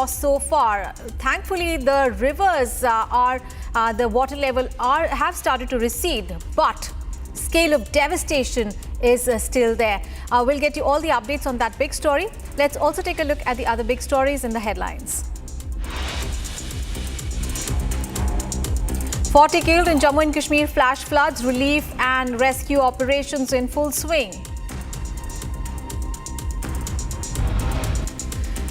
lost so far. Thankfully, the rivers the water level have started to recede, but scale of devastation is still there. We'll get you all the updates on that big story. Let's also take a look at the other big stories in the headlines. 40 killed in Jammu and Kashmir flash floods, relief and rescue operations in full swing.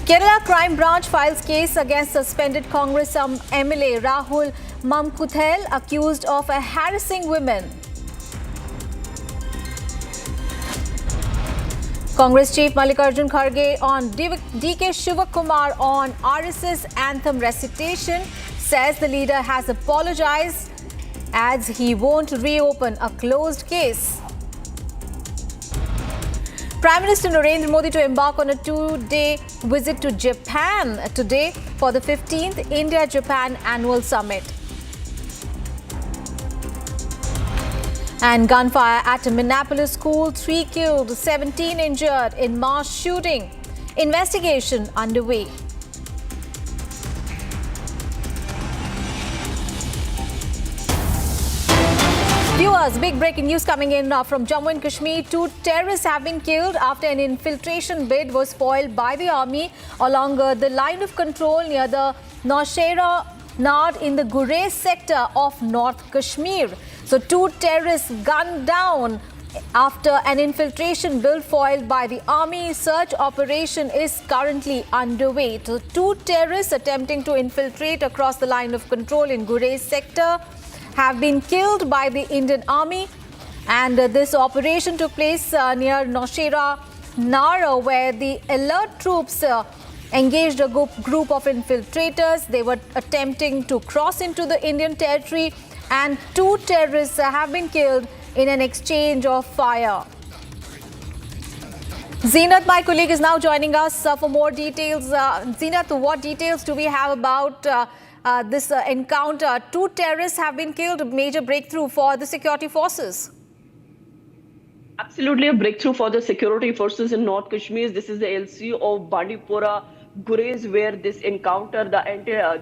Kerala Crime Branch files case against suspended Congress MLA Rahul Mamkuthel, accused of harassing women. Congress Chief Mallikarjun Kharge on DK Shivakumar on RSS anthem recitation, says the leader has apologized, adds he won't reopen a closed case. Prime Minister Narendra Modi to embark on a 2-day visit to Japan today for the 15th India-Japan Annual Summit. And gunfire at a Minneapolis school, 3 killed, 17 injured in mass shooting. Investigation underway. Viewers, big breaking news coming in from Jammu and Kashmir. 2 terrorists have been killed after an infiltration bid was foiled by the army along the line of control near the Nowshera Nard in the Gurez sector of North Kashmir. So 2 terrorists gunned down after an infiltration bid foiled by the army. Search operation is currently underway. So 2 terrorists attempting to infiltrate across the line of control in Gurez sector have been killed by the Indian Army, and this operation took place near Nowshera Nara, where the LeT troops engaged a group of infiltrators. They were attempting to cross into the Indian territory, and 2 terrorists have been killed in an exchange of fire. Zeenat, my colleague, is now joining us for more details. Zeenat, what details do we have about this encounter? 2 terrorists have been killed, a major breakthrough for the security forces. Absolutely a breakthrough for the security forces in North Kashmir. This is the LC of Bandipora, Gurez, where this encounter,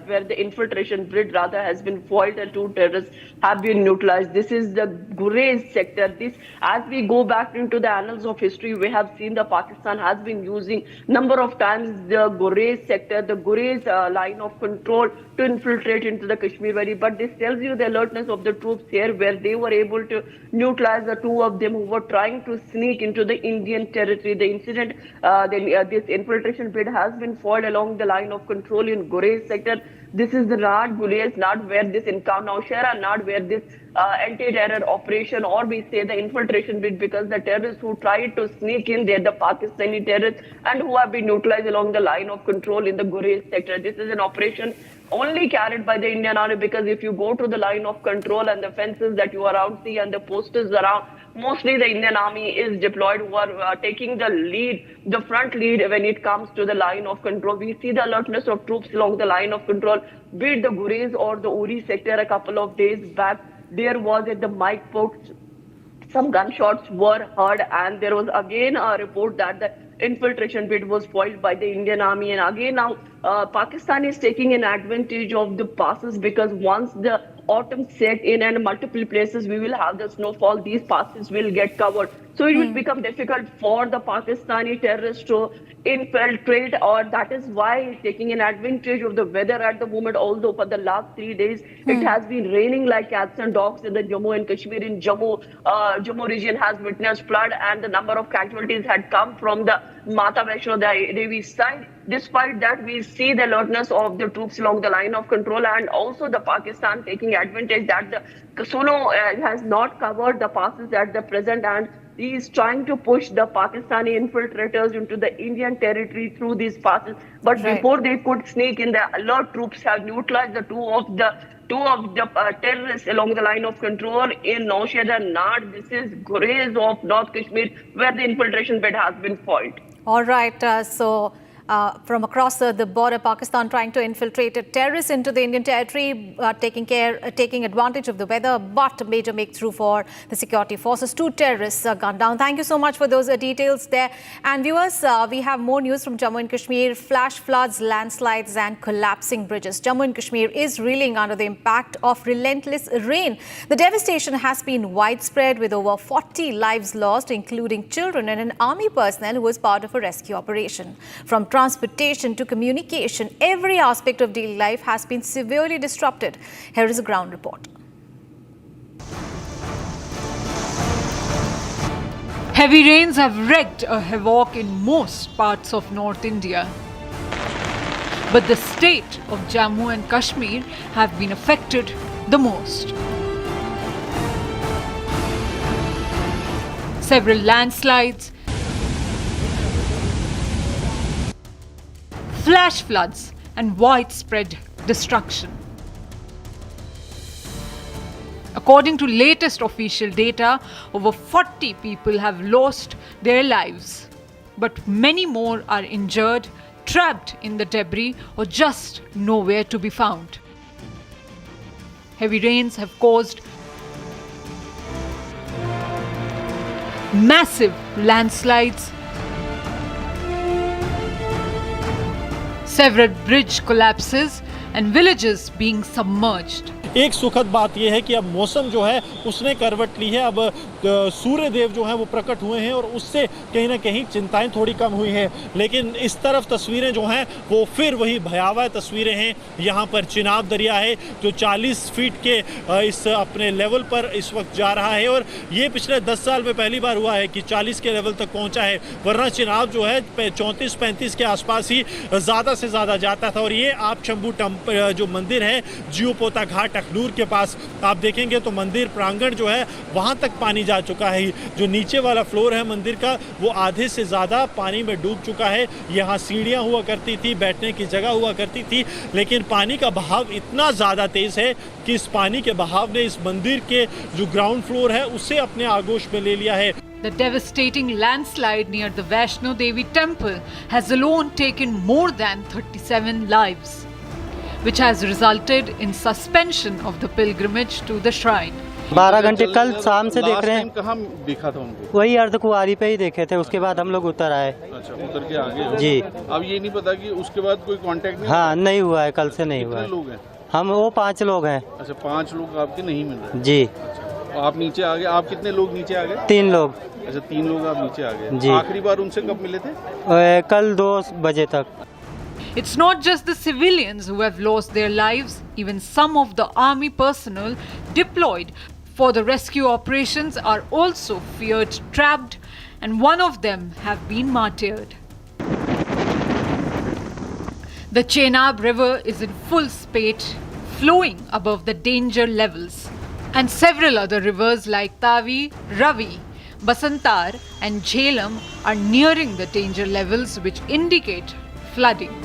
where the infiltration bid rather has been foiled and 2 terrorists have been neutralized. This is the Gurez sector. As we go back into the annals of history, we have seen that Pakistan has been using number of times the Gurez sector, the Gurez line of control to infiltrate into the Kashmir Valley. But this tells you the alertness of the troops here, where they were able to neutralize the 2 of them who were trying to sneak into the Indian territory. The incident, this infiltration bid has been foiled along the line of control in Gurez sector. This is the Nard, Gurez Nard, where this encounter, Nowshera Nard, where this anti-terror operation, or we say the infiltration bid, because the terrorists who tried to sneak in there, the Pakistani terrorists, and who have been neutralized along the line of control in the Gurez sector. This is an operation only carried by the Indian Army, because if you go to the line of control and the fences that you around see and the posters around, mostly the Indian Army is deployed, who are taking the lead, the front lead when it comes to the line of control. We see the alertness of troops along the line of control, be it the Gurez or the Uri sector. A couple of days back, there was at the Mike post, some gunshots were heard, and there was again a report that the infiltration bid was foiled by the Indian Army. And again now Pakistan is taking an advantage of the passes, because once the autumn set in and multiple places we will have the snowfall, these passes will get covered. So it will become difficult for the Pakistani terrorists to infiltrate, or that is why taking an advantage of the weather at the moment. Although for the last 3 days it has been raining like cats and dogs in the Jammu and Kashmir. In Jammu region has witnessed flood, and the number of casualties had come from the Mata Vaishno Devi side. Despite that, we see the alertness of the troops along the line of control, and also the Pakistan taking advantage that the Suno has not covered the passes at the present, and he is trying to push the Pakistani infiltrators into the Indian territory through these passes. But before they could sneak in, the alert troops have neutralized the two of the terrorists along the line of control in Nowshera Nard. This is Gurez of North Kashmir, where the infiltration bid has been foiled. All right. So from across the border, Pakistan trying to infiltrate terrorists into the Indian territory, taking advantage of the weather, but a major make-through for the security forces. 2 terrorists gunned down. Thank you so much for those details there. And viewers, we have more news from Jammu and Kashmir. Flash floods, landslides and collapsing bridges. Jammu and Kashmir is reeling under the impact of relentless rain. The devastation has been widespread, with over 40 lives lost, including children and an army personnel who was part of a rescue operation. From transportation to communication, every aspect of daily life has been severely disrupted. Here is a ground report. Heavy rains have wreaked a havoc in most parts of North India. But the state of Jammu and Kashmir have been affected the most. Several landslides, flash floods and widespread destruction. According to latest official data, over 40 people have lost their lives, but many more are injured, trapped in the debris or just nowhere to be found. Heavy rains have caused massive landslides, several bridge collapses and villages being submerged. एक सुखद बात यह है कि अब मौसम जो है उसने करवट ली है। अब सूर्य देव जो हैं वो प्रकट हुए हैं और उससे कहीं ना कहीं चिंताएं थोड़ी कम हुई हैं। लेकिन इस तरफ तस्वीरें जो हैं वो फिर वही भयावह तस्वीरें हैं। यहाँ पर चिनाब दरिया है जो 40 फीट के इस अपने लेवल पर इस वक्त जा रहा है, और ये पिछले 10 साल में पहली बार हुआ है कि 40 के लेवल तक पहुँचा है, वरना चिनाब जो है 34-35 के आसपास ही ज़्यादा से ज़्यादा जाता था। और ये आप शंभू जो मंदिर है जियोपोता घाट अखनूर के पास आप देखेंगे तो मंदिर प्रांगण जो है वहां तक पानी जा चुका है। जो नीचे वाला फ्लोर है मंदिर का वो आधे से ज़्यादा पानी में डूब चुका है। यहाँ सीढ़ियाँ हुआ करती थी, बैठने की जगह हुआ करती थी, लेकिन पानी का बहाव इतना ज़्यादा तेज़ है कि इस पानी के बहाव ने इस मंदिर के जो ग्राउंड फ्लोर है उसे अपने आगोश में ले लिया है। The devastating landslide near the Vaishno Devi temple has alone taken more than 37 lives, which has resulted in suspension of the pilgrimage to the shrine. 12 घंटे कल शाम से देख रहे हैं। कहाँ देखा था उनको? वही अर्धकुंवारी पे ही देखे थे, उसके बाद हम लोग उतर आए। अच्छा, उतर के आगे जी। अब ये नहीं पता कि उसके बाद कोई कांटेक्ट नहीं? हाँ, नहीं हुआ है, कल से नहीं हुआ है। कितने लोग हैं? हम वो 5 लोग हैं। अच्छा, 5 लोग आपके नहीं मिल रहे? जी। अच्छा, आप नीचे आ गए। आप कितने लोग नीचे आ गए? 3 लोग। अच्छा, 3 लोग आप नीचे आ गए। जी। आखिरी बार उनसे कब मिले थे? कल 2 बजे तक। It's not just the civilians who have lost their lives. Even some of the army personnel deployed for the rescue operations are also feared trapped, and one of them have been martyred. The Chenab River is in full spate, flowing above the danger levels, and several other rivers like Tavi, Ravi, Basantar and Jhelum are nearing the danger levels, which indicate flooding.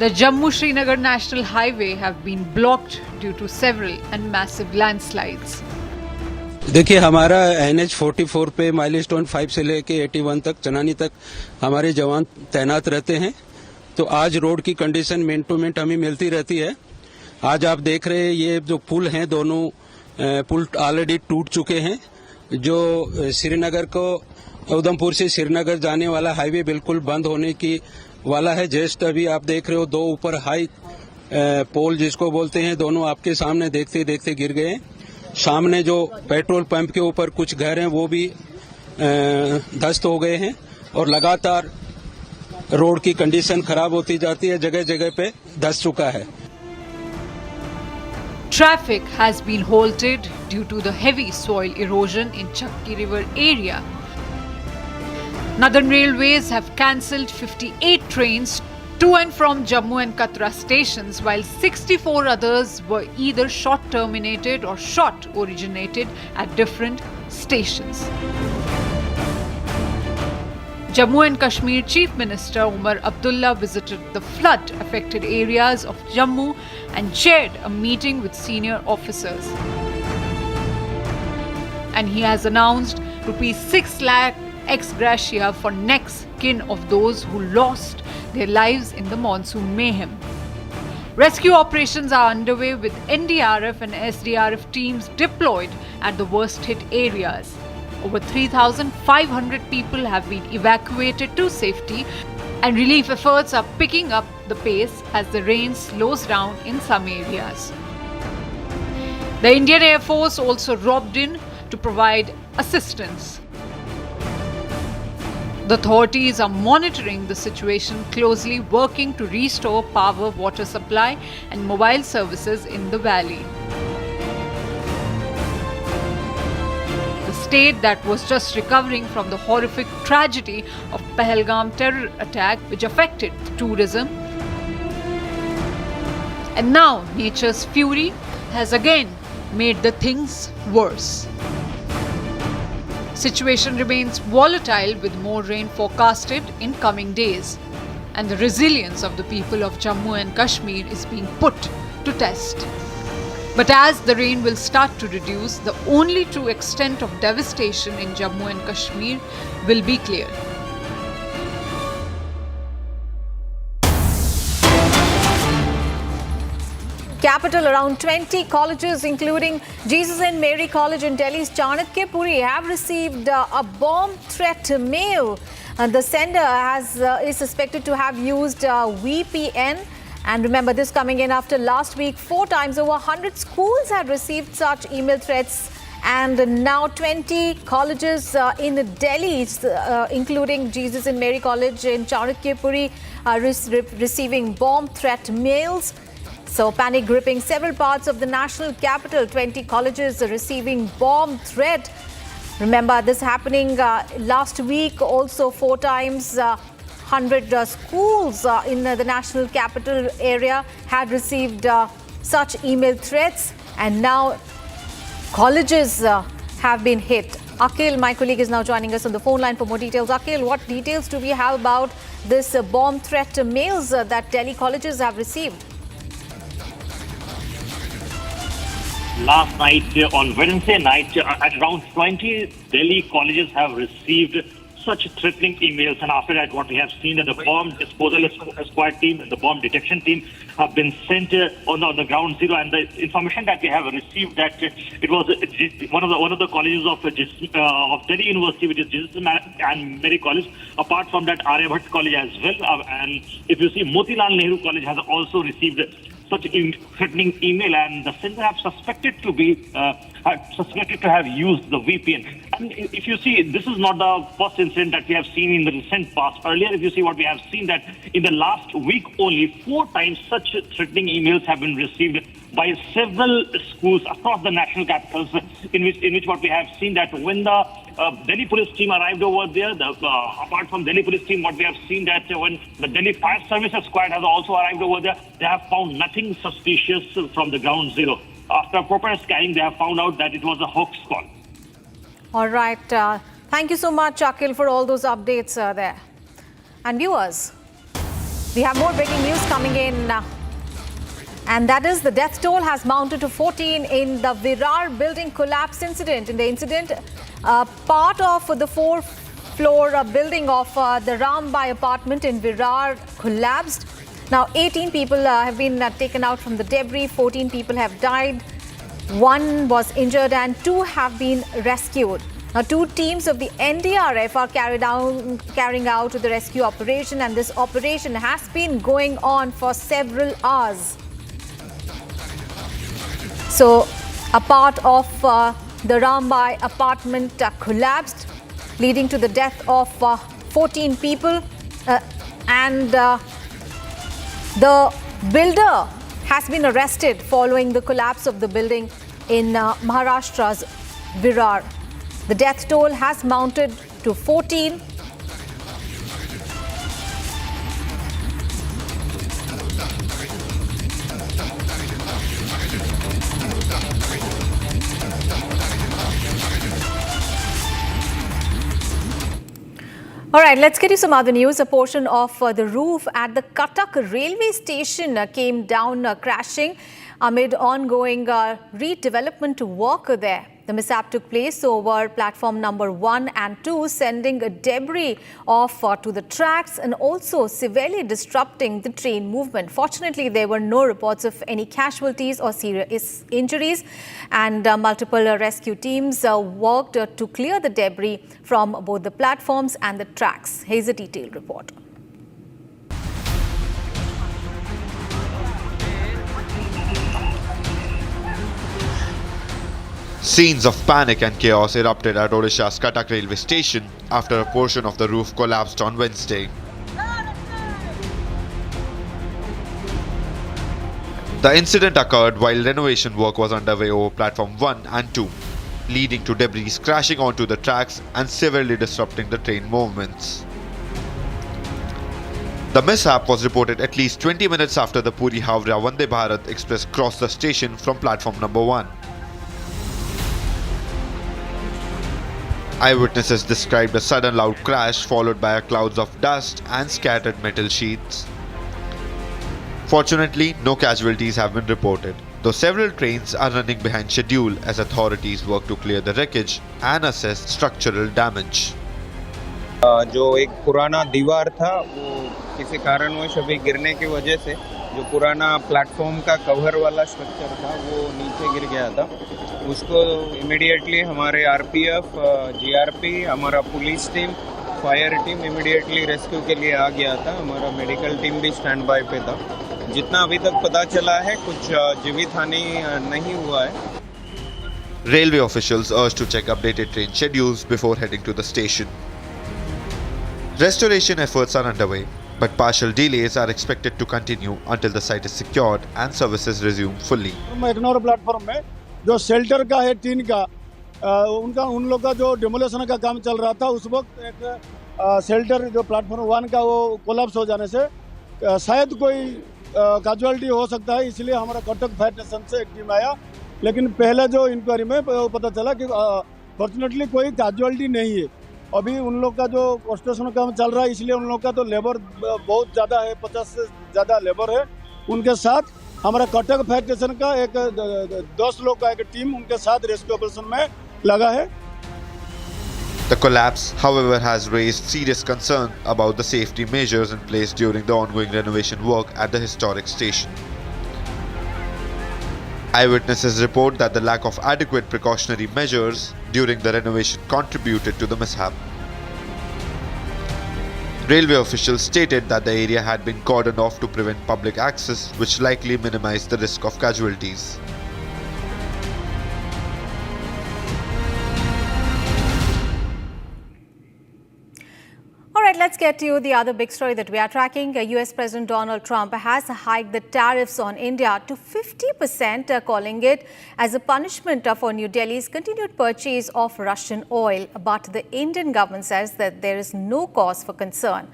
The Jammu-Srinagar National Highway have been blocked due to several and massive landslides. देखिए, हमारा NH 44 पे milestone 5 से लेके 81 तक चनानी तक हमारे जवान तैनात रहते हैं। तो आज रोड की कंडीशन मिनट टू मिनट हमें मिलती रहती है। आज आप देख रहे हैं ये जो पुल हैं, दोनों पुल ऑलरेडी टूट चुके हैं। जो श्रीनगर को उधमपुर से श्रीनगर जाने वाला हाईवे बिल्कुल बंद होने की वाला है। जस्ट अभी आप देख रहे हो 2 ऊपर हाई पोल जिसको बोलते हैं, दोनों आपके सामने देखते देखते गिर गए। सामने जो पेट्रोल पंप के ऊपर कुछ घर हैं वो भी ध्वस्त हो गए हैं, और लगातार रोड की कंडीशन खराब होती जाती है, जगह जगह पे धंस चुका है। Traffic has been halted due to the heavy soil erosion in Chakki River area. Northern Railways have cancelled 58 trains to and from Jammu and Katra stations, while 64 others were either short terminated or short originated at different stations. Jammu and Kashmir Chief Minister Umar Abdullah visited the flood affected areas of Jammu and chaired a meeting with senior officers. And he has announced ₹6 lakh ex gratia for next kin of those who lost their lives in the monsoon mayhem. Rescue operations are underway with NDRF and SDRF teams deployed at the worst hit areas. Over 3,500 people have been evacuated to safety, and relief efforts are picking up the pace as the rain slows down in some areas. The Indian Air Force also robbed in to provide assistance. The authorities are monitoring the situation closely, working to restore power, water supply and mobile services in the valley. The state that was just recovering from the horrific tragedy of Pahalgam terror attack, which affected tourism. And now nature's fury has again made the things worse. Situation remains volatile with more rain forecasted in coming days, and the resilience of the people of Jammu and Kashmir is being put to test. But as the rain will start to reduce, the only true extent of devastation in Jammu and Kashmir will be clear. Capital, around 20 colleges, including Jesus and Mary College in Delhi's Chanakya-Puri, have received a bomb threat mail. The sender is suspected to have used VPN. And remember, this coming in after last week, 4 times over 100 schools had received such email threats. And now 20 colleges in Delhi, including Jesus and Mary College in Chanakya-Puri, are receiving bomb threat mails. So panic gripping several parts of the national capital. 20 colleges are receiving bomb threat. Remember, this happening last week. Also 4 times 100 schools in the national capital area had received such email threats. And now colleges have been hit. Akhil, my colleague, is now joining us on the phone line for more details. Akhil, what details do we have about this bomb threat mails that Delhi colleges have received? Last night, on Wednesday night, at around 20 Delhi colleges have received such threatening emails, and after that what we have seen that the bomb disposal squad team and the bomb detection team have been sent on the ground zero, and the information that we have received that it was one of the colleges of Delhi University, which is Jesus and Mary College. Apart from that, Aryabhat College as well, and if you see, Motilal Nehru College has also received such threatening email, and the sender have suspected to have used the VPN. And if you see, this is not the first incident that we have seen in the recent past. Earlier, if you see what we have seen, that in the last week only 4 times such threatening emails have been received by several schools across the national capitals, in which what we have seen that when the Delhi police team arrived over there, apart from Delhi police team, what we have seen that when the Delhi Fire Services Squad has also arrived over there, they have found nothing suspicious from the ground zero. After proper scanning, they have found out that it was a hoax call. All right. Thank you so much, Akhil, for all those updates there. And viewers, we have more breaking news coming in. And that is, the death toll has mounted to 14 in the Virar building collapse incident. In the incident, part of the 4th-floor building of the Rambai apartment in Virar collapsed. Now, 18 people have been taken out from the debris. 14 people have died. 1 was injured and 2 have been rescued. Now, 2 teams of the NDRF are carrying out the rescue operation, and this operation has been going on for several hours. So, a part of the Rambai apartment collapsed, leading to the death of 14 people. And the builder has been arrested following the collapse of the building in Maharashtra's Virar. The death toll has mounted to 14. All right, let's get you some other news. A portion of the roof at the Cuttack railway station came down crashing amid ongoing redevelopment work there. The mishap took place over platform number 1 and 2, sending debris off to the tracks and also severely disrupting the train movement. Fortunately, there were no reports of any casualties or serious injuries, and multiple rescue teams worked to clear the debris from both the platforms and the tracks. Here's a detailed report. Scenes of panic and chaos erupted at Odisha's Cuttack railway station after a portion of the roof collapsed on Wednesday. The incident occurred while renovation work was underway over platform 1 and 2, leading to debris crashing onto the tracks and severely disrupting the train movements. The mishap was reported at least 20 minutes after the Puri-Howrah Vande Bharat Express crossed the station from platform number 1. Eyewitnesses described a sudden loud crash followed by clouds of dust and scattered metal sheets. Fortunately, no casualties have been reported, though several trains are running behind schedule as authorities work to clear the wreckage and assess structural damage. जो एक पुराना दीवार था वो किसी कारणवश अभी गिरने की वजह से जो पुराना प्लेटफॉर्म का कवर वाला स्ट्रक्चर था वो नीचे गिर गया था. उसको इमीडिएटली हमारे आरपीएफ, जीआरपी, हमारा police team, fire team immediately rescue के लिए आ गया था. हमारा मेडिकल टीम भी स्टैंड बाय पे था. जितना अभी तक पता चला है कुछ जीवित हानि नहीं हुआ है. Railway officials urged to check updated train schedules before heading to the station. Restoration efforts are underway, but partial delays are expected to continue until the site is secured and services resume fully. Ignore platform में जो shelter का है tin का उन लोग का जो demolition का काम चल रहा था उस वक्त एक शेल्टर जो प्लेटफॉर्म 1 का वो कोलैप्स हो जाने से शायद कोई कैजुअलिटी हो सकता है, इसलिए हमारा कटक फायर स्टेशन से एक टीम आया. लेकिन पहले जो इंक्वायरी में पता चला कि फॉर्चुनेटली कोई कैजुअलिटी नहीं है. अभी उन लोग का जो कंस्ट्रक्शन का काम चल रहा है इसलिए उन लोग का तो लेबर बहुत ज़्यादा है, 50 से ज़्यादा लेबर है. उनके साथ हमारा कटक फायर स्टेशन का एक 10 लोग का एक टीम उनके साथ रेस्क्यू ऑपरेशन में लगा है. The collapse, however, has raised serious concern about the safety measures in place during the ongoing renovation work at the historic station. Eyewitnesses report that the lack of adequate precautionary measures during the renovation contributed to the mishap. Railway officials stated that the area had been cordoned off to prevent public access, which likely minimized the risk of casualties. All right, let's get to the other big story that we are tracking. US President Donald Trump has hiked the tariffs on India to 50%, calling it as a punishment for New Delhi's continued purchase of Russian oil. But the Indian government says that there is no cause for concern.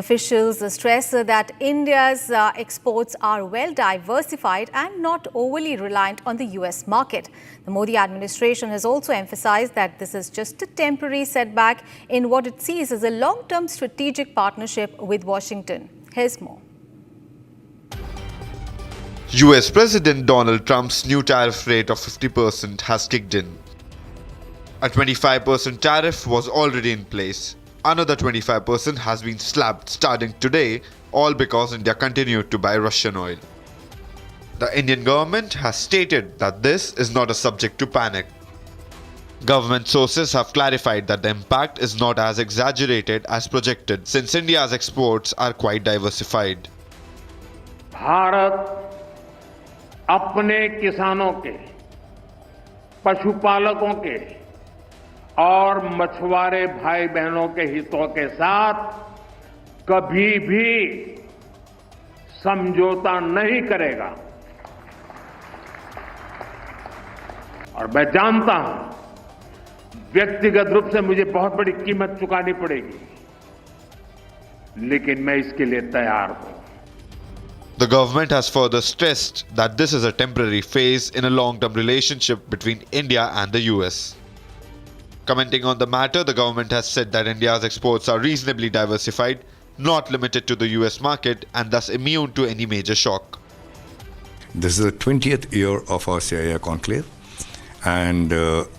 Officials stress that India's exports are well diversified and not overly reliant on the US market. The Modi administration has also emphasized that this is just a temporary setback in what it sees as a long-term strategic partnership with Washington. Here's more. US President Donald Trump's new tariff rate of 50% has kicked in. A 25% tariff was already in place. Another 25% has been slapped starting today, all because India continued to buy Russian oil. The Indian government has stated that this is not a subject to panic. Government sources have clarified that the impact is not as exaggerated as projected, since India's exports are quite diversified. Bharat अपने किसानों के, पशुपालकों के और मछुआरे भाई बहनों के हितों के साथ कभी भी समझौता नहीं करेगा. और मैं जानता हूं व्यक्तिगत रूप से मुझे बहुत बड़ी कीमत चुकानी पड़ेगी, लेकिन मैं इसके लिए तैयार हूं. The government has further stressed that this is a temporary phase in a long-term relationship between India and the US. Commenting on the matter, the government has said that India's exports are reasonably diversified, not limited to the US market, and thus immune to any major shock. This is the 20th year of our CIA conclave, and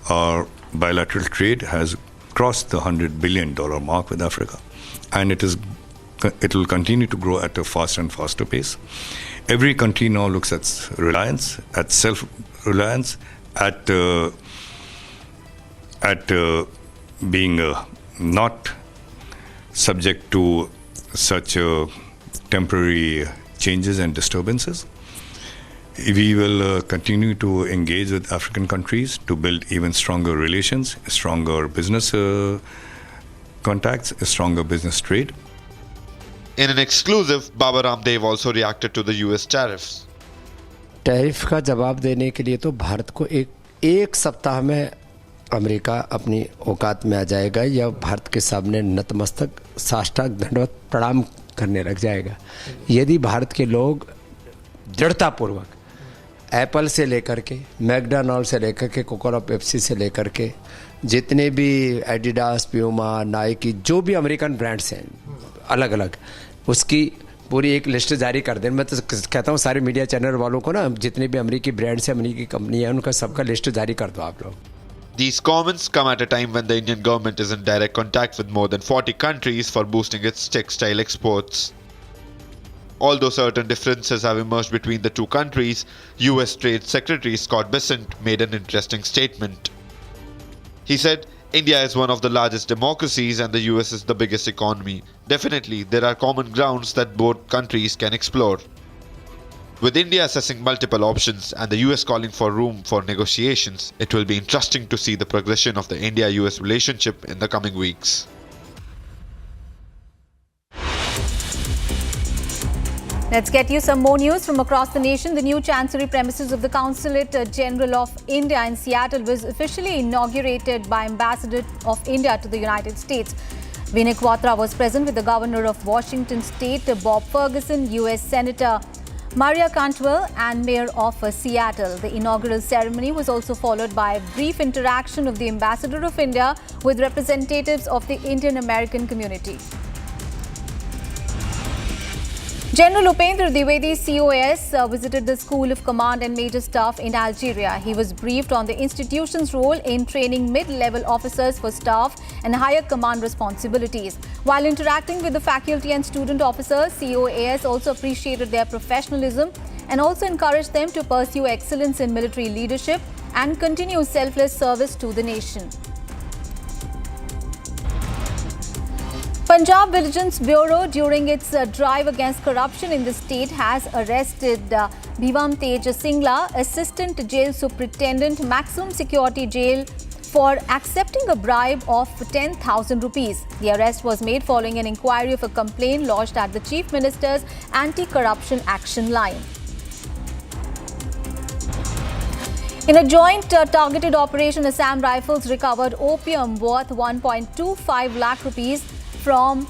our bilateral trade has crossed the $100 billion mark with Africa, and it will continue to grow at a faster and faster pace. Every country now looks at reliance, at self-reliance, at being not subject to such temporary changes and disturbances. We will continue to engage with African countries to build even stronger relations, stronger business contacts, a stronger business trade. In an exclusive, Baba Ramdev also reacted to the US tariffs. Tariff का जवाब देने के लिए तो भारत को एक सप्ताह में अमेरिका अपनी औकात में आ जाएगा या भारत के सामने नतमस्तक साष्टांग दंडवत प्रणाम करने लग जाएगा। यदि भारत के लोग दृढ़तापूर्वक एप्पल से लेकर के मैकडॉनल्ड से लेकर के कोका पेप्सी से लेकर के जितने भी एडिडास, प्यूमा, नाइकी, जो भी अमेरिकन ब्रांड्स हैं अलग अलग, उसकी पूरी एक लिस्ट जारी कर दें। मैं तो कहता हूँ सारे मीडिया चैनल वालों को ना, जितने भी अमेरिकी ब्रांड्स हैं, अमेरिकी कंपनी है, उनका सबका लिस्ट जारी कर दो आप लोग। These comments come at a time when the Indian government is in direct contact with more than 40 countries for boosting its textile exports. Although certain differences have emerged between the two countries, US Trade Secretary Scott Bessent made an interesting statement. He said, India is one of the largest democracies and the US is the biggest economy. Definitely, there are common grounds that both countries can explore. With India assessing multiple options and the US calling for room for negotiations, it will be interesting to see the progression of the India-US relationship in the coming weeks. Let's get you some more news from across the nation. The new chancery premises of the Consulate General of India in Seattle was officially inaugurated by Ambassador of India to the United States. Vinay Quatra was present with the Governor of Washington State, Bob Ferguson, US Senator Maria Cantwell, and Mayor of Seattle. The inaugural ceremony was also followed by a brief interaction of the Ambassador of India with representatives of the Indian American community. General Upendra Dwivedi, COS, visited the School of Command and Major Staff in Algeria. He was briefed on the institution's role in training mid-level officers for staff and higher command responsibilities. While interacting with the faculty and student officers, COAS also appreciated their professionalism and also encouraged them to pursue excellence in military leadership and continue selfless service to the nation. Punjab Vigilance Bureau, during its drive against corruption in the state, has arrested Bhivam Tej Singla, Assistant Jail Superintendent, Maximum Security Jail, for accepting a bribe of 10,000 rupees. The arrest was made following an inquiry of a complaint lodged at the Chief Minister's Anti-Corruption Action Line. In a joint targeted operation, Assam Rifles recovered opium worth 1.25 lakh rupees from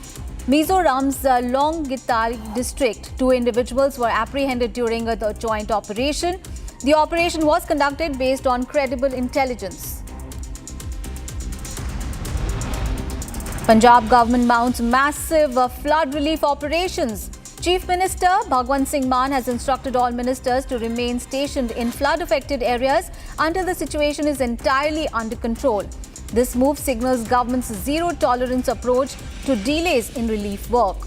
Mizoram's Longgitai district. 2 individuals were apprehended during the joint operation. The operation was conducted based on credible intelligence. Punjab government mounts massive flood relief operations. Chief Minister Bhagwant Singh Mann has instructed all ministers to remain stationed in flood-affected areas until the situation is entirely under control. This move signals government's zero-tolerance approach to delays in relief work.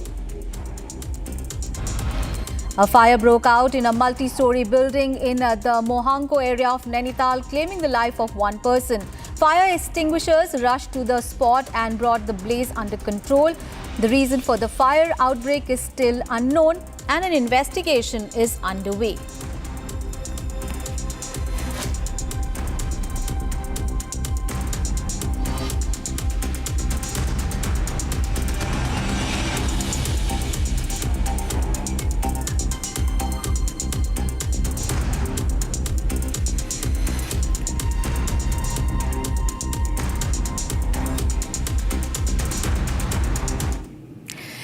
A fire broke out in a multi-story building in the Mohanko area of Nainital, claiming the life of one person. Fire extinguishers rushed to the spot and brought the blaze under control. The reason for the fire outbreak is still unknown and an investigation is underway.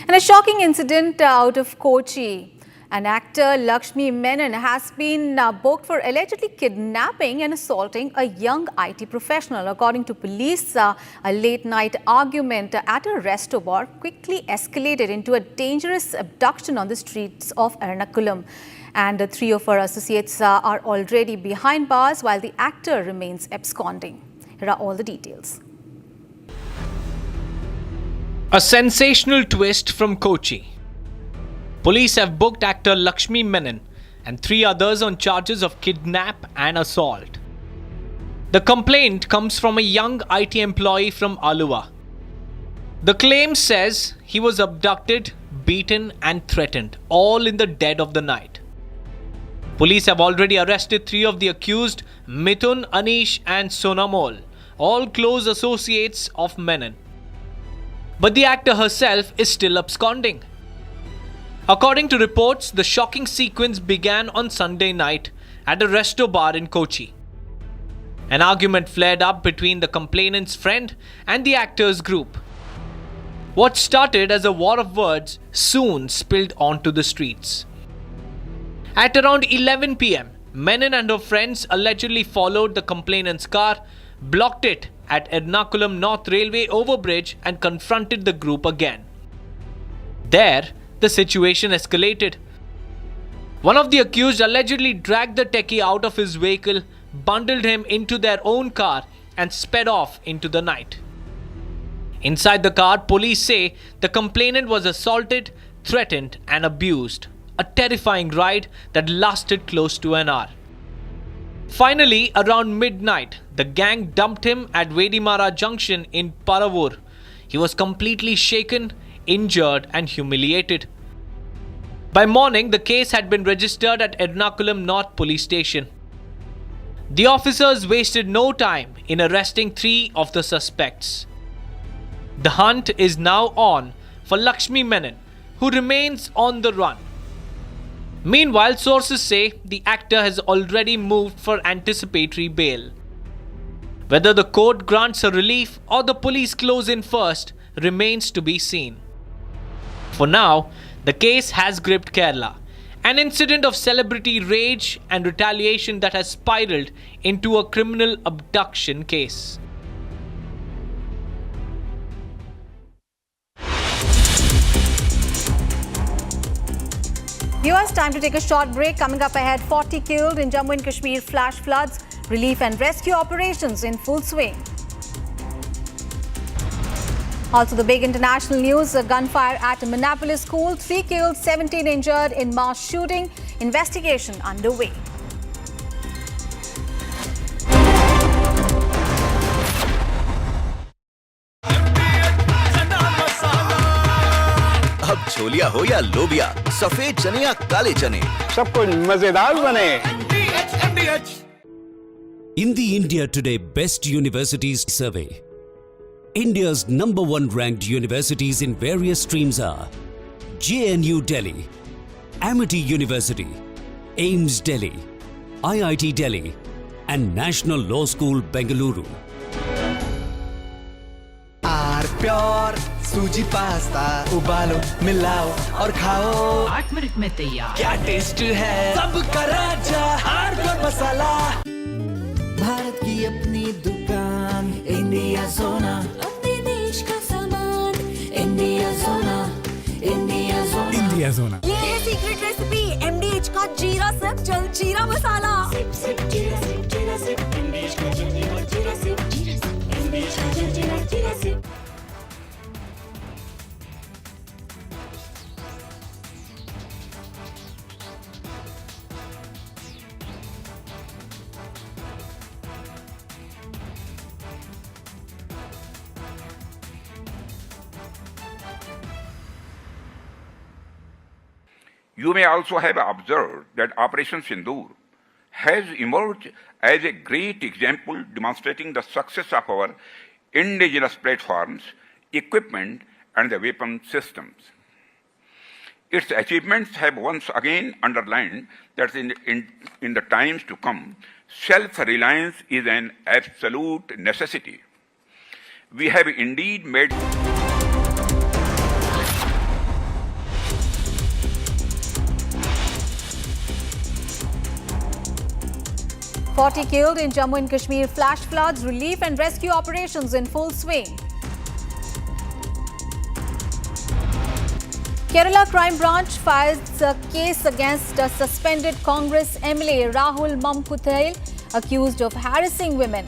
And a shocking incident out of Kochi. And actor Lakshmi Menon has been booked for allegedly kidnapping and assaulting a young IT professional. According to police, a late-night argument at a resto bar quickly escalated into a dangerous abduction on the streets of Ernakulam. And 3 of her associates are already behind bars while the actor remains absconding. Here are all the details. A sensational twist from Kochi. Police have booked actor Lakshmi Menon and 3 others on charges of kidnap and assault. The complaint comes from a young IT employee from Alua. The claim says he was abducted, beaten and threatened, all in the dead of the night. Police have already arrested 3 of the accused, Mithun, Anish and Sonamol, all close associates of Menon. But the actor herself is still absconding. According to reports, the shocking sequence began on Sunday night at a resto bar in Kochi. An argument flared up between the complainant's friend and the actor's group. What started as a war of words soon spilled onto the streets. At around 11 p.m., Menon and her friends allegedly followed the complainant's car, blocked it at Ernakulam North Railway overbridge and confronted the group again. There, the situation escalated. One of the accused allegedly dragged the techie out of his vehicle, bundled him into their own car and sped off into the night. Inside the car, police say the complainant was assaulted, threatened and abused. A terrifying ride that lasted close to an hour. Finally, around midnight, the gang dumped him at Vedimara Junction in Paravur. He was completely shaken, injured and humiliated. By morning, the case had been registered at Ernakulam North Police Station. The officers wasted no time in arresting 3 of the suspects. The hunt is now on for Lakshmi Menon, who remains on the run. Meanwhile, sources say the actor has already moved for anticipatory bail. Whether the court grants her relief or the police close in first remains to be seen. For now, the case has gripped Kerala, an incident of celebrity rage and retaliation that has spiraled into a criminal abduction case. Viewers, time to take a short break. Coming up ahead, 40 killed in Jammu and Kashmir flash floods, relief and rescue operations in full swing. Also, the big international news, a gunfire at a Minneapolis school, 3 killed, 17 injured in mass shooting, investigation underway. अब छोलिया हो या लोबिया, सफेद चने या काले चने, सब कुछ मजेदार बने। In the India Today Best Universities Survey, India's #1 ranked universities in various streams are JNU Delhi, Amity University, AIMS Delhi, IIT Delhi and National Law School Bengaluru. Pure सूजी पास्ता उबालो मिलाओ और खाओ 8 मिनट में तैयार। क्या टेस्ट है सबका राजा pure मसाला। भारत की अपनी दुकान इंडिया सोना, अपने देश का सामान इंडिया सोना, इंडिया सोना, इंडिया सोना। ये है सीक्रेट रेसिपी MDH का जीरा सिप जल जीरा मसाला। सिप सिप जीरा सिप जीरा सिप MDH का जल जीरा सिप जीरा सिप MDH का जल जीरा SIP. You may also have observed that Operation Sindoor has emerged as a great example demonstrating the success of our indigenous platforms, equipment, and the weapon systems. Its achievements have once again underlined that in the times to come, self-reliance is an absolute necessity. We have indeed made 40 killed in Jammu and Kashmir. Flash floods, relief and rescue operations in full swing. Kerala Crime Branch files a case against a suspended Congress MLA Rahul Mamkuthel, accused of harassing women.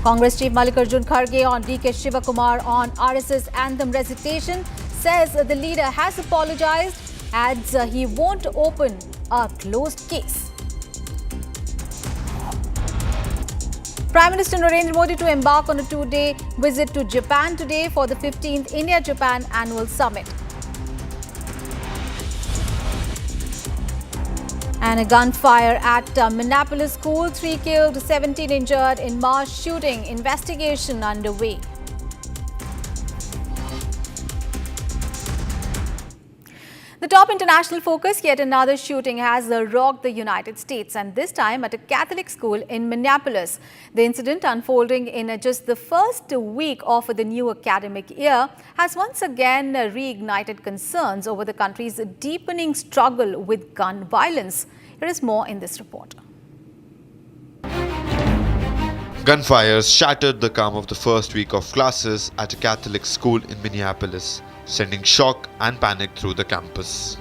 Congress Chief Mallikarjun Kharge on DK Shivakumar on RSS anthem recitation says the leader has apologized, adds he won't open a closed case. Prime Minister Narendra Modi to embark on a two-day visit to Japan today for the 15th India-Japan Annual Summit. And a gunfire at Minneapolis school, 3 killed, 17 injured in mass shooting. Investigation underway. The top international focus, yet another shooting has rocked the United States, and this time at a Catholic school in Minneapolis. The incident, unfolding in just the first week of the new academic year, has once again reignited concerns over the country's deepening struggle with gun violence. There is more in this report. Gunfires shattered the calm of the first week of classes at a Catholic school in Minneapolis, sending shock and panic through the campus.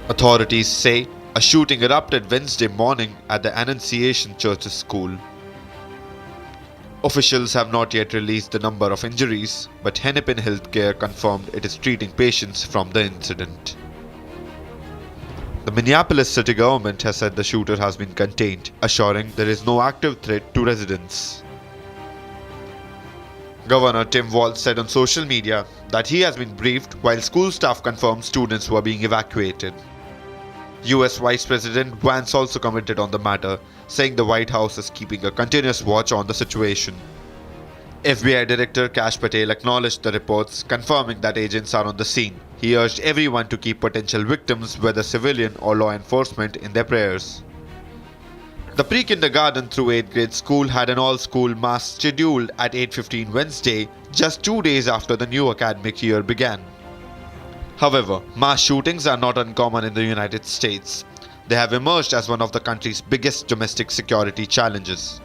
Authorities say a shooting erupted Wednesday morning at the Annunciation Church's school. Officials have not yet released the number of injuries, but Hennepin Healthcare confirmed it is treating patients from the incident. The Minneapolis city government has said the shooter has been contained, assuring there is no active threat to residents. Governor Tim Walz said on social media that he has been briefed while school staff confirmed students were being evacuated. US Vice President Vance also commented on the matter, saying the White House is keeping a continuous watch on the situation. FBI Director Kash Patel acknowledged the reports, confirming that agents are on the scene. He urged everyone to keep potential victims, whether civilian or law enforcement, in their prayers. The pre-kindergarten through 8th grade school had an all-school mass scheduled at 8:15 Wednesday, just 2 days after the new academic year began. However, mass shootings are not uncommon in the United States. They have emerged as one of the country's biggest domestic security challenges.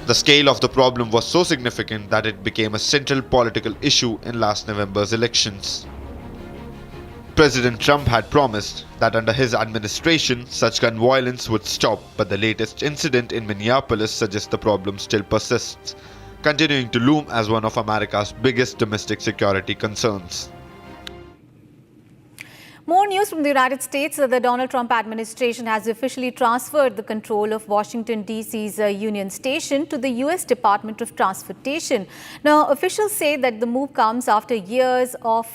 The scale of the problem was so significant that it became a central political issue in last November's elections. President Trump had promised that under his administration, such gun violence would stop, but the latest incident in Minneapolis suggests the problem still persists, continuing to loom as one of America's biggest domestic security concerns. More news from the United States. The Donald Trump administration has officially transferred the control of Washington, D.C.'s Union Station to the U.S. Department of Transportation. Now, officials say that the move comes after years of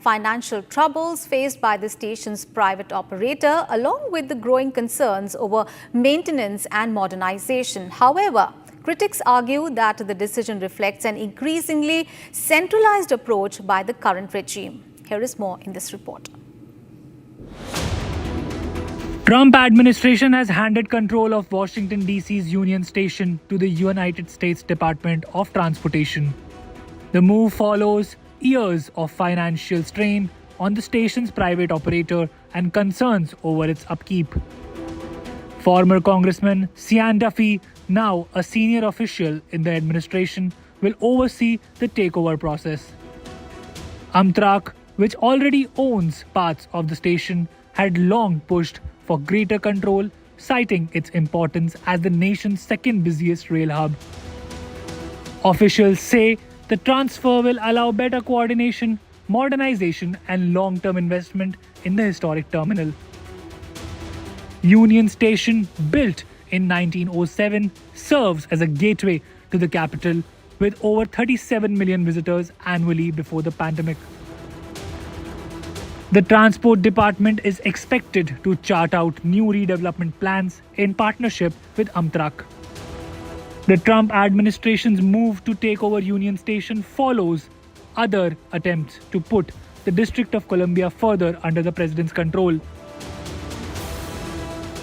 financial troubles faced by the station's private operator, along with the growing concerns over maintenance and modernization. However, critics argue that the decision reflects an increasingly centralized approach by the current regime. Here is more in this report. Trump administration has handed control of Washington, D.C.'s Union Station to the United States Department of Transportation. The move follows years of financial strain on the station's private operator and concerns over its upkeep. Former Congressman Sean Duffy, now a senior official in the administration, will oversee the takeover process. Amtrak, which already owns parts of the station, had long pushed for greater control, citing its importance as the nation's second busiest rail hub. Officials say the transfer will allow better coordination, modernization, and long-term investment in the historic terminal. Union Station, built in 1907, serves as a gateway to the capital with over 37 million visitors annually before the pandemic. The Transport Department is expected to chart out new redevelopment plans in partnership with Amtrak. The Trump administration's move to take over Union Station follows other attempts to put the District of Columbia further under the president's control.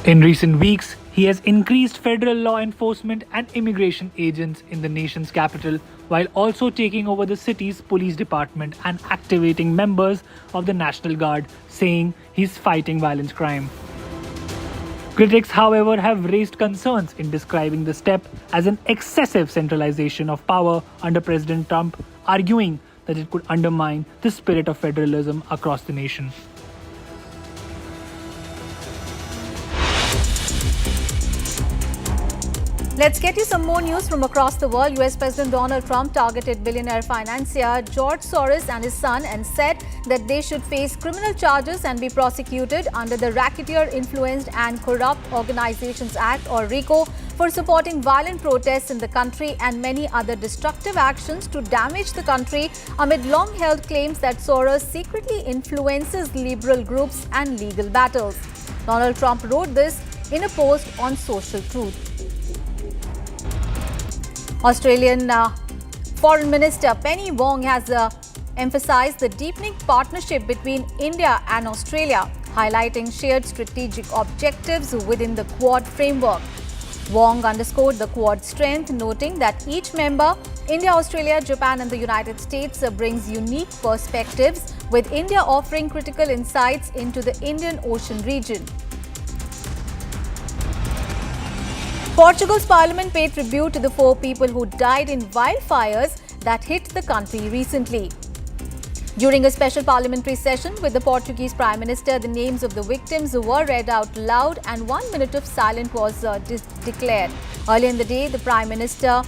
In recent weeks, He has increased federal law enforcement and immigration agents in the nation's capital, while also taking over the city's police department and activating members of the National Guard, saying he's fighting violent crime. Critics, however, have raised concerns in describing the step as an excessive centralization of power under President Trump, arguing that it could undermine the spirit of federalism across the nation. Let's get you some more news from across the world. US President Donald Trump targeted billionaire financier George Soros and his son and said that they should face criminal charges and be prosecuted under the Racketeer Influenced and Corrupt Organizations Act, or RICO, for supporting violent protests in the country and many other destructive actions to damage the country amid long-held claims that Soros secretly influences liberal groups and legal battles. Donald Trump wrote this in a post on Social Truth. Australian Foreign Minister Penny Wong has emphasized the deepening partnership between India and Australia, highlighting shared strategic objectives within the Quad framework. Wong underscored the Quad strength, noting that each member, India, Australia, Japan and the United States, brings unique perspectives, with India offering critical insights into the Indian Ocean region. Portugal's parliament paid tribute to the 4 people who died in wildfires that hit the country recently. During a special parliamentary session with the Portuguese Prime Minister, the names of the victims were read out loud and 1 minute of silence was declared. Earlier in the day, the Prime Minister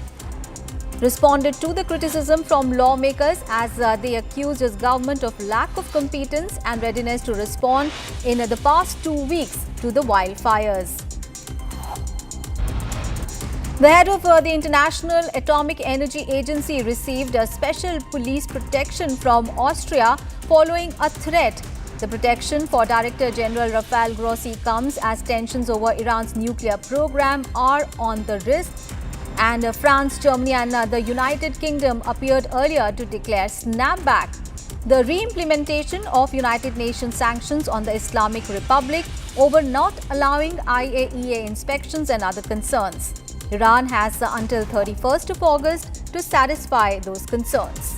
responded to the criticism from lawmakers as they accused his government of lack of competence and readiness to respond in the past 2 weeks to the wildfires. The head of the International Atomic Energy Agency received a special police protection from Austria following a threat. The protection for Director General Rafael Grossi comes as tensions over Iran's nuclear program are on the rise, and France, Germany and the United Kingdom appeared earlier to declare snapback. The re-implementation of United Nations sanctions on the Islamic Republic over not allowing IAEA inspections and other concerns. Iran has until 31st of August to satisfy those concerns.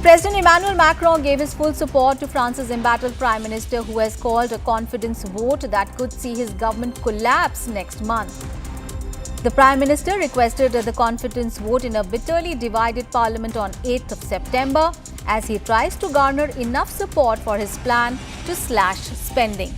President Emmanuel Macron gave his full support to France's embattled Prime Minister, who has called a confidence vote that could see his government collapse next month. The Prime Minister requested the confidence vote in a bitterly divided parliament on 8th of September as he tries to garner enough support for his plan to slash spending.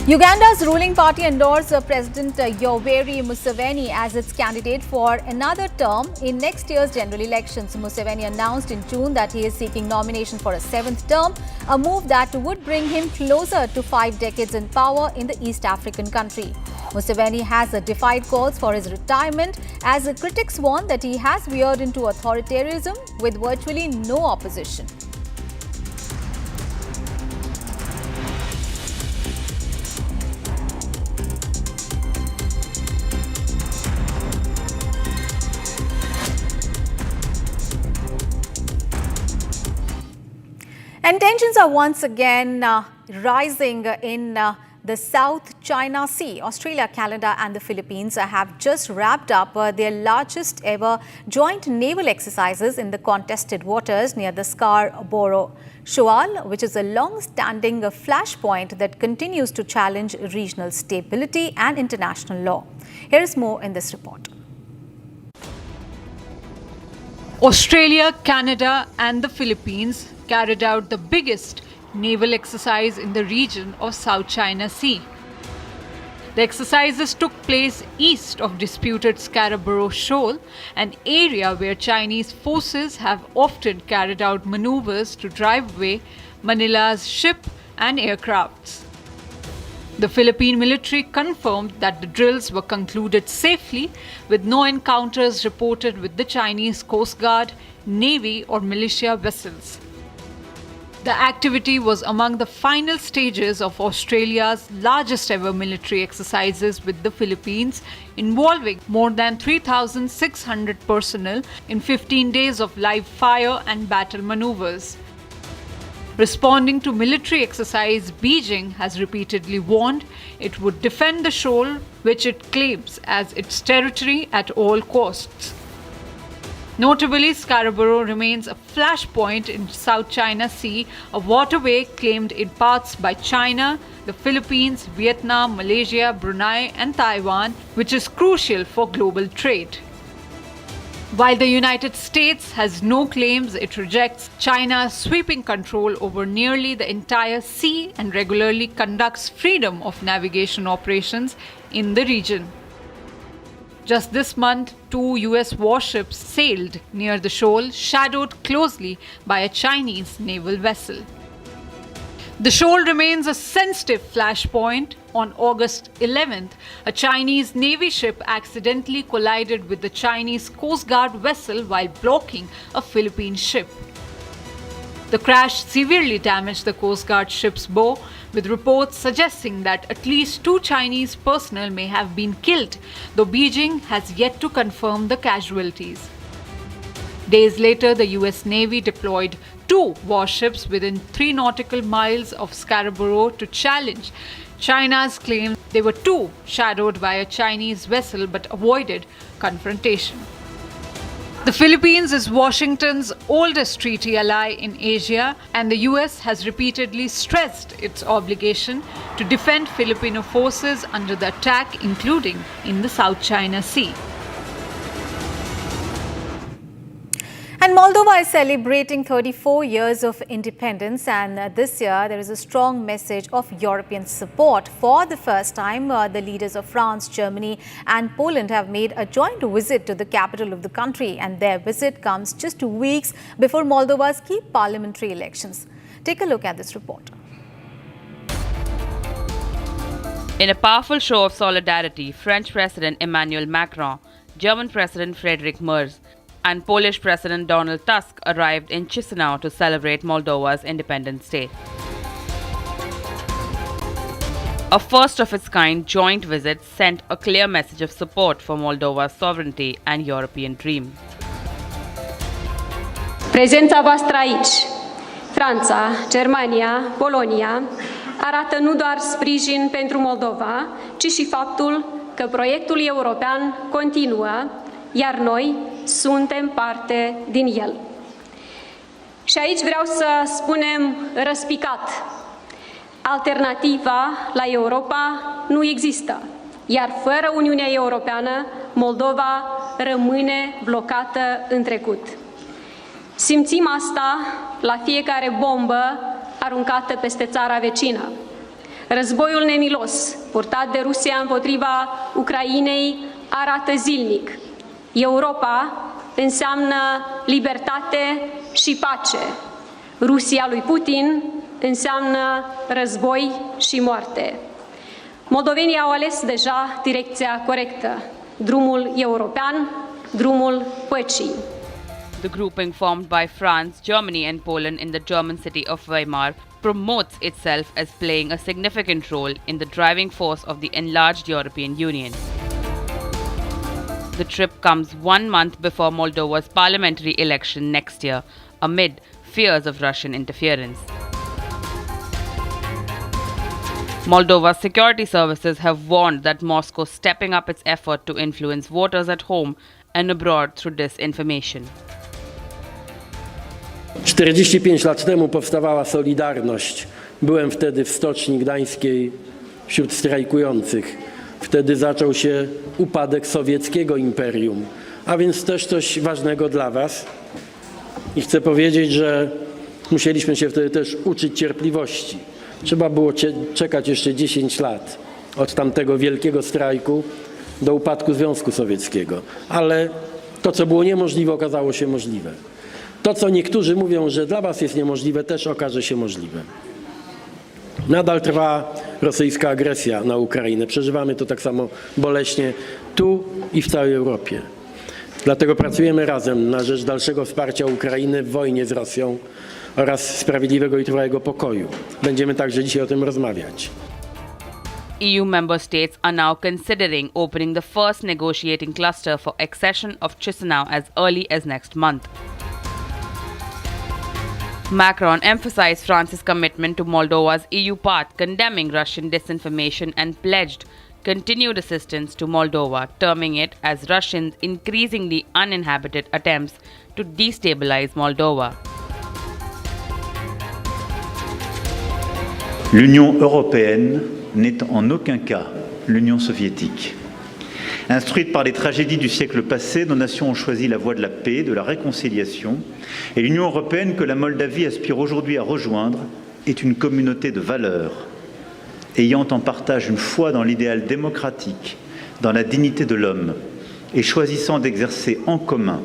Uganda's ruling party endorsed President Yoweri Museveni as its candidate for another term in next year's general elections. Museveni announced in June that he is seeking nomination for a 7th term, a move that would bring him closer to 5 decades in power in the East African country. Museveni has defied calls for his retirement as critics warn that he has veered into authoritarianism with virtually no opposition. And tensions are once again rising in the South China Sea. Australia, Canada and the Philippines have just wrapped up their largest ever joint naval exercises in the contested waters near the Scarborough Shoal, which is a long-standing flashpoint that continues to challenge regional stability and international law. Here is more in this report. Australia, Canada and the Philippines carried out the biggest naval exercise in the region of South China Sea. The exercises took place east of disputed Scarborough Shoal, an area where Chinese forces have often carried out maneuvers to drive away Manila's ship and aircrafts. The Philippine military confirmed that the drills were concluded safely, with no encounters reported with the Chinese Coast Guard, Navy or militia vessels. The activity was among the final stages of Australia's largest ever military exercises with the Philippines, involving more than 3,600 personnel in 15 days of live fire and battle maneuvers. Responding to military exercise, Beijing has repeatedly warned it would defend the shoal, which it claims as its territory at all costs. Notably, Scarborough remains a flashpoint in South China Sea, a waterway claimed in parts by China, the Philippines, Vietnam, Malaysia, Brunei and Taiwan, which is crucial for global trade. While the United States has no claims, it rejects China's sweeping control over nearly the entire sea and regularly conducts freedom of navigation operations in the region. Just this month, 2 US warships sailed near the shoal, shadowed closely by a Chinese naval vessel. The shoal remains a sensitive flashpoint. On August 11th, a Chinese Navy ship accidentally collided with the Chinese Coast Guard vessel while blocking a Philippine ship. The crash severely damaged the Coast Guard ship's bow, with reports suggesting that at least 2 Chinese personnel may have been killed, though Beijing has yet to confirm the casualties. Days later, the US Navy deployed 2 warships within 3 nautical miles of Scarborough to challenge China's claim they were too shadowed by a Chinese vessel but avoided confrontation. The Philippines is Washington's oldest treaty ally in Asia, and the US has repeatedly stressed its obligation to defend Filipino forces under the attack, including in the South China Sea. And Moldova is celebrating 34 years of independence, and this year there is a strong message of European support. For the first time, the leaders of France, Germany and Poland have made a joint visit to the capital of the country, and their visit comes just 2 weeks before Moldova's key parliamentary elections. Take a look at this report. In a powerful show of solidarity, French President Emmanuel Macron, German President Friedrich Merz and Polish President Donald Tusk arrived in Chisinau to celebrate Moldova's Independence Day. A first-of-its-kind joint visit sent a clear message of support for Moldova's sovereignty and European dream. Prezența voastră aici, Franța, Germania, Polonia, arată nu doar sprijin pentru Moldova, ci și faptul că proiectul european continuă, iar noi suntem parte din el. Și aici vreau să spunem răspicat, alternativa la Europa nu există, iar fără Uniunea Europeană, Moldova rămâne blocată în trecut. Simțim asta la fiecare bombă aruncată peste țara vecină. Războiul nemilos purtat de Rusia împotriva Ucrainei arată zilnic. Europa înseamnă libertate și pace. Rusia lui Putin înseamnă război și moarte. Moldovenii au ales deja direcția corectă, drumul european, drumul păcii. The grouping formed by France, Germany and Poland in the German city of Weimar promotes itself as playing a significant role in the driving force of the enlarged European Union. The trip comes 1 month before Moldova's parliamentary election next year, amid fears of Russian interference. Moldova's security services have warned that Moscow is stepping up its effort to influence voters at home and abroad through disinformation. 45 lat temu powstawała Solidarność. Byłem wtedy w Stoczni Gdańskiej wśród strajkujących. Wtedy zaczął się upadek sowieckiego imperium, a więc też coś ważnego dla was. I chcę powiedzieć, że musieliśmy się wtedy też uczyć cierpliwości. Trzeba było czekać jeszcze 10 lat od tamtego wielkiego strajku do upadku Związku Sowieckiego. Ale to, co było niemożliwe, okazało się możliwe. To, co niektórzy mówią, że dla was jest niemożliwe, też okaże się możliwe. Nadal trwa rosyjska agresja na Ukrainę. Przeżywamy to tak samo boleśnie tu i w całej Europie. Dlatego pracujemy razem na rzecz dalszego wsparcia Ukrainy w wojnie z Rosją oraz sprawiedliwego i trwałego pokoju. Będziemy także dzisiaj o tym rozmawiać. EU member states are now considering opening the first negotiating cluster for accession of Chisinau as early as next month. Macron emphasized France's commitment to Moldova's EU path, condemning Russian disinformation and pledged continued assistance to Moldova, terming it as Russians' increasingly uninhabited attempts to destabilize Moldova. L'Union européenne n'est en aucun cas l'Union soviétique. Instruites par les tragédies du siècle passé, nos nations ont choisi la voie de la paix, de la réconciliation, et l'Union européenne que la Moldavie aspire aujourd'hui à rejoindre est une communauté de valeurs, ayant en partage une foi dans l'idéal démocratique, dans la dignité de l'homme, et choisissant d'exercer en commun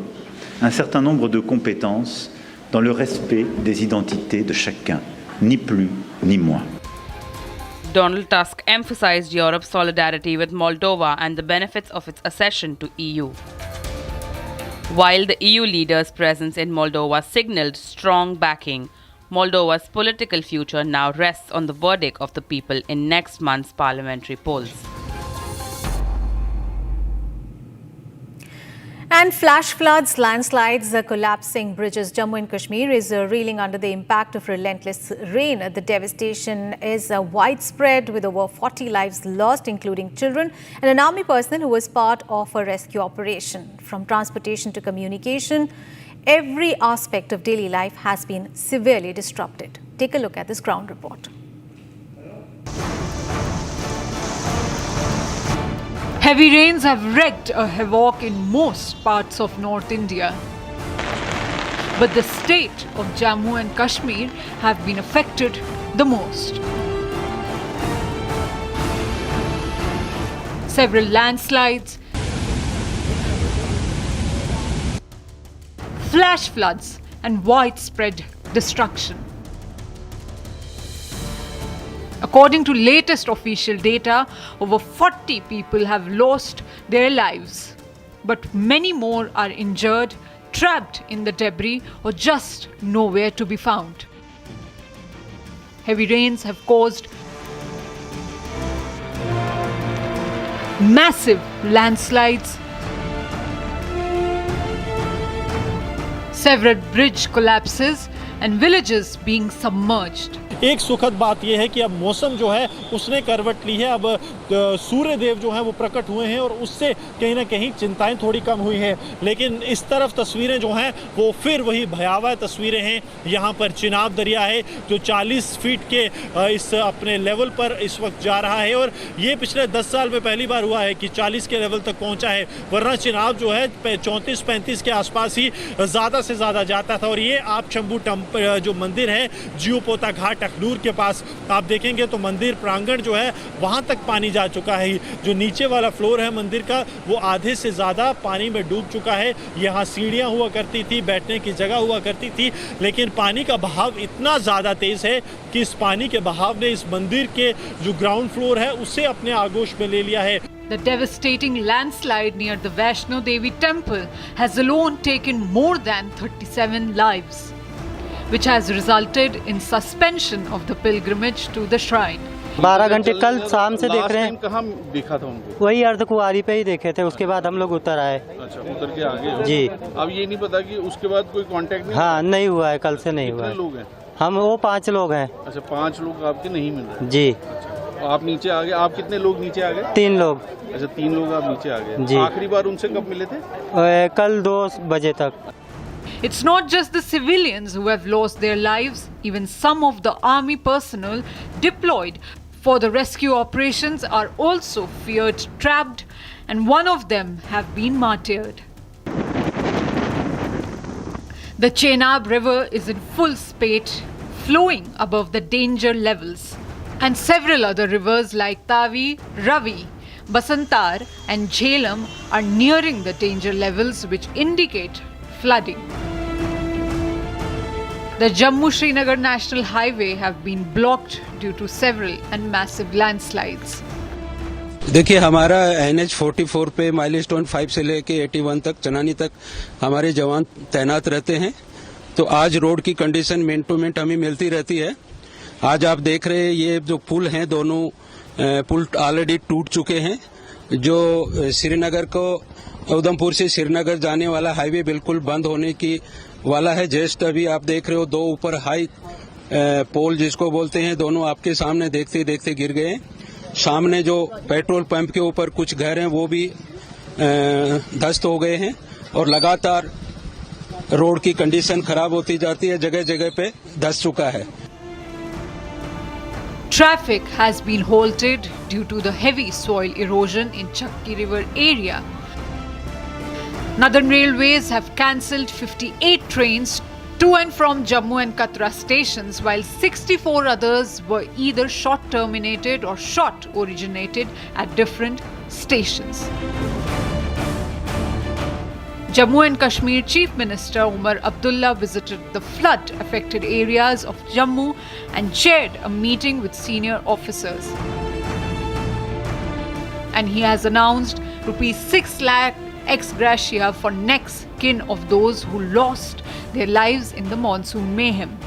un certain nombre de compétences dans le respect des identités de chacun, ni plus ni moins. Donald Tusk emphasized Europe's solidarity with Moldova and the benefits of its accession to EU. While the EU leaders' presence in Moldova signaled strong backing, Moldova's political future now rests on the verdict of the people in next month's parliamentary polls. And flash floods, landslides, collapsing bridges. Jammu and Kashmir is reeling under the impact of relentless rain. The devastation is widespread with over 40 lives lost, including children and an army personnel who was part of a rescue operation. From transportation to communication, every aspect of daily life has been severely disrupted. Take a look at this ground report. Heavy rains have wreaked a havoc in most parts of North India. But the state of Jammu and Kashmir have been affected the most. Several landslides, flash floods and widespread destruction. According to latest official data, over 40 people have lost their lives, but many more are injured, trapped in the debris, or just nowhere to be found. Heavy rains have caused massive landslides, several bridge collapses, and villages being submerged. एक सुखद बात यह है कि अब मौसम जो है उसने करवट ली है। अब सूर्य देव जो हैं वो प्रकट हुए हैं और उससे कहीं ना कहीं चिंताएं थोड़ी कम हुई हैं। लेकिन इस तरफ तस्वीरें जो हैं वो फिर वही भयावह तस्वीरें हैं। यहाँ पर चिनाब दरिया है जो 40 फीट के इस अपने लेवल पर इस वक्त जा रहा है और ये पिछले 10 साल में पहली बार हुआ है कि 40 के लेवल तक पहुँचा है, वरना चिनाब जो है 34-35 के आसपास ही ज़्यादा से ज़्यादा जाता था। और ये आप शंभू जो मंदिर है जियोपोता घाट अखनूर के पास आप देखेंगे तो मंदिर प्रांगण जो है वहां तक पानी जा चुका है। जो नीचे वाला फ्लोर है मंदिर का वो आधे से ज़्यादा पानी में डूब चुका है। यहाँ सीढ़ियाँ हुआ करती थी, बैठने की जगह हुआ करती थी, लेकिन पानी का बहाव इतना ज़्यादा तेज़ है कि इस पानी के बहाव ने इस मंदिर के जो ग्राउंड फ्लोर है उसे अपने आगोश में ले लिया है। The devastating landslide near the Vaishno Devi temple has alone taken more than 37 lives, which has resulted in suspension of the pilgrimage to the shrine. 12 घंटे कल शाम से देख रहे हैं। कहाँ देखा था उनको? वही अर्धकुंवारी पे ही देखे थे, उसके बाद हम लोग उतर आए। अच्छा, उतर के आगे हो? जी। अब ये नहीं पता कि उसके बाद कोई कांटेक्ट नहीं? हाँ, नहीं हुआ है, कल से नहीं हुआ है। कितने लोग हैं? हम वो 5 लोग हैं। अच्छा, 5 लोग आपके नहीं मिल रहे? जी। अच्छा, आप नीचे आ गए। आप कितने लोग नीचे आ गए? 3 लोग। अच्छा, 3 लोग आप नीचे आ गए। जी। आखिरी बार उनसे कब मिले थे? कल 2 बजे तक। It's not just the civilians who have lost their lives, even some of the army personnel deployed for the rescue operations are also feared trapped, and one of them have been martyred. The Chenab River is in full spate, flowing above the danger levels, and several other rivers like Tavi, Ravi, Basantar and Jhelum are nearing the danger levels which indicate flooding. The Jammu-Srinagar National Highway have been blocked due to several and massive landslides. देखिए हमारा NH 44 पे milestone 5 से लेके 81 तक चनानी तक हमारे जवान तैनात रहते हैं। तो आज रोड की कंडीशन मिनट टू मिनट हमें मिलती रहती है। आज आप देख रहे हैं ये जो पुल हैं, दोनों पुल ऑलरेडी टूट चुके हैं। जो श्रीनगर को उधमपुर से श्रीनगर जाने वाला हाईवे बिल्कुल बंद होने की वाला है। जस्ट अभी आप देख रहे हो दो ऊपर हाई पोल जिसको बोलते हैं, दोनों आपके सामने देखते देखते गिर गए। सामने जो पेट्रोल पंप के ऊपर कुछ घर हैं वो भी ध्वस्त हो गए हैं और लगातार रोड की कंडीशन खराब होती जाती है, जगह जगह पे धंस चुका है। Traffic has been halted due to the heavy soil erosion in Chakki River area. Northern Railways have cancelled 58 trains to and from Jammu and Katra stations, while 64 others were either short terminated or short originated at different stations. Jammu and Kashmir Chief Minister Umar Abdullah visited the flood-affected areas of Jammu and chaired a meeting with senior officers. And he has announced ₹6 lakh ex gratia for next kin of those who lost their lives in the monsoon mayhem.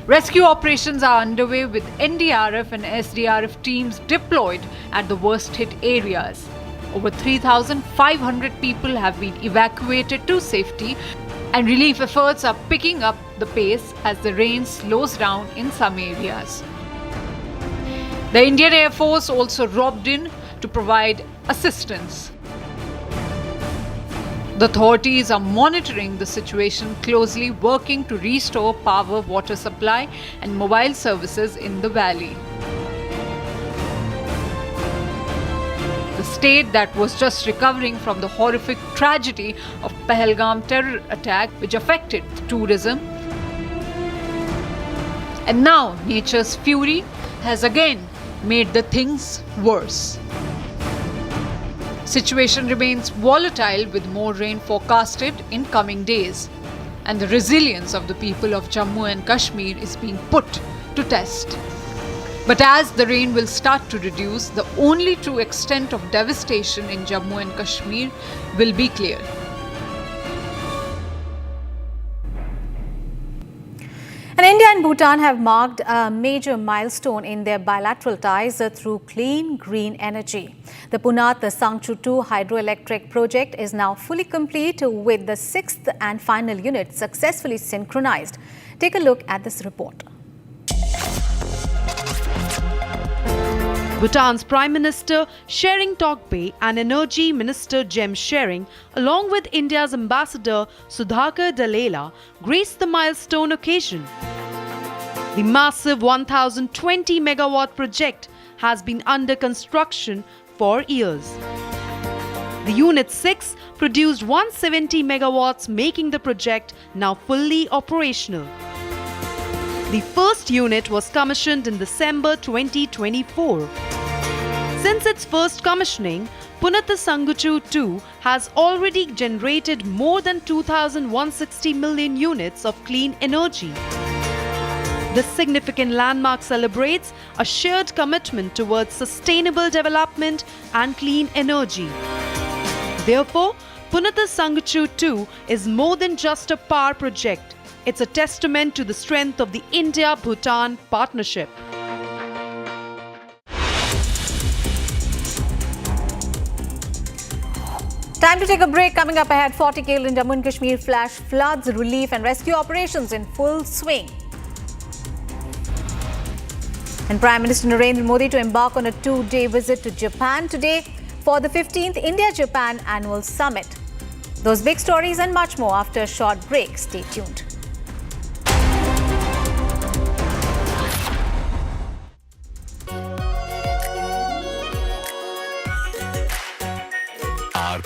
Rescue operations are underway with NDRF and SDRF teams deployed at the worst-hit areas. Over 3,500 people have been evacuated to safety, and relief efforts are picking up the pace as the rain slows down in some areas. The Indian Air Force also robbed in to provide assistance. The authorities are monitoring the situation closely, working to restore power, water supply, and mobile services in the valley. The state that was just recovering from the horrific tragedy of Pahalgam terror attack, which affected tourism. And now nature's fury has again made the things worse. Situation remains volatile with more rain forecasted in coming days, and the resilience of the people of Jammu and Kashmir is being put to test. But as the rain will start to reduce, the only true extent of devastation in Jammu and Kashmir will be clear. And India and Bhutan have marked a major milestone in their bilateral ties through clean green energy. The Punat Sangchu 2 hydroelectric project is now fully complete, with the 6th and final unit successfully synchronized. Take a look at this report. Bhutan's Prime Minister Shering Tokpe and Energy Minister Jem Shering, along with India's Ambassador Sudhakar Dalela, graced the milestone occasion. The massive 1,020 megawatt project has been under construction for years. The Unit 6 produced 170 megawatts, making the project now fully operational. The first unit was commissioned in December 2024. Since its first commissioning, Punat Sangchu 2 has already generated more than 2,160 million units of clean energy. This significant landmark celebrates a shared commitment towards sustainable development and clean energy. Therefore, Punat Sangchu 2 is more than just a power project. It's a testament to the strength of the India-Bhutan partnership. Time to take a break. Coming up ahead, 40 killed in Jammu and Kashmir flash floods, relief and rescue operations in full swing. And Prime Minister Narendra Modi to embark on a 2-day visit to Japan today for the 15th India-Japan Annual Summit. Those big stories and much more after a short break. Stay tuned.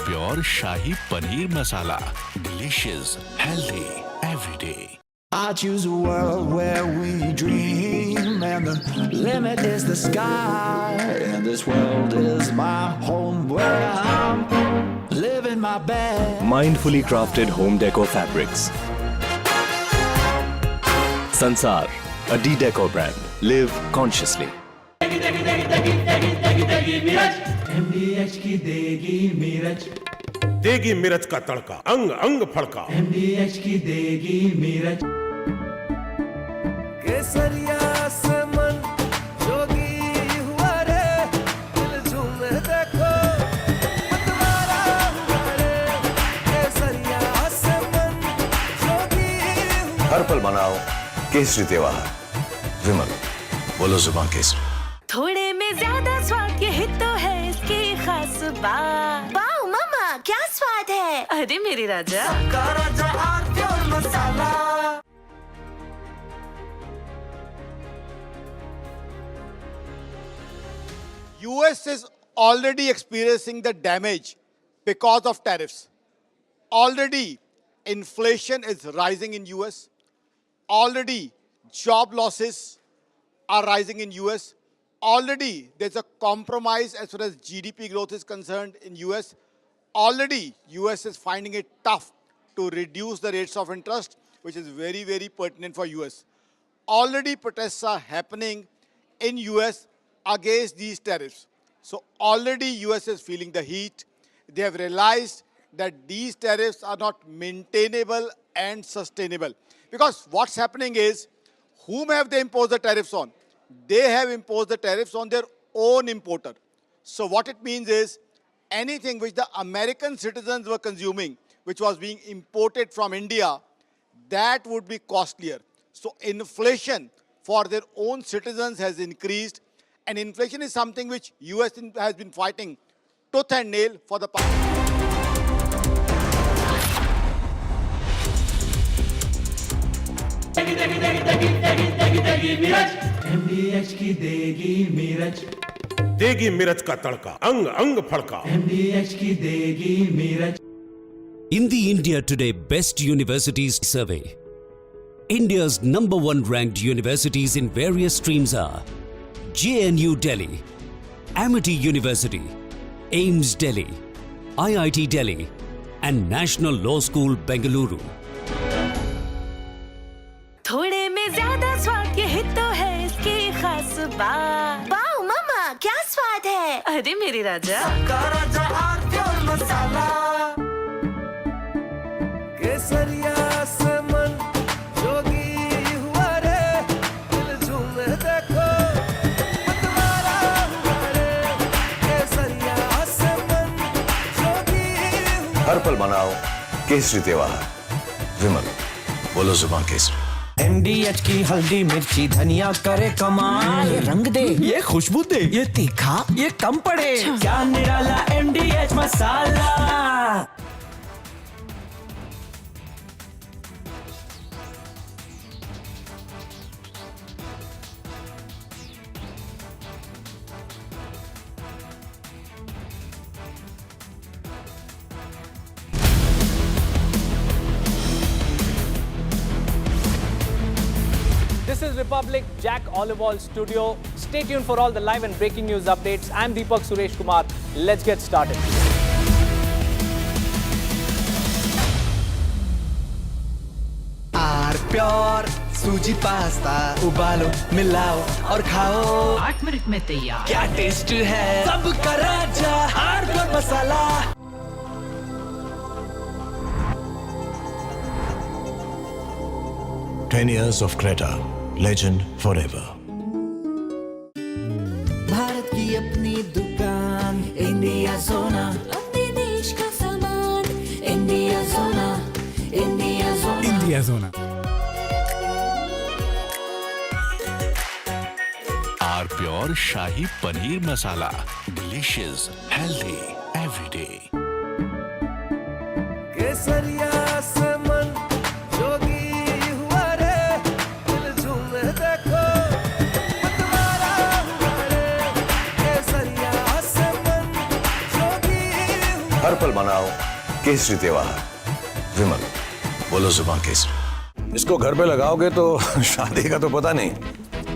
Pure Shahi Paneer Masala. Delicious, healthy, every day. I choose a world where we dream, and the limit is the sky. And this world is my home where I'm living my best. Mindfully crafted home decor fabrics. Sansar, a D-Decor brand. Live consciously. MDH की देगी मीरज, देगी मिर्च का तड़का, अंग अंग फड़का। MDH की देगी मिर्च। केसरिया से मन जोगी हुआ रे, दिल झूमे देखो मतवारा हुआ रे। केसरिया से मन जोगी हुआ। हर पल मनाओ केसरी त्योहार। विमल, बोलो जुबान केसरी। थोड़े में ज्यादा स्वाद, यही तो है इसकी खास बात। वाओ मामा, क्या स्वाद है। अरे मेरे राजा, राजा आरती और मसाला। US is already experiencing the damage because of tariffs. Already inflation is rising in US. Already job losses are rising in US. Already there's a compromise as far as GDP growth is concerned in US. Already US is finding it tough to reduce the rates of interest, which is very, very pertinent for US. Already protests are happening in US against these tariffs. So already US is feeling the heat. They have realized that these tariffs are not maintainable and sustainable. Because what's happening is, whom have they imposed the tariffs on? They have imposed the tariffs on their own importer. So what it means is, anything which the American citizens were consuming, which was being imported from India, that would be costlier. So inflation for their own citizens has increased, and inflation is something which US has been fighting tooth and nail for the past. MDH की देगी मिर्च। देगी मिर्च का तड़का, अंग अंग फड़का। MDH की देगी मिर्च। In the India Today Best Universities Survey, India's #1 ranked universities in various streams are JNU Delhi, Amity University, AIMS Delhi, IIT Delhi, and National Law School Bengaluru. थोड़े में ज्यादा स्वाद, यही तो है इसकी खास बात। वाओ मामा, क्या स्वाद है। अरे मेरे राजा, राजा आरती और मसाला। केसरिया से मन जोगी हुआ रे, दिल झूमे देखो मतवारा हुआ रे। केसरिया से मन जोगी हुआ। हर पल मनाओ केसरी त्योहार। विमल, बोलो जुबान केसरी। MDH की हल्दी मिर्ची धनिया करे कमाल। ये रंग दे, ये खुशबू दे, ये तीखा, ये कम पड़े। क्या निराला MDH masala. This is Republic Jack Olival Studio. Stay tuned for all the live and breaking news updates. I'm Deepak Suresh Kumar. Let's get started. Pure सूजी पास्ता उबालो, मिलाओ और खाओ। 8 मिनट में तैयार। क्या टेस्ट है, सबका राजा hardcore masala. 10 years of Creta, legend forever. Bharat की अपनी दुकान, इंडिया सोना। अपने देश का सामान, इंडिया सोना, इंडिया सोना। India Zona. Our pure Shahi Paneer Masala. Delicious, healthy, every day. केसरिया से मन जोगी हुआ रे, दिल झूमे देखो मतवारा हुआ रे। केसरिया से मन जोगी हुआ। हर पल मनाओ केसरी त्योहार। विमल, बोलो जुबान केसरी। इसको घर पे लगाओगे तो शादी का तो पता नहीं,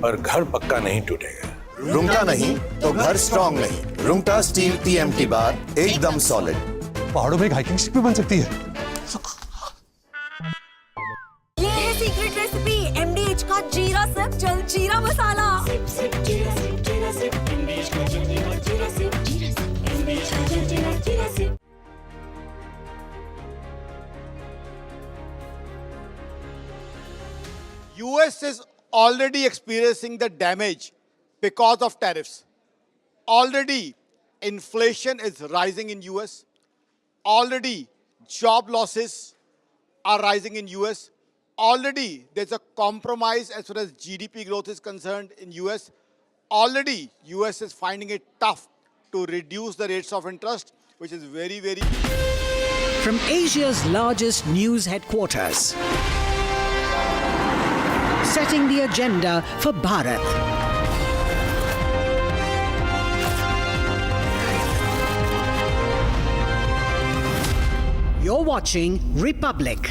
पर घर पक्का नहीं टूटेगा। रुंगटा नहीं तो घर स्ट्रॉन्ग नहीं। रुंगटा स्टील TMT बार एकदम सॉलिड। पहाड़ों में एक हाइकिंग शिप भी बन सकती है। ये है सीक्रेट रेसिपी MDH का जीरा सिप जल जीरा मसाला। सिप सिप जीरा सिप जीरा सिप MDH का जल जीरा सिप जीरा सिप MDH का जल जीरा जीरा SIP. US is already experiencing the damage because of tariffs. Already, inflation is rising in US. Already, job losses are rising in US. Already, there's a compromise as far as GDP growth is concerned in US. Already, US is finding it tough to reduce the rates of interest, which is very, very... From Asia's largest news headquarters, setting the agenda for Bharat. You're watching Republic.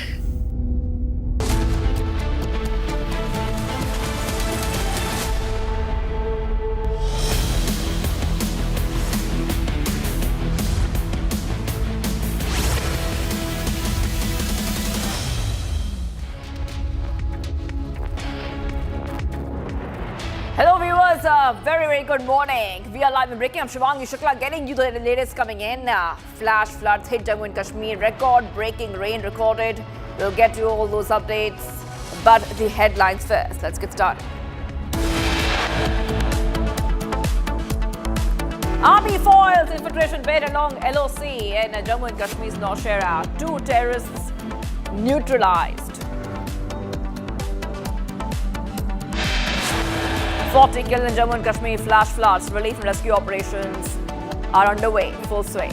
Hello viewers, very good morning. We are live in breaking. I'm Shivangi Shukla getting you the latest coming in. Flash floods hit Jammu and Kashmir, record-breaking rain recorded. We'll get you all those updates, but the headlines first. Let's get started. Army foils infiltration bid along LOC in Jammu and Kashmir's Navaro. 2 terrorists neutralized. 40 killed in Jammu and Kashmir, flash floods. Relief and rescue operations are underway, full swing.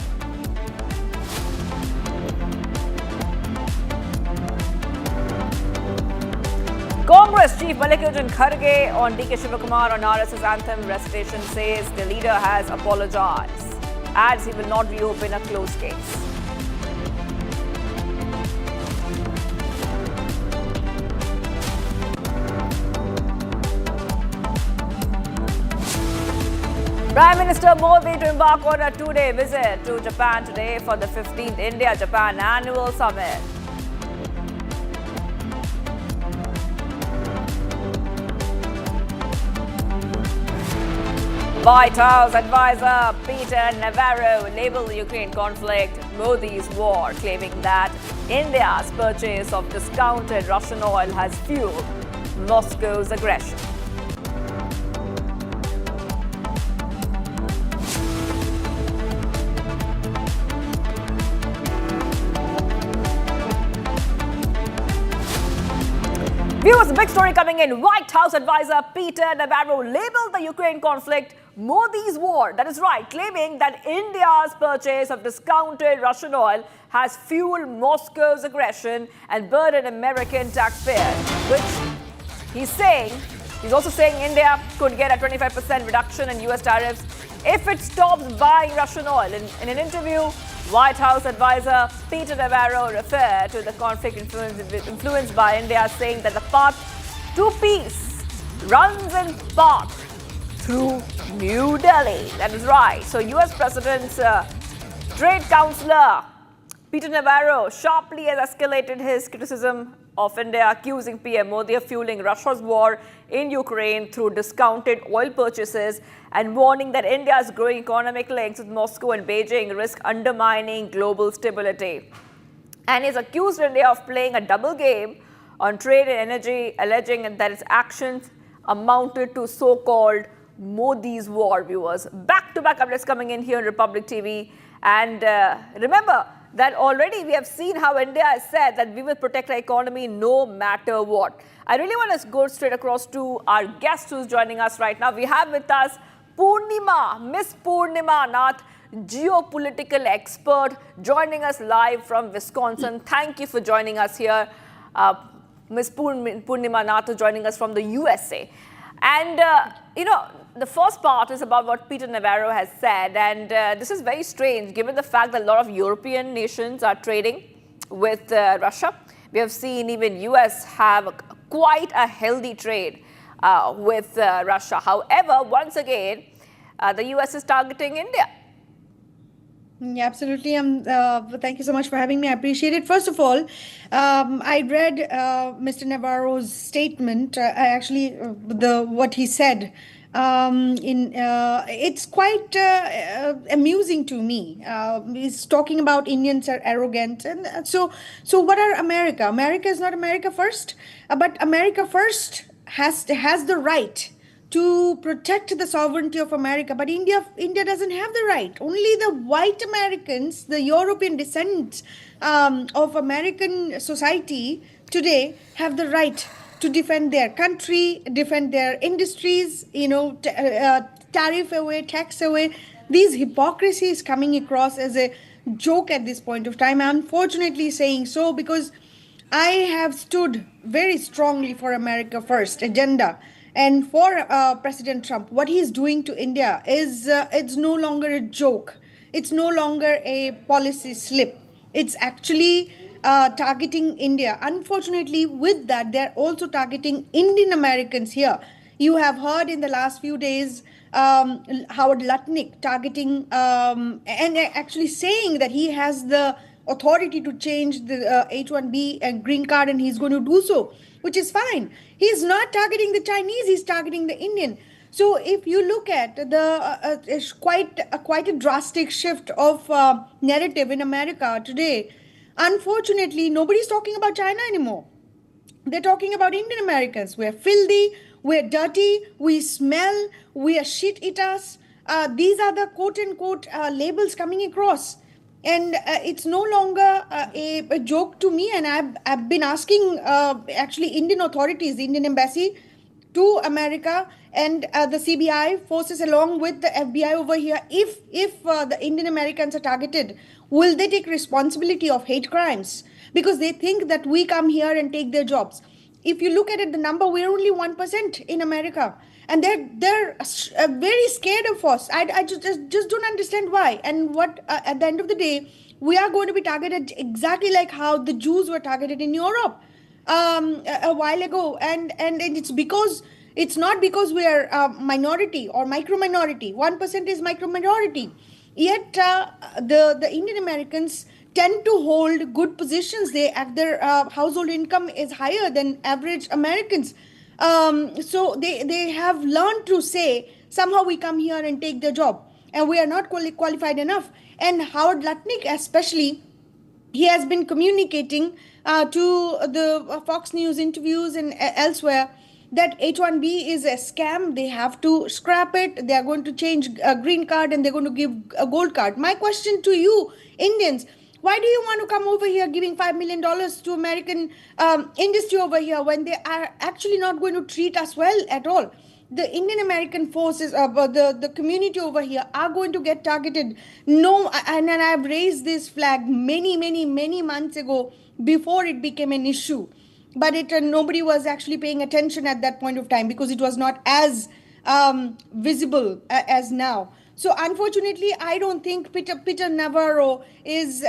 Congress Chief Mallikarjun Kharge on DK Shivakumar on RSS anthem recitation says the leader has apologized. Adds he will not reopen a closed case. Prime Minister Modi to embark on a 2-day visit to Japan today for the 15th India-Japan Annual Summit. White House advisor Peter Navaro labeled the Ukraine conflict Modi's war, claiming that India's purchase of discounted Russian oil has fueled Moscow's aggression. Viewers, big story coming in. White House advisor Peter Navaro labeled the Ukraine conflict Modi's war. That is right, claiming that India's purchase of discounted Russian oil has fueled Moscow's aggression and burdened American taxpayers, which he's also saying India could get a 25% reduction in US tariffs if it stops buying Russian oil. In an interview, White House advisor Peter Navaro referred to the conflict influenced by India, saying that the path to peace runs in part through New Delhi. That is right. So US President's trade counselor Peter Navaro sharply has escalated his criticism of India, accusing PM Modi of fueling Russia's war in Ukraine through discounted oil purchases and warning that India's growing economic links with Moscow and Beijing risk undermining global stability. And he's accused India of playing a double game on trade and energy, alleging that its actions amounted to so-called Modi's war. Viewers, back-to-back updates coming in here on Republic TV. And remember that already we have seen how India has said that we will protect our economy no matter what. I really want to go straight across to our guest who's joining us right now. We have with us Miss Purnima Nath, geopolitical expert, joining us live from Wisconsin. Thank you for joining us here. Ms. Purnima Nath is joining us from the USA. And, the first part is about what Peter Navaro has said. And this is very strange, given the fact that a lot of European nations are trading with Russia. We have seen even US have quite a healthy trade with Russia. However, once again, the US is targeting India. Yeah, absolutely. Thank you so much for having me. I appreciate it. First of all, I read Mr. Navaro's statement. What he said. It's quite amusing to me. He's talking about Indians are arrogant, and so what are America? America is not America first, but America first has the right to protect the sovereignty of America, but India doesn't have the right. Only the white Americans, the European descendants of American society today have the right to defend their country, defend their industries, tariff away, tax away. These hypocrisy is coming across as a joke at this point of time. I'm unfortunately saying so because I have stood very strongly for America First agenda. And for President Trump, what he's doing to India is it's no longer a joke. It's no longer a policy slip. It's actually targeting India. Unfortunately, with that, they're also targeting Indian Americans here. You have heard in the last few days Howard Lutnick targeting and actually saying that he has the authority to change the H-1B and green card, and he's going to do so, which is fine. He's not targeting the Chinese, he's targeting the Indian. So if you look at the quite a drastic shift of narrative in America today, unfortunately, nobody's talking about China anymore. They're talking about Indian Americans. We're filthy, we're dirty, we smell, we are shit eaters. These are the quote-unquote labels coming across. And it's no longer a joke to me. And I've been asking actually Indian authorities, the Indian embassy to America and the CBI forces along with the FBI over here, if the Indian Americans are targeted, will they take responsibility of hate crimes? Because they think that we come here and take their jobs. If you look at it, the number, we're only 1% in America. And they're very scared of us. I just don't understand why. And what at the end of the day, we are going to be targeted exactly like how the Jews were targeted in Europe a while ago. And it's not because we are minority or micro-minority. 1% is micro-minority. Yet the Indian Americans tend to hold good positions. Their household income is higher than average Americans. So they have learned to say, somehow we come here and take their job. And we are not qualified enough. And Howard Lutnick especially, he has been communicating to the Fox News interviews and elsewhere that H-1B is a scam. They have to scrap it. They are going to change a green card and they're going to give a gold card. My question to you, Indians, why do you want to come over here giving $5 million to American industry over here when they are actually not going to treat us well at all? The Indian American forces, the community over here are going to get targeted. No, and I've raised this flag many months ago before it became an issue. But nobody was actually paying attention at that point of time because it was not as visible as now. So unfortunately, I don't think Peter Navaro is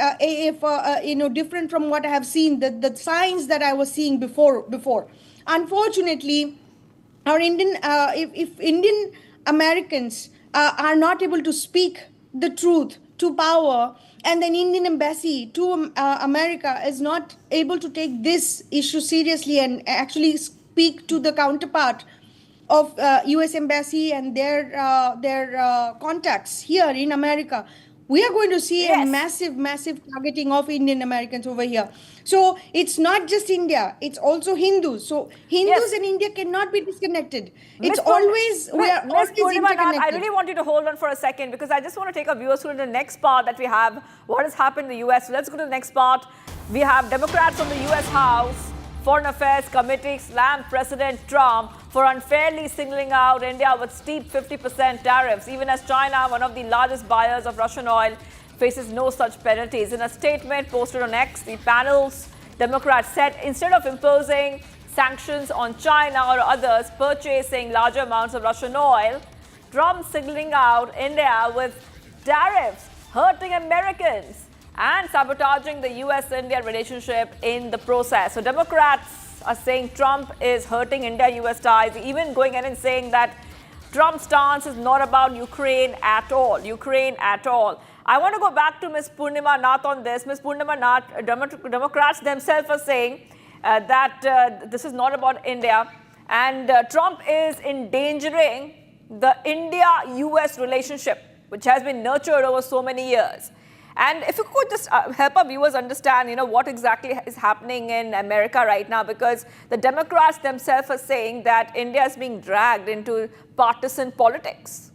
different from what I have seen, the signs that I was seeing before. Unfortunately, our if Indian Americans are not able to speak the truth to power, and then Indian embassy to America is not able to take this issue seriously and actually speak to the counterpart of U.S. embassy and their contacts here in America, we are going to see a massive targeting of Indian Americans over here. So it's not just India, it's also Hindus. So Hindus and India cannot be disconnected. It's always, we are always interconnected. I really want you to hold on for a second because I just want to take our viewers through the next part that we have, what has happened in the US. So let's go to the next part. We have Democrats from the US House Foreign Affairs Committee slammed President Trump for unfairly singling out India with steep 50% tariffs, even as China, one of the largest buyers of Russian oil, faces no such penalties. In a statement posted on X, the panel's Democrats said instead of imposing sanctions on China or others purchasing larger amounts of Russian oil, Trump singling out India with tariffs, hurting Americans and sabotaging the US-India relationship in the process. So Democrats are saying Trump is hurting India-US ties, even going ahead and saying that Trump's stance is not about Ukraine at all. I want to go back to Ms. Purnima Nath on this. Ms. Purnima Nath, Democrats themselves are saying that this is not about India, and Trump is endangering the India-US relationship, which has been nurtured over so many years. And if you could just help our viewers understand, what exactly is happening in America right now, because the Democrats themselves are saying that India is being dragged into partisan politics.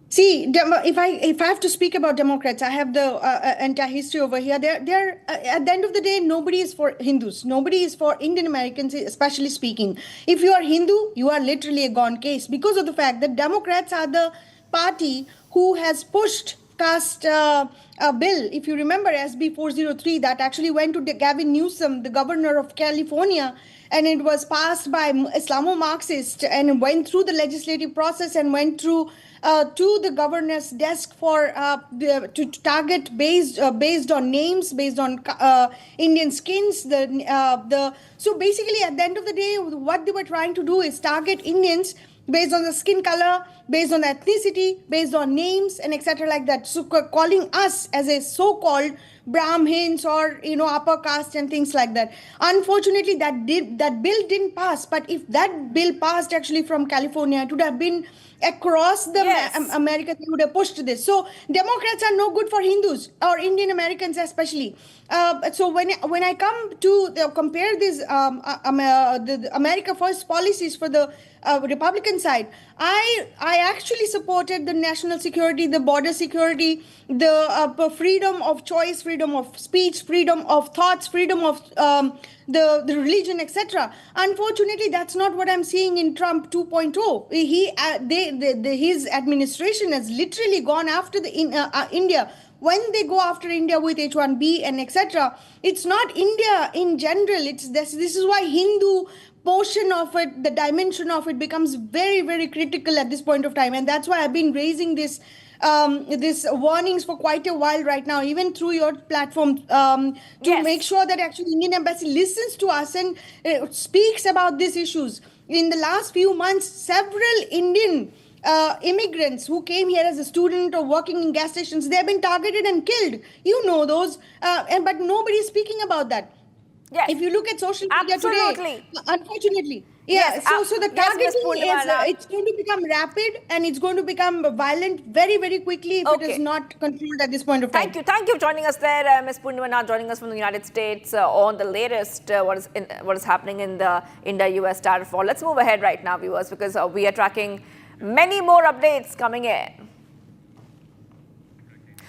See, if I have to speak about Democrats, I have the entire history over here. They're at the end of the day, nobody is for Hindus. Nobody is for Indian Americans, especially speaking. If you are Hindu, you are literally a gone case, because of the fact that Democrats are the party who has pushed cast a bill, if you remember, SB 403, that actually went to Gavin Newsom, the governor of California, and it was passed by Islamo-Marxists and went through the legislative process and went through to the governor's desk for to target based on names, based on Indian skins. So basically, at the end of the day, what they were trying to do is target Indians based on the skin color, based on ethnicity, based on names, and etc. like that. So calling us as a so-called Brahmins or upper caste and things like that. Unfortunately, that bill didn't pass. But if that bill passed actually from California, it would have been across the America, they would have pushed this. So Democrats are no good for Hindus or Indian Americans especially. So when I come to compare these the America First policies for the Republican side, I actually supported the national security, the border security, the freedom of choice, freedom of speech, freedom of thoughts, freedom of the religion, etc. Unfortunately, that's not what I'm seeing in Trump 2.0. His administration has literally gone after India. When they go after India with H1B and etc., it's not India in general. This is why Hindu portion of it, the dimension of it, becomes very, very critical at this point of time, and that's why I've been raising this warnings for quite a while right now, even through your platform, to make sure that actually Indian Embassy listens to us and speaks about these issues. In the last few months, several Indian immigrants who came here as a student or working in gas stations, they have been targeted and killed. You know those, but nobody is speaking about that. Yes. If you look at social media today, unfortunately, so the targeting it's going to become rapid and it's going to become violent very, very quickly if it is not controlled at this point of time. Thank you for joining us there, Ms. Purnima, joining us from the United States on the latest what is happening in the India-US tariff war. Let's move ahead right now, viewers, because we are tracking many more updates coming in.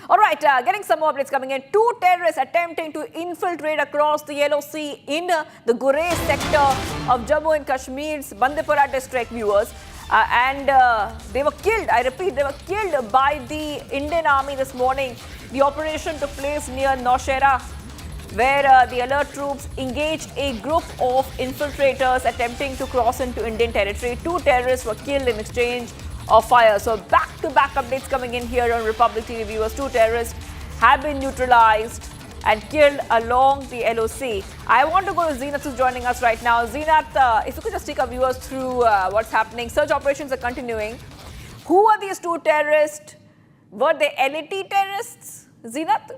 All right, getting some more updates coming in. 2 terrorists attempting to infiltrate across the Yellow Sea in the Gurez sector of Jammu and Kashmir's Bandipora district, viewers. And they were killed. I repeat, they were killed by the Indian Army this morning. The operation took place near Nowshera, where the alert troops engaged a group of infiltrators attempting to cross into Indian territory. 2 terrorists were killed in exchange of fire. So back-to-back updates coming in here on Republic TV, viewers. 2 terrorists have been neutralized and killed along the LOC. I want to go to Zeenat, who's joining us right now. Zeenat, if you could just take our viewers through what's happening. Search operations are continuing. Who are these 2 terrorists? Were they LeT terrorists? Zeenat?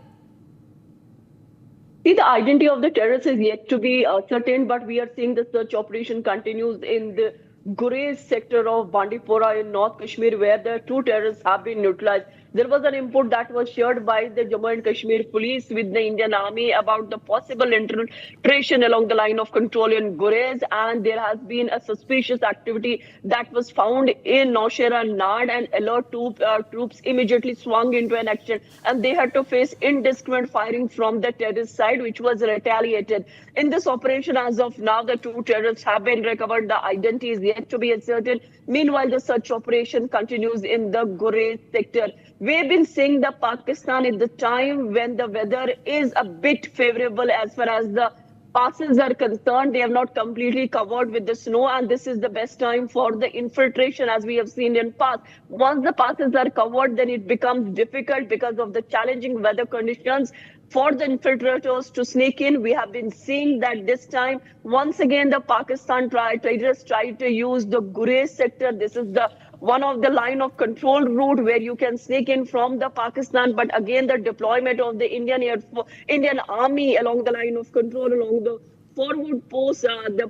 See, the identity of the terrorists is yet to be certain, but we are seeing the search operation continues in the Gurez sector of Bandipora in North Kashmir, where the 2 terrorists have been neutralized. There was an input that was shared by the Jammu and Kashmir police with the Indian Army about the possible infiltration along the line of control in Gurez, and there has been a suspicious activity that was found in Nowshera Nard, and alert troops immediately swung into an action, and they had to face indiscriminate firing from the terrorist side, which was retaliated. In this operation, as of now, the 2 terrorists have been recovered. The identity is yet to be ascertained. Meanwhile, the search operation continues in the Gurez sector. We've been seeing the Pakistan at the time when the weather is a bit favorable as far as the passes are concerned. They have not completely covered with the snow, and this is the best time for the infiltration, as we have seen in past. Once the passes are covered, then it becomes difficult because of the challenging weather conditions for the infiltrators to sneak in. We have been seeing that this time, once again, the Pakistan traders tried to use the Gurez sector. This is the one of the line of control route where you can sneak in from the Pakistan, but again the deployment of the Indian Army along the line of control along the forward post, the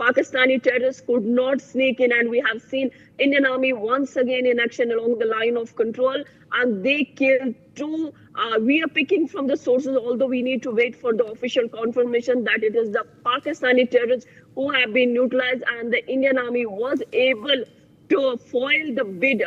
Pakistani terrorists could not sneak in, and we have seen Indian Army once again in action along the line of control, and they killed two. We are picking from the sources, although we need to wait for the official confirmation that it is the Pakistani terrorists who have been neutralized, and the Indian Army was able to foil the bid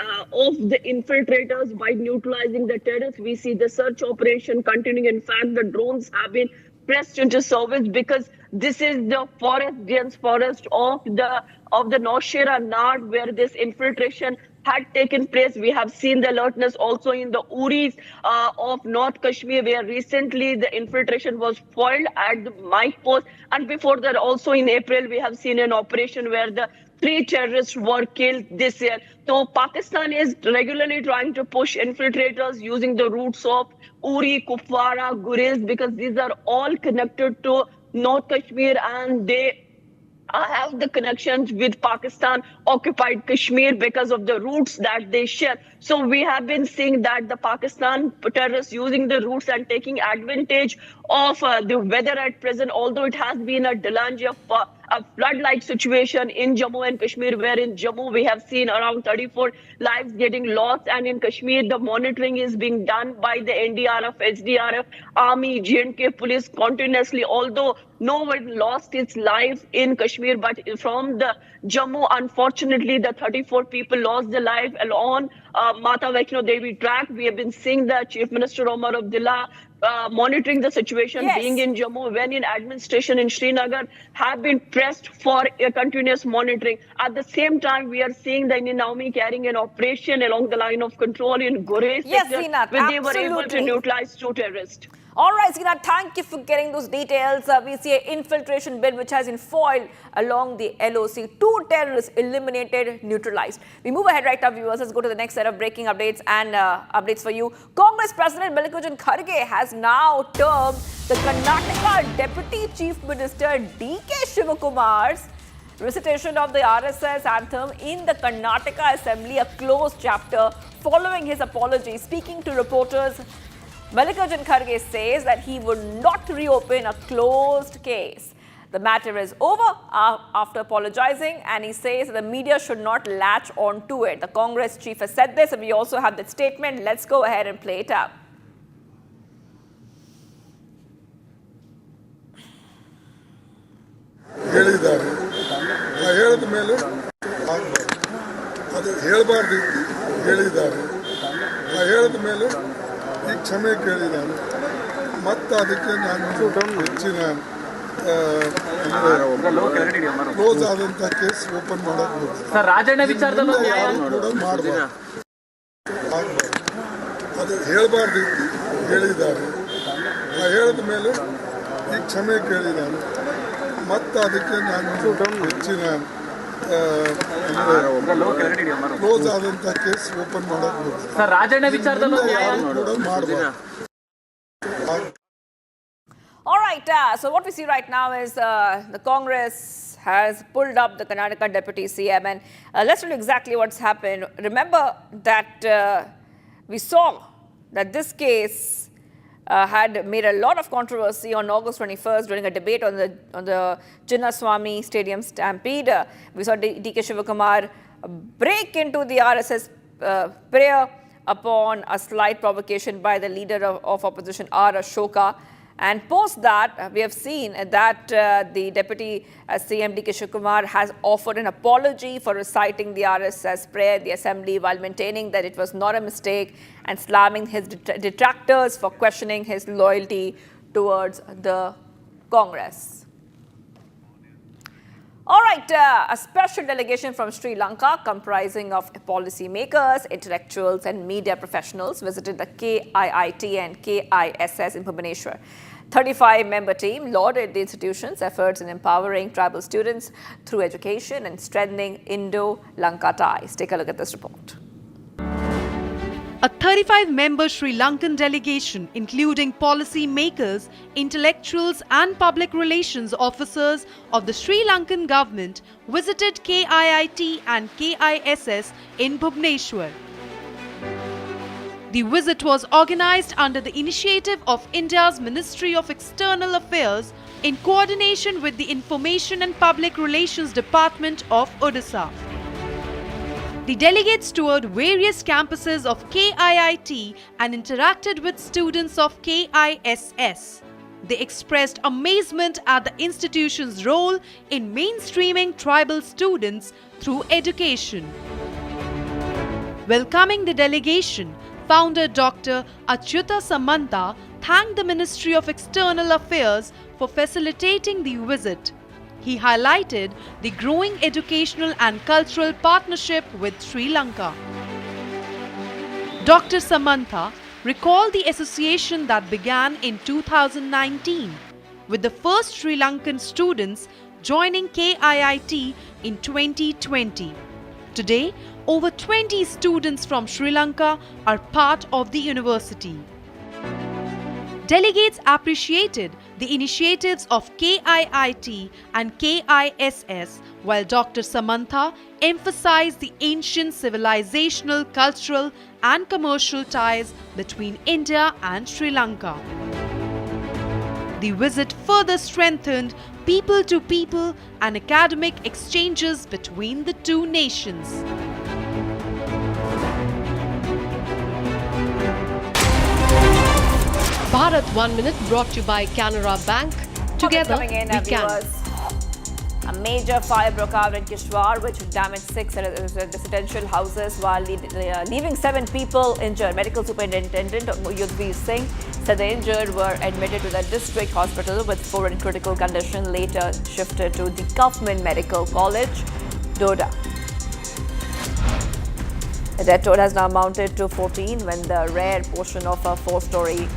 of the infiltrators by neutralizing the terrorists. We see the search operation continuing. In fact, the drones have been pressed into service because this is the forest, dense forest of the Nowshera Nard, where this infiltration had taken place. We have seen the alertness also in the Uris of North Kashmir, where recently the infiltration was foiled at the Mike post. And before that, also in April, we have seen an operation where the 3 terrorists were killed this year. So Pakistan is regularly trying to push infiltrators using the routes of Uri, Kupwara, Gurez, because these are all connected to North Kashmir, and they have the connections with Pakistan occupied Kashmir because of the routes that they share. So we have been seeing that the Pakistan terrorists using the routes and taking advantage of the weather at present, although it has been a deluge of a flood-like situation in Jammu and Kashmir, where in Jammu we have seen around 34 lives getting lost, and in Kashmir the monitoring is being done by the NDRF, SDRF, Army, J&K police continuously, although no one lost its life in Kashmir, but from the Jammu, unfortunately, the 34 people lost their life on Mata Vaishno Devi track. We have been seeing the Chief Minister Omar Abdullah monitoring the situation, being in Jammu, when in administration in Srinagar have been pressed for a continuous monitoring. At the same time, we are seeing the Indian Army carrying an operation along the line of control in Gurez sector, Zeenat, where they were able to neutralize 2 terrorists. All right, Zeenat, thank you for getting those details. We see an infiltration bid which has been foiled along the LOC. 2 terrorists eliminated, neutralized. We move ahead right now, viewers. Let's go to the next set of breaking updates and updates for you. Congress President Militant Kharge has now termed the Karnataka Deputy Chief Minister D.K. Shivakumar's recitation of the RSS anthem in the Karnataka Assembly a closed chapter following his apology. Speaking to reporters, Mallikarjun Kharge says that he would not reopen a closed case. The matter is over after apologizing, and he says the media should not latch on to it. The Congress chief has said this, and we also have that statement. Let's go ahead and play it out. ಈಗ ಕ್ಷಮೆ ಕೇಳಿದ್ದಾನೆ, ಮತ್ತು ಅದಕ್ಕೆ ನಾನು ಹೆಚ್ಚಿನ close ಆದಂಥ case open ಮಾಡೋದು ಮಾಡಬಾರ್ದು, ಅದು ಹೇಳಬಾರ್ದು ಹೇಳಿದ್ದಾರೆ. ಹೇಳಿದ ಮೇಲೆ ಈಗ ಕ್ಷಮೆ ಕೇಳಿದ್ದಾನೆ, ಮತ್ತು ಅದಕ್ಕೆ ನಾನು ಹೆಚ್ಚಿನ ಕ್ಲೋಸ್ ಆದಂಥ ಕೇಸ್ ಓಪನ್ ಮಾಡೋದು ಮಾಡಬಾರ್ದು. All right, so what we see right now is the Congress has pulled up the Karnataka Deputy CM, and let's tell you exactly what's happened. Remember that we saw that this case had made a lot of controversy on August 21st during a debate on the Chinnaswamy Stadium stampede. We saw D.K. Shivakumar break into the RSS prayer upon a slight provocation by the leader of opposition R. Ashoka. And post that, we have seen that the Deputy CM D.K. Shivakumar has offered an apology for reciting the RSS prayer at the assembly, while maintaining that it was not a mistake and slamming his detractors for questioning his loyalty towards the Congress. All right, a special delegation from Sri Lanka comprising of policymakers, intellectuals and media professionals visited the KIIT and KISS in Bhubaneswar. 35-member team lauded the institution's efforts in empowering tribal students through education and strengthening Indo-Lanka ties. Take a look at this report. A 35-member Sri Lankan delegation, including policy makers, intellectuals and public relations officers of the Sri Lankan government, visited KIIT and KISS in Bhubaneswar. The visit was organized under the initiative of India's Ministry of External Affairs in coordination with the Information and Public Relations Department of Odisha. The delegates toured various campuses of KIIT and interacted with students of KISS. They expressed amazement at the institution's role in mainstreaming tribal students through education. Welcoming the delegation, founder Dr. Achyuta Samanta thanked the Ministry of External Affairs for facilitating the visit. He highlighted the growing educational and cultural partnership with Sri Lanka. Dr. Samantha recalled the association that began in 2019, with the first Sri Lankan students joining KIIT in 2020. Today, over 20 students from Sri Lanka are part of the university. Delegates appreciated the initiatives of KIIT and KISS, while Dr. Samantha emphasized the ancient civilizational, cultural and commercial ties between India and Sri Lanka. The visit further strengthened people-to-people and academic exchanges between the two nations. Bharat 1 Minute brought to you by Canara Bank. Together coming in, we can. A major fire broke out in Kashmir, which damaged 6 residential houses while leaving 7 people injured. Medical Superintendent Yudhvir Singh said the injured were admitted to the district hospital with 4 in critical condition, later shifted to the Government Medical College, Doda. The death toll has now mounted to 14 when the rear portion of a 4-story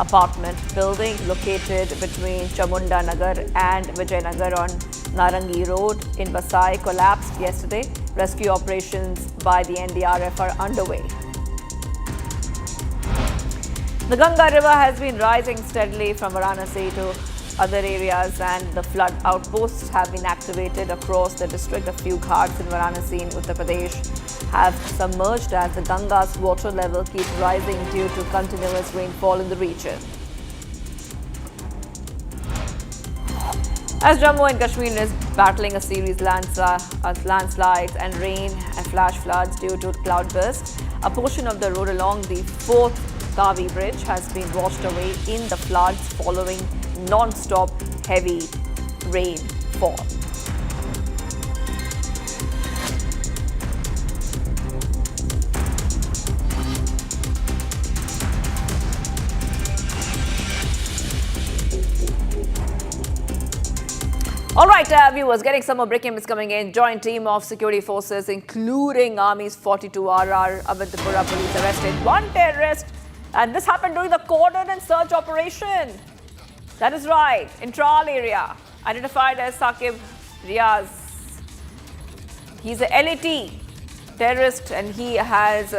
apartment building located between Chamunda Nagar and Vijayanagar on Narangi Road in Vasai collapsed yesterday. Rescue operations by the NDRF are underway. The Ganga River has been rising steadily from Varanasi to other areas and the flood outposts have been activated across the district. A few ghats in Varanasi in Uttar Pradesh have submerged as the Ganga's water level keeps rising due to continuous rainfall in the region. As Jammu and Kashmir is battling a series of landslides and rain and flash floods due to cloudburst, a portion of the road along the 4th Kavi Bridge has been washed away in the floods following non-stop heavy rainfall. All right, viewers, getting some more breaking news coming in. Joint team of security forces, including Army's 42RR Avantapura police, arrested 1 terrorist. And this happened during the cordon and search operation. That is right, in Tral area, identified as Saqib Riyaz. He's a LeT terrorist and he has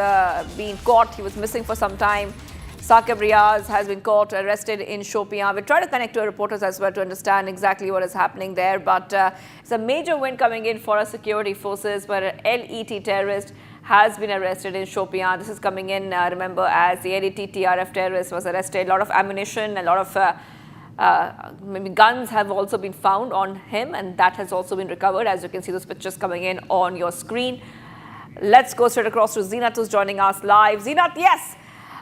been caught. He was missing for some time. Saqib Riyaz has been caught, arrested in Shopian. We'll try to connect to our reporters as well to understand exactly what is happening there. But it's a major win coming in for our security forces, where an LeT terrorist has been arrested in Shopian. This is coming in, remember, as the LeT TRF terrorist was arrested. A lot of ammunition, a lot of maybe guns have also been found on him, and that has also been recovered. As you can see those pictures coming in on your screen. Let's go straight across to Zeenat, who's joining us live. Zeenat, yes,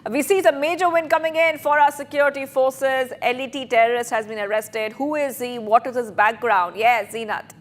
we see a major win coming in for our security forces. LeT terrorist has been arrested. Who is he? What is his background? Yes, Zeenat.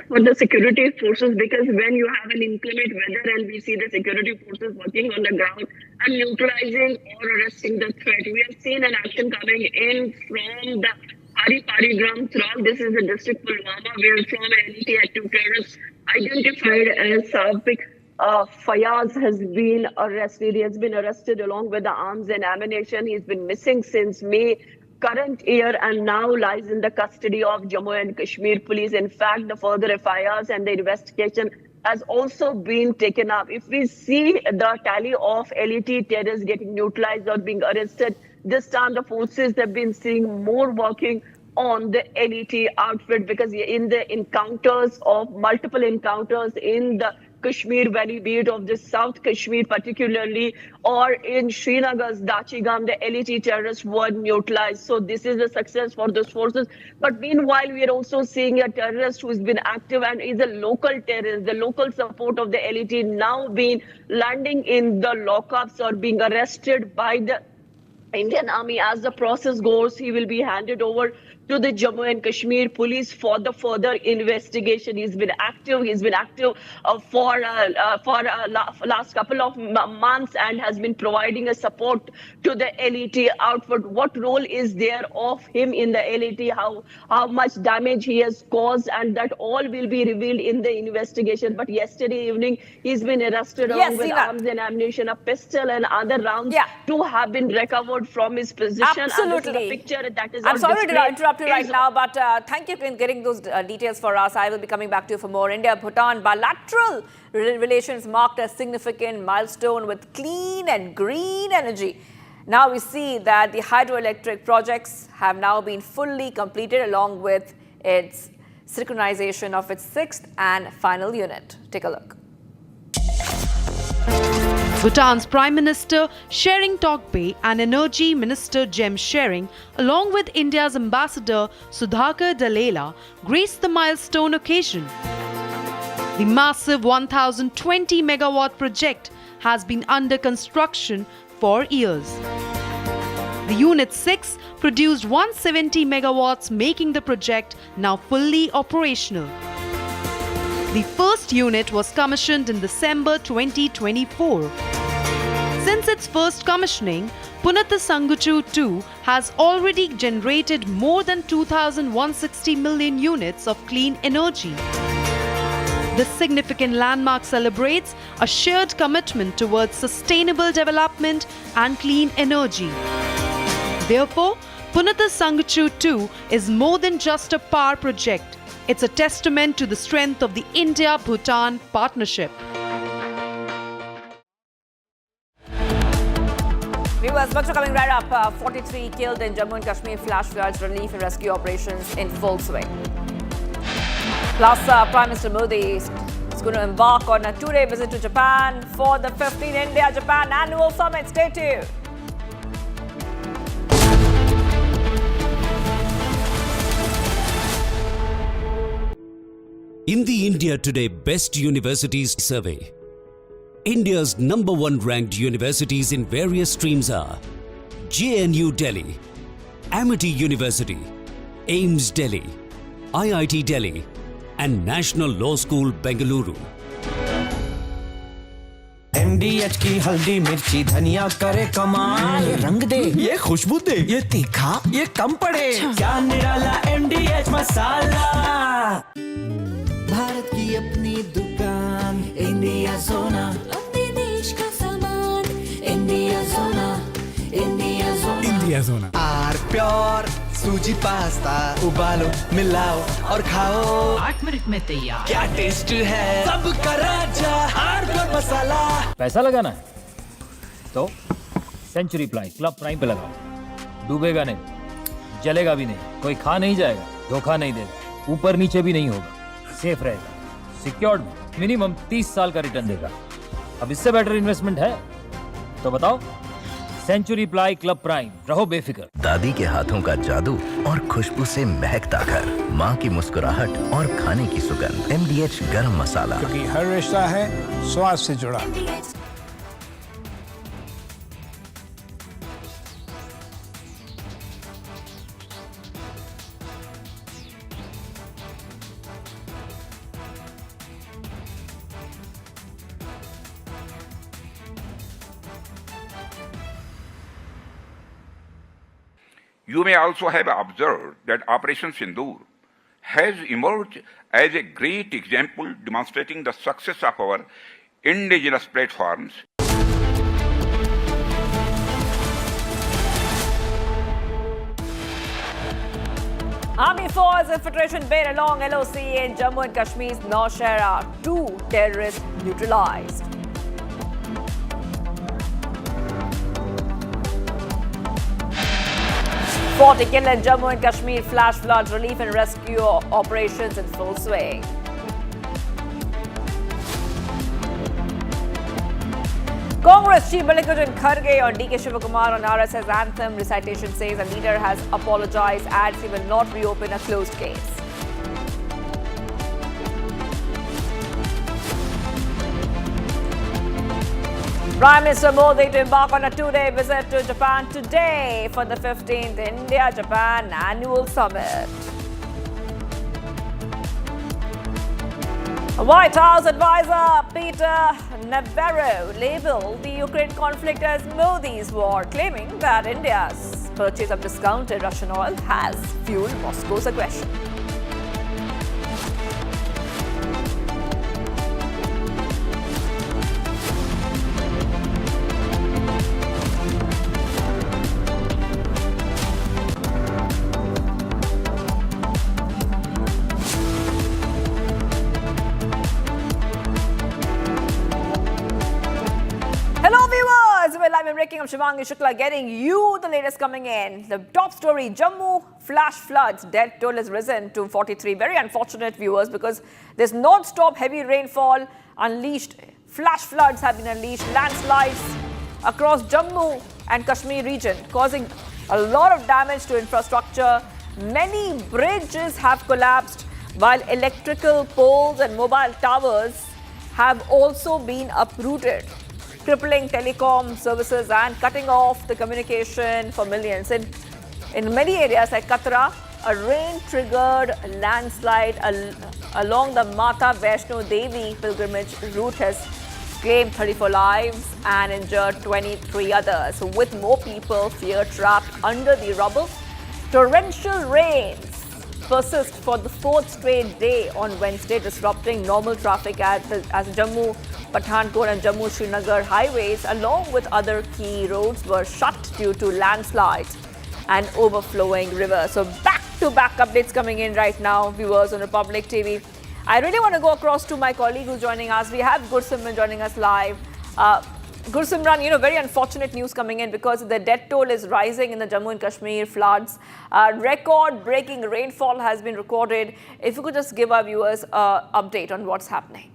For the security forces, because when you have an inclement weather and we see the security forces working on the ground and neutralizing or arresting the threat, we have seen an action coming in from the Pari Gram Tral. This is the district Pulwama, where from LeT active terrorists identified as Saqib Fayaz has been arrested. He has been arrested along with the arms and ammunition. He's been missing since May current year and now lies in the custody of Jammu and Kashmir police. In fact, the further FIRs and the investigation has also been taken up. If we see the tally of LeT terrorists getting neutralized or being arrested, this time the forces have been seeing more working on the LeT outfit, because in the encounters of multiple encounters in the Kashmir Valley, be it of the South Kashmir particularly, or in Srinagar's Dachigam, the LeT terrorists were neutralized. So this is a success for those forces. But meanwhile, we are also seeing a terrorist who has been active and is a local terrorist. The local support of the LeT now being landing in the lockups or being arrested by the Indian Army. As the process goes, he will be handed over to the Jammu and Kashmir police for the further investigation. He's been active for last couple of months and has been providing a support to the LeT outfit. What role is there of him in the LeT? How much damage he has caused, and that all will be revealed in the investigation. But yesterday evening, he's been arrested along with arms and ammunition, a pistol and other rounds to have been recovered from his position. Absolutely. And this is a picture that is I'm on sorry to display. interrupt you right now, but thank you for getting those details for us. I will be coming back to you for more. India-Bhutan bilateral relations marked a significant milestone with clean and green energy. Now we see that the hydroelectric projects have now been fully completed, along with its synchronization of its 6th and final unit. Take a look. Bhutan's Prime Minister Tshering Tokbe and Energy Minister Gem Tshering, along with India's Ambassador Sudhakar Dalela, graced the milestone occasion. The massive 1,020 megawatt project has been under construction for years. The Unit 6 produced 170 megawatts, making the project now fully operational. The first unit was commissioned in December 2024. Since its first commissioning, Punatha Sanguchu 2 has already generated more than 2,160 million units of clean energy. This significant landmark celebrates a shared commitment towards sustainable development and clean energy. Therefore, Punatha Sanguchu 2 is more than just a power project. It's a testament to the strength of the India-Bhutan partnership. Viewers, much coming right up. 43 killed in Jammu and Kashmir flash floods, relief and rescue operations in full swing. Plus, Prime Minister Modi is going to embark on a 2-day visit to Japan for the 15th India-Japan Annual Summit. Stay tuned. In the India Today Best Universities Survey, India's #1 ranked universities in various streams are JNU Delhi, Amity University, AIMS Delhi, IIT Delhi, and National Law School Bengaluru. MDH की हल्दी मिर्ची धनिया करे कमाल, ये रंग दे, ये खुशबू दे, ये तीखा, ये कम पड़े, क्या निराला MDH मसाला। भारत की अपनी दुकान, इंडिया सोना, अपने देश का सामान, इंडिया सोना, इंडिया सोना, इंडिया सोना। आर प्योर सूजी पास्ता, उबालो, मिलाओ और खाओ, 8 मिनट में तैयार। क्या टेस्ट है, सबका राजा, आर प्योर मसाला। पैसा लगाना है तो सेंचुरी प्लाई क्लब प्राइम पे लगाओ, डूबेगा नहीं, जलेगा भी नहीं, कोई खा नहीं जाएगा, धोखा नहीं देगा, ऊपर नीचे भी नहीं होगा, सेफ रहेगा, सिक्योर्ड में मिनिमम 30 साल का रिटर्न देगा। अब इससे बेटर इन्वेस्टमेंट है तो बताओ। सेंचुरी प्लाई क्लब प्राइम, रहो बेफिक्र। दादी के हाथों का जादू और खुशबू से महकता घर, माँ की मुस्कुराहट और खाने की सुगंध। MDH गरम मसाला, क्योंकि हर रिश्ता है स्वाद से जुड़ा। You may also have observed that Operation Sindoor has emerged as a great example demonstrating the success of our indigenous platforms. Army force infiltration bid along LOC in Jammu and Kashmir's Navaro, 2 terrorists neutralized. Fought to kill in Jammu and Kashmir, flash floods, relief and rescue operations in full swing. Congress Chief Militant Kharge on DK Shivakumar on RSS anthem recitation says a leader has apologized, adds he will not reopen a closed case. Prime Minister Modi to embark on a two-day visit to Japan today for the 15th India-Japan Annual Summit. White House advisor Peter Navaro labelled the Ukraine conflict as Modi's war, claiming that India's purchase of discounted Russian oil has fueled Moscow's aggression. I'm Shivangi Shukla getting you the latest coming in. The top story, Jammu flash floods. Death toll has risen to 43. Very unfortunate, viewers, because there's non-stop heavy rainfall unleashed. Flash floods have been unleashed. Landslides across Jammu and Kashmir region, causing a lot of damage to infrastructure. Many bridges have collapsed, while electrical poles and mobile towers have also been uprooted, crippling telecom services and cutting off the communication for millions. In many areas like Katra, a rain-triggered landslide along the Mata Vaishno Devi pilgrimage route has claimed 34 lives and injured 23 others, with more people fear trapped under the rubble. Torrential rains persist for the fourth straight day on Wednesday, disrupting normal traffic as Jammu, Pathankot and Jammu Srinagar highways, along with other key roads, were shut due to landslides and overflowing rivers. So back-to-back updates coming in right now, viewers on Republic TV. I really want to go across to my colleague who's joining us. We have Gursimran joining us live. Gursimran, very unfortunate news coming in because the death toll is rising in the Jammu and Kashmir floods. Record-breaking rainfall has been recorded. If you could just give our viewers an update on what's happening.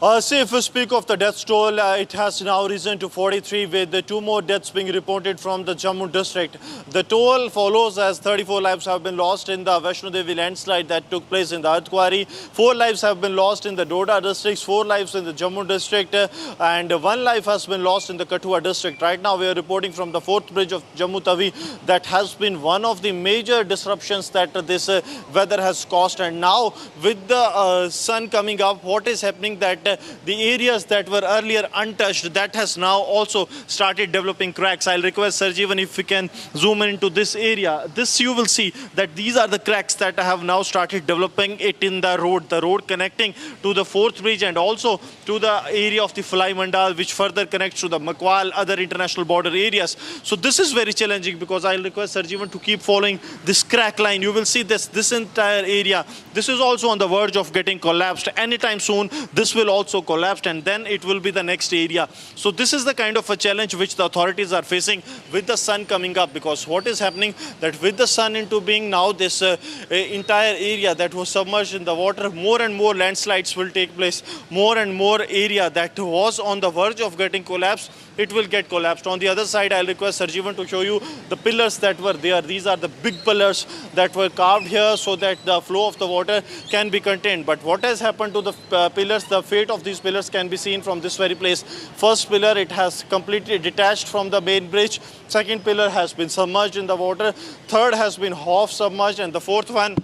If we speak of the death toll, it has now risen to 43, with 2 more deaths being reported from the Jammu district. The toll follows as 34 lives have been lost in the Vaishno Devi landslide that took place in the Ardkwari. 4 lives have been lost in the Doda districts, 4 lives in the Jammu district, and 1 life has been lost in the Kathua district. Right now we are reporting from the 4th bridge of Jammu Tawi. That has been one of the major disruptions that this weather has caused. And now with the sun coming up, what is happening that the areas that were earlier untouched, that has now also started developing cracks. I'll request Sarjeevan if we can zoom into this area. This you will see that these are the cracks that have now started developing it in the road connecting to the 4th bridge and also to the area of the Falai Mandal, which further connects to the Makwal, other international border areas. So this is very challenging because I'll request Sarjeevan to keep following this crack line. You will see this entire area. This is also on the verge of getting collapsed. Anytime soon, this will also collapse, and then it will be the next area. So this is the kind of a challenge which the authorities are facing with the sun coming up, because what is happening that with the sun into being now, this entire area that was submerged in the water, more and more landslides will take place. More and more area that was on the verge of getting collapsed, it will get collapsed. On the other side, I'll request Sarjeevan to show you the pillars that were there. These are the big pillars that were carved here so that the flow of the water can be contained. But what has happened to the pillars, the fate of these pillars can be seen from this very place. First pillar, it has completely detached from the main bridge. Second pillar has been submerged in the water. Third has been half submerged, and the fourth one,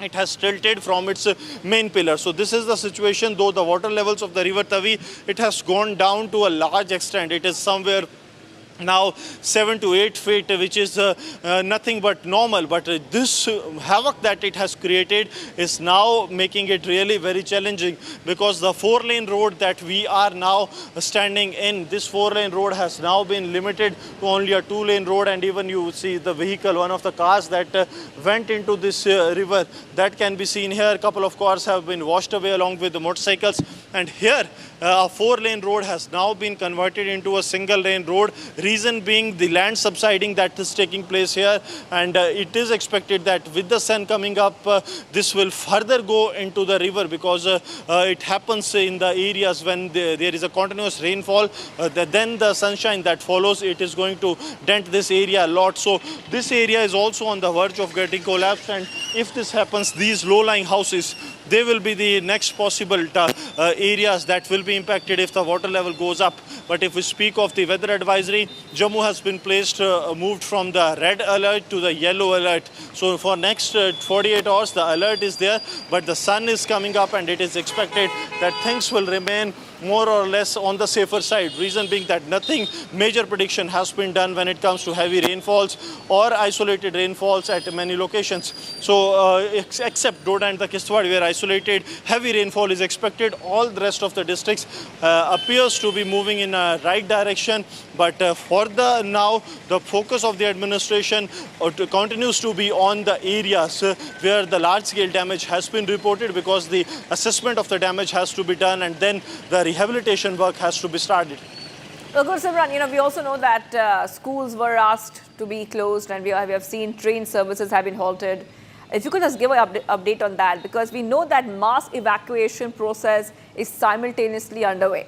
it has tilted from its main pillar. So this is the situation. Though the water levels of the river Tavi, it has gone down to a large extent. It is somewhere now 7 to 8 feet, which is nothing but normal. But this havoc that it has created is now making it really very challenging, because the 4-lane road that we are now standing in, this 4-lane road has now been limited to only a 2-lane road. And even you see the vehicle, one of the cars that went into this river, that can be seen here. A couple of cars have been washed away along with the motorcycles. And here a 4-lane road has now been converted into a single-lane road, Reason being the land subsiding that is taking place here, and it is expected that with the sun coming up, this will further go into the river, because it happens in the areas when there is a continuous rainfall. Then the sunshine that follows, it is going to dent this area a lot. So this area is also on the verge of getting collapsed, and if this happens, these low-lying houses, they will be the next possible areas that will be impacted if the water level goes up. But if we speak of the weather advisory, Jammu has been moved from the red alert to the yellow alert. So for next 48 hours, the alert is there, but the sun is coming up, and it is expected that things will remain more or less on the safer side. Reason being that nothing major prediction has been done when it comes to heavy rainfalls or isolated rainfalls at many locations. So except Doda and the Kishtwar, where isolated heavy rainfall is expected, all the rest of the districts appears to be moving in a right direction. But for the now, the focus of the administration continues to be on the areas where the large-scale damage has been reported, because the assessment of the damage has to be done, and then the rehabilitation work has to be started. Well, Gursimran, we also know that schools were asked to be closed, and we have seen train services have been halted. If you could just give an update on that, because we know that mass evacuation process is simultaneously underway.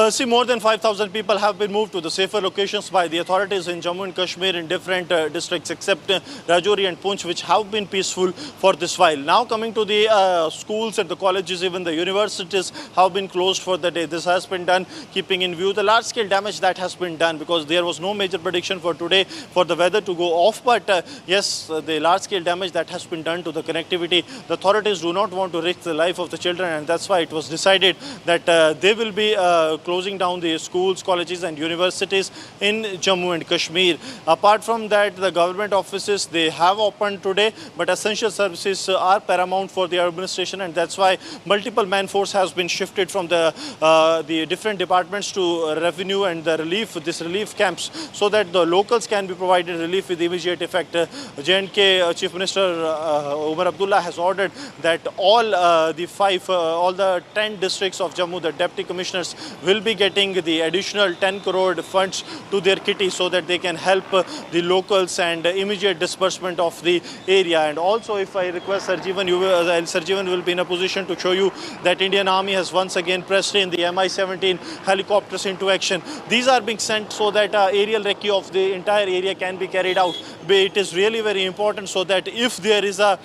See, more than 5,000 people have been moved to the safer locations by the authorities in Jammu and Kashmir in different districts, except Rajouri and Poonch, which have been peaceful for this while. Now coming to the schools and the colleges, even the universities have been closed for the day. This has been done keeping in view the large-scale damage that has been done, because there was no major prediction for today for the weather to go off. But yes, the large-scale damage that has been done to the connectivity, the authorities do not want to risk the life of the children, and that's why it was decided that they will be closing down the schools, colleges and universities in Jammu and Kashmir. Apart from that, the government offices, they have opened today, but essential services are paramount for the administration, and that's why multiple man-force has been shifted from the different departments to revenue and the relief camps, so that the locals can be provided relief with immediate effect. J&K Chief Minister Umar Abdullah has ordered that all the 10 districts of Jammu, the deputy commissioners, will be getting the additional 10 crore funds to their kitty, so that they can help the locals and immediate disbursement of the area. And also, if I request Sarjeevan will be in a position to show you that Indian Army has once again pressed in the Mi-17 helicopters into action. These are being sent so that aerial recce of the entire area can be carried out. It is really very important, so that if there is a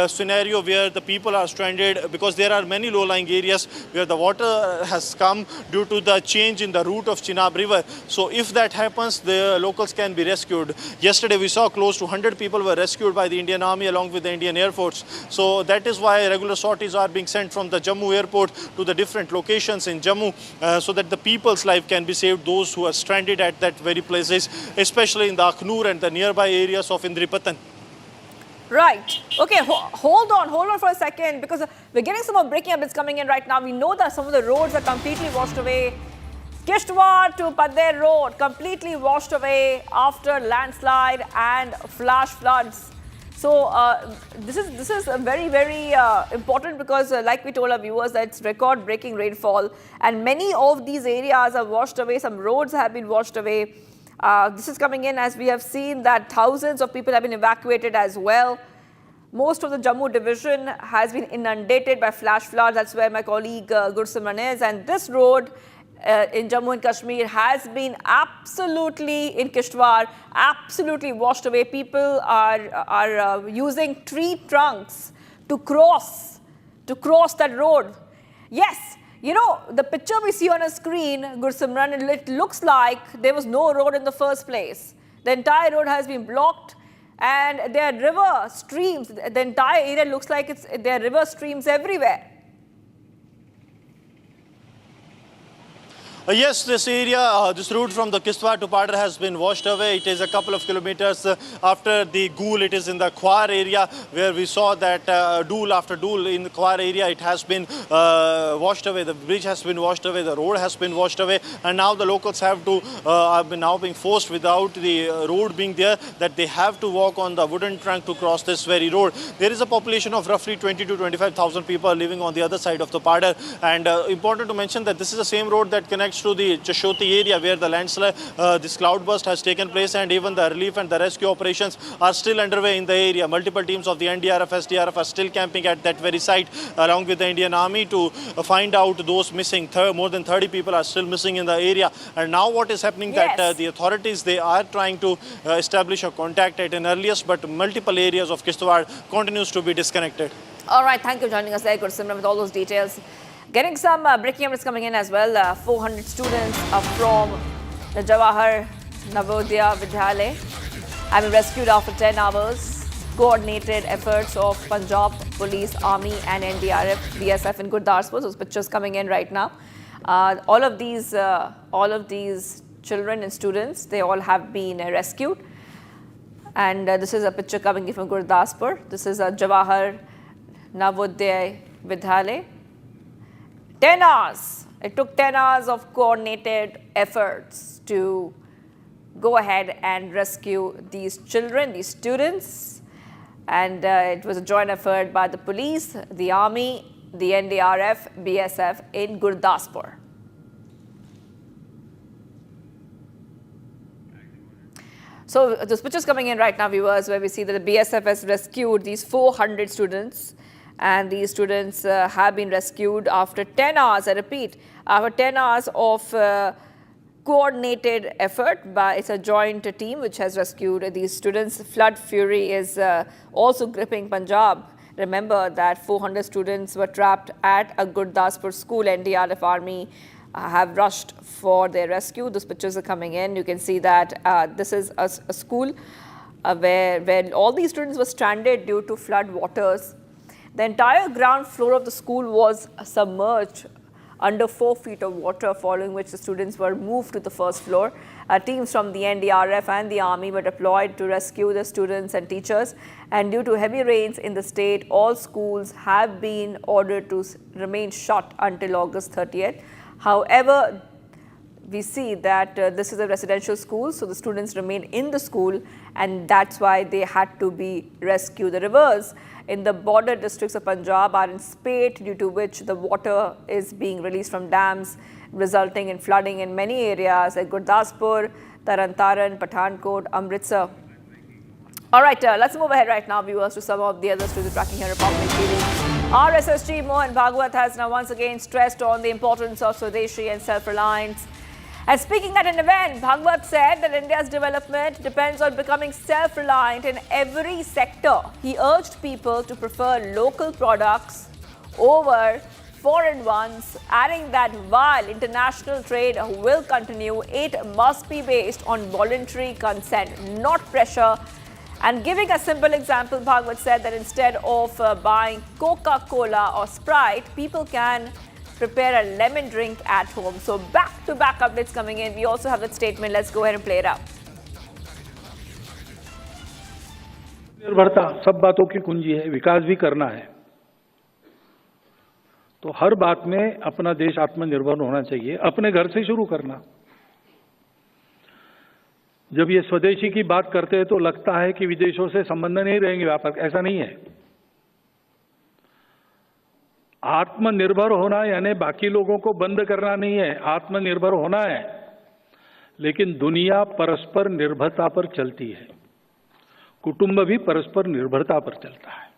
scenario where the people are stranded, because there are many low-lying areas where the water has come due to the change in the route of Chenab River. So if that happens, the locals can be rescued. Yesterday we saw close to 100 people were rescued by the Indian Army along with the Indian Air Force. So that is why regular sorties are being sent from the Jammu airport to the different locations in Jammu, so that the people's life can be saved, those who are stranded at that very places, especially in the Akhnur and the nearby areas of Indripatan. Right. Okay, hold on for a second, because we're getting some more breaking updates coming in right now. We know that some of the roads are completely washed away. Kishtwar to Padder Road completely washed away after landslide and flash floods. So this is very, very important, because like we told our viewers, that it's record-breaking rainfall, and many of these areas are washed away. Some roads have been washed away. This is coming in as we have seen that thousands of people have been evacuated as well. Most of the Jammu division has been inundated by flash floods. That's where my colleague Gursimran is. And this road in Jammu and Kashmir has been absolutely, in Kishtwar, absolutely washed away. People are using tree trunks to cross that road. Yes. The picture we see on a screen, Gursimran, it looks like there was no road in the first place. The entire road has been blocked, and there are river streams. The entire area looks like there are river streams everywhere. Yes, this area, this route from the Kiswar to Padar has been washed away. It is a couple of kilometers after the Gool. It is in the Kwar area where we saw that Dool after Dool in the Kwar area, it has been washed away. The bridge has been washed away. The road has been washed away. And now the locals have to, now being forced without the road being there, that they have to walk on the wooden trunk to cross this very road. There is a population of roughly 20 to 25,000 people living on the other side of the Padar. And important to mention that this is the same road that connects to the Chashoti area where the landslide, this cloudburst has taken place, and even the relief and the rescue operations are still underway in the area. Multiple teams of the NDRF, SDRF are still camping at that very site along with the Indian Army to find out those missing. More than 30 people are still missing in the area. And now what is happening that the authorities, they are trying to establish a contact at an earliest, but multiple areas of Kishtwar continues to be disconnected. All right, thank you for joining us there, Gursimran, with all those details. Getting some breaking news coming in as well. 400 students from the Jawahar Navodaya Vidyalaya have been rescued after 10 hours. Coordinated efforts of Punjab Police, Army and NDRF, BSF in Gurdaspur. Those pictures coming in right now. All of these children and students, they all have been rescued. And this is a picture coming in from Gurdaspur. This is a Jawahar Navodaya Vidyalaya. 10 hours. It took 10 hours of coordinated efforts to go ahead and rescue these children, these students. And it was a joint effort by the police, the army, the NDRF, BSF in Gurdaspur. So those pictures coming in right now, viewers, where we see that the BSF has rescued these 400 students. And these students have been rescued after 10 hours, I repeat, after 10 hours of coordinated effort. It's a joint team which has rescued these students. Flood fury is also gripping Punjab. Remember that 400 students were trapped at a Gurdaspur school. NDRF Army have rushed for their rescue. Those pictures are coming in. You can see that this is a school where all these students were stranded due to flood waters. The entire ground floor of the school was submerged under 4 feet of water, following which the students were moved to the first floor. Teams from the NDRF and the Army were deployed to rescue the students and teachers. And due to heavy rains in the state, all schools have been ordered to remain shut until August 30th. However, we see that this is a residential school, so the students remain in the school, and that's why they had to be rescued. The rivers in the border districts of Punjab are in spate, due to which the water is being released from dams, resulting in flooding in many areas like Gurdaspur, Taran, Pathankot, Amritsar. All right, let's move ahead right now, viewers, to some of the other stories tracking here. Republic TV. RSSG Mohan Bhagwat has now once again stressed on the importance of Swadeshi and self-reliance. And speaking at an event, Bhagwat said that India's development depends on becoming self-reliant in every sector. He urged people to prefer local products over foreign ones, adding that while international trade will continue, it must be based on voluntary consent, not pressure. And giving a simple example, Bhagwat said that instead of buying Coca-Cola or Sprite, people can prepare a lemon drink at home. So back-to-back updates coming in. We also have that statement. Let's go ahead and play it out. निर्भरता सब बातों की कुंजी है, विकास भी करना है, तो हर बात में अपना देश आत्मनिर्भर होना चाहिए, अपने घर से शुरू करना। जब ये स्वदेशी की बात करते हैं तो लगता है कि विदेशों से संबंध नहीं रहेंगे व्यापार, ऐसा नहीं है। आत्मनिर्भर होना यानी बाकी लोगों को बंद करना नहीं है, आत्मनिर्भर होना है, लेकिन दुनिया परस्पर निर्भरता पर चलती है, कुटुंब भी परस्पर निर्भरता पर चलता है,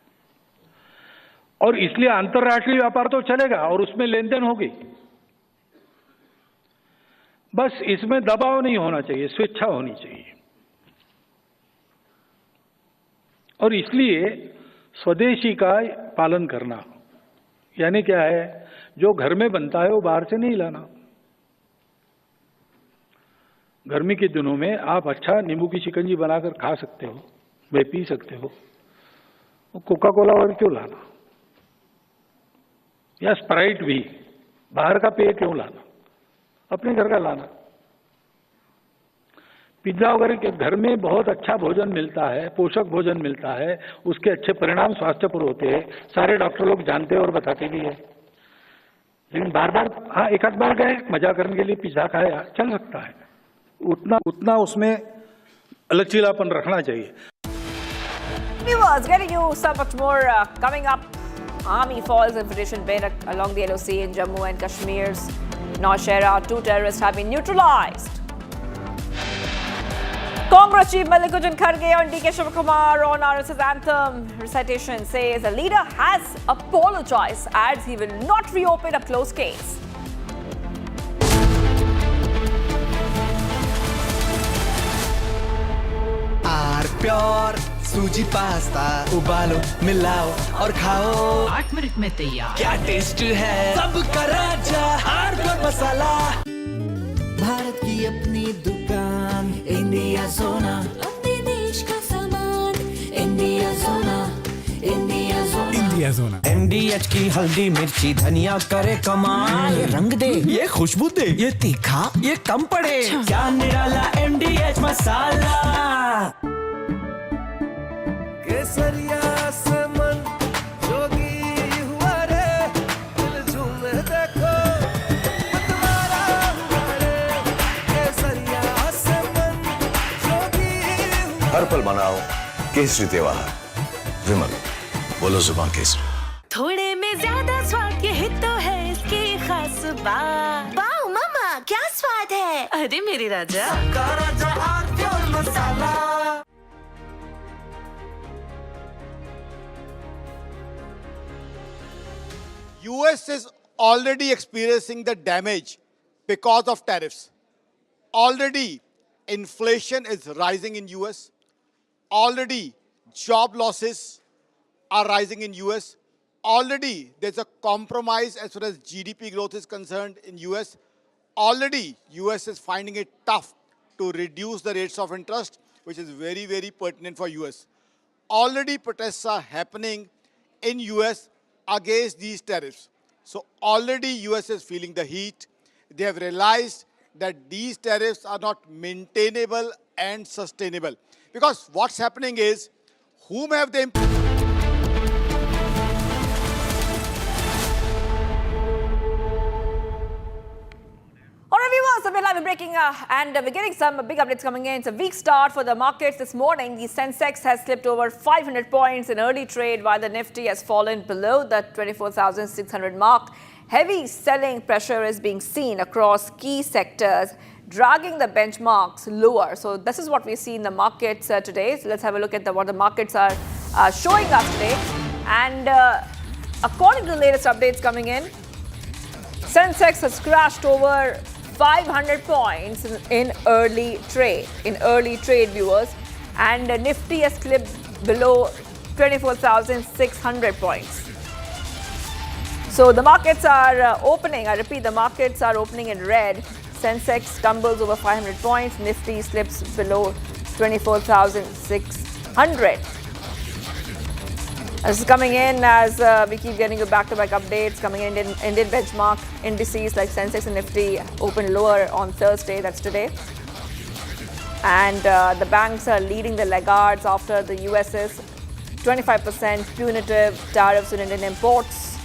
और इसलिए अंतर्राष्ट्रीय व्यापार तो चलेगा और उसमें लेन देन होगी, बस इसमें दबाव नहीं होना चाहिए, स्वेच्छा होनी चाहिए। और इसलिए स्वदेशी का पालन करना यानी क्या है, जो घर में बनता है वो बाहर से नहीं लाना। गर्मी के दिनों में आप अच्छा नींबू की शिकंजी बनाकर खा सकते हो, वे पी सकते हो, कोका कोला और क्यों लाना, या स्प्राइट भी बाहर का पेय क्यों लाना, अपने घर का लाना। पिज्जा वगैरह के घर में बहुत अच्छा भोजन मिलता है, पोषक भोजन मिलता है, उसके अच्छे परिणाम स्वास्थ्य पर होते हैं, सारे डॉक्टर लोग जानते हैं और बताते भी है। लेकिन बार बार हाँ एक आध बार गए मजा करने के लिए पिज्जा खाया, चल सकता है, उतना उसमें लचीलापन रखना चाहिए। Viewers, getting you so much more coming up. Army falls infiltration bid along the LOC in Jammu and Kashmir's Navaro. 2 terrorists have been neutralized. Congress Chief Militant Kharge on DK Shivakumar on RSS anthem recitation says the leader has apologized, adds he will not reopen a closed case. Pure सूजी pasta उबालो मिलाओ और खाओ 8 minute में तैयार। क्या taste है सबका राजा आर मसाला। भारत की अपनी दुकान इंडिया सोना, अपने देश का सामान इंडिया सोना, इंडिया सोना, इंडिया सोना। MDH की हल्दी मिर्ची धनिया करे कमाल, ये रंग दे ये खुशबू दे ये तीखा ये कम पड़े, क्या निराला MDH मसाला। केसरिया से मन जोगी हुआ रे, दिल झूमे देखो तुम्हारा हुआ रे, केसरिया से मन जोगी हुआ। हर पल मनाओ केसरी त्योहार। विमल बोलो जुबान केसरी। थोड़े में ज्यादा स्वाद, यही तो है इसकी खास बात। वाओ मामा क्या स्वाद है, अरे मेरी राजा का राजा AR pure masala. US is already experiencing the damage because of tariffs. Already inflation is rising in US. Already job losses are rising in US. Already there's a compromise as far as GDP growth is concerned in US. Already US is finding it tough to reduce the rates of interest, which is very, very pertinent for US. Already protests are happening in US against these tariffs. So already US is feeling the heat. They have realized that these tariffs are not maintainable and sustainable. Because what's happening is, whom have they... So we're live and breaking and we're getting some big updates coming in. It's a weak start for the markets this morning. The Sensex has slipped over 500 points in early trade while the Nifty has fallen below the 24,600 mark. Heavy selling pressure is being seen across key sectors, dragging the benchmarks lower. So this is what we see in the markets today. So let's have a look at what the markets are showing us today. And according to the latest updates coming in, Sensex has crashed over 500 points in early trade, viewers, and the Nifty has slipped below 24,600 points. So the markets are opening, I repeat, the markets are opening in red. Sensex tumbles over 500 points, Nifty slips below 24,600. This is coming in as we keep getting you back-to-back updates coming in. Indian benchmark indices like Sensex and Nifty open lower on Thursday, that's today. And the banks are leading the laggards after the US's 25% punitive tariffs on Indian imports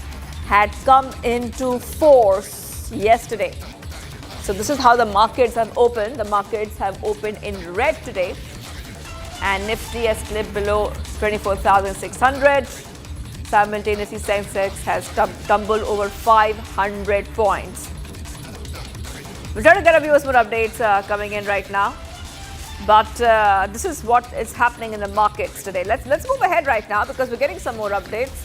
had come into force yesterday. So this is how the markets have opened. The markets have opened in red today. And Nifty has slipped below 24,600. Simultaneously, Sensex has tumbled over 500 points. We're trying to get our viewers more updates coming in right now. But this is what is happening in the markets today. Let's move ahead right now because we're getting some more updates.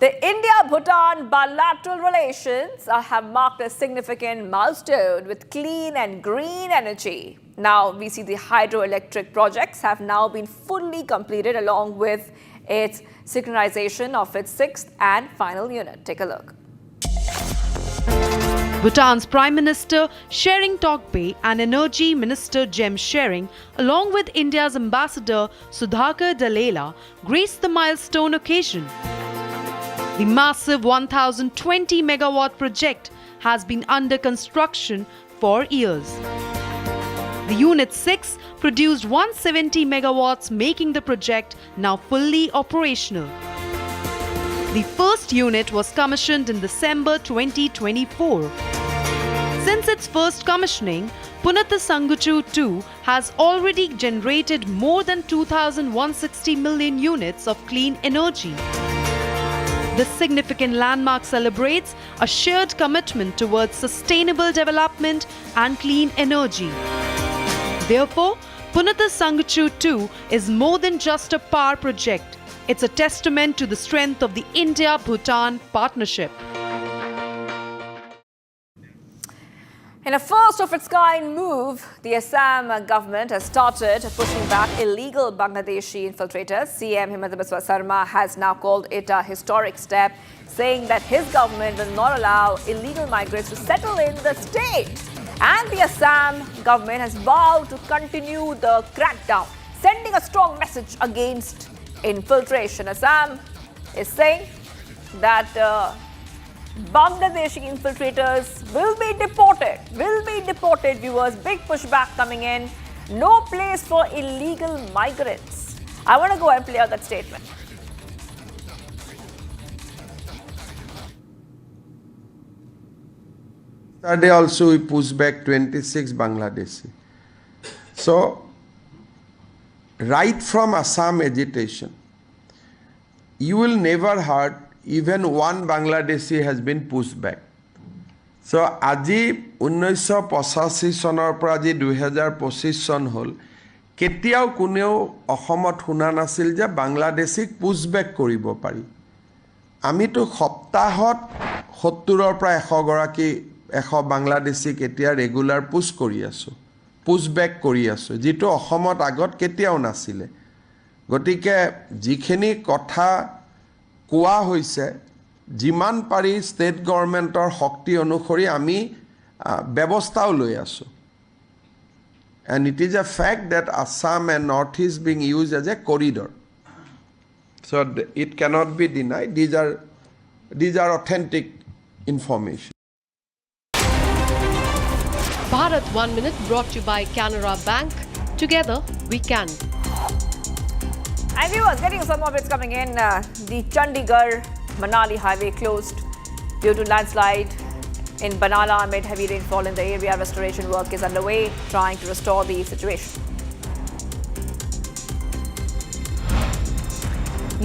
The India-Bhutan bilateral relations have marked a significant milestone with clean and green energy. Now, we see the hydroelectric projects have now been fully completed along with its synchronization of its 6th and final unit. Take a look. Bhutan's Prime Minister Tshering Tokbe and Energy Minister Jem Tshering, along with India's Ambassador Sudhakar Dallela, graced the milestone occasion. The massive 1,020 megawatt project has been under construction 4 years. The Unit 6 produced 170 megawatts, making the project now fully operational. The first unit was commissioned in December 2024. Since its first commissioning, Punatha Sanguchu 2 has already generated more than 2,160 million units of clean energy. This significant landmark celebrates a shared commitment towards sustainable development and clean energy. Therefore, Punatha Sanguchu 2 is more than just a power project. It's a testament to the strength of the India-Bhutan partnership. In a first-of-its-kind move, the Assam government has started pushing back illegal Bangladeshi infiltrators. CM Himanta Biswa Sarma has now called it a historic step, saying that his government will not allow illegal migrants to settle in the state. And the Assam government has vowed to continue the crackdown, sending a strong message against infiltration. Assam is saying that Bangladeshi infiltrators will be deported, viewers. Big pushback coming in. No place for illegal migrants. I want to go and play out that statement. Saturday also we pushed back 26 Bangladeshi. So, right from Assam agitation, you will never heard even one Bangladeshi has been pushed back. So, আজি 1985 চনৰ পৰা আজি 2025 চন হ'ল কেতিয়াও কোনেও অসমত শুনা নাছিল যে বাংলাদেশীক পুশবেক কৰিব পাৰি। আমিতো সপ্তাহত 70ৰ পৰা 100 গৰাকী 100 বাংলাদেশীক এতিয়া ৰেগুলাৰ পুশ কৰি আছো, পুশবেক কৰি আছো, যেটো অসমত আগত কেতিয়াও নাছিলে। গতিকে যিখিনি কথা কোৱা হৈছে যিমান পাৰি ষ্টেট গভৰ্ণমেণ্টৰ শক্তি অনুসৰি আমি ব্যৱস্থাও লৈ আছো। And it is a fact that Assam and Northeast being used as a corridor. So it cannot be denied. These are authentic information. Bharat 1 Minute brought to you by Canara Bank. Together we can. And viewers, getting some of it coming in. The Chandigarh-Manali highway closed due to landslide in Banala amid heavy rainfall in the area. Restoration work is underway, trying to restore the situation.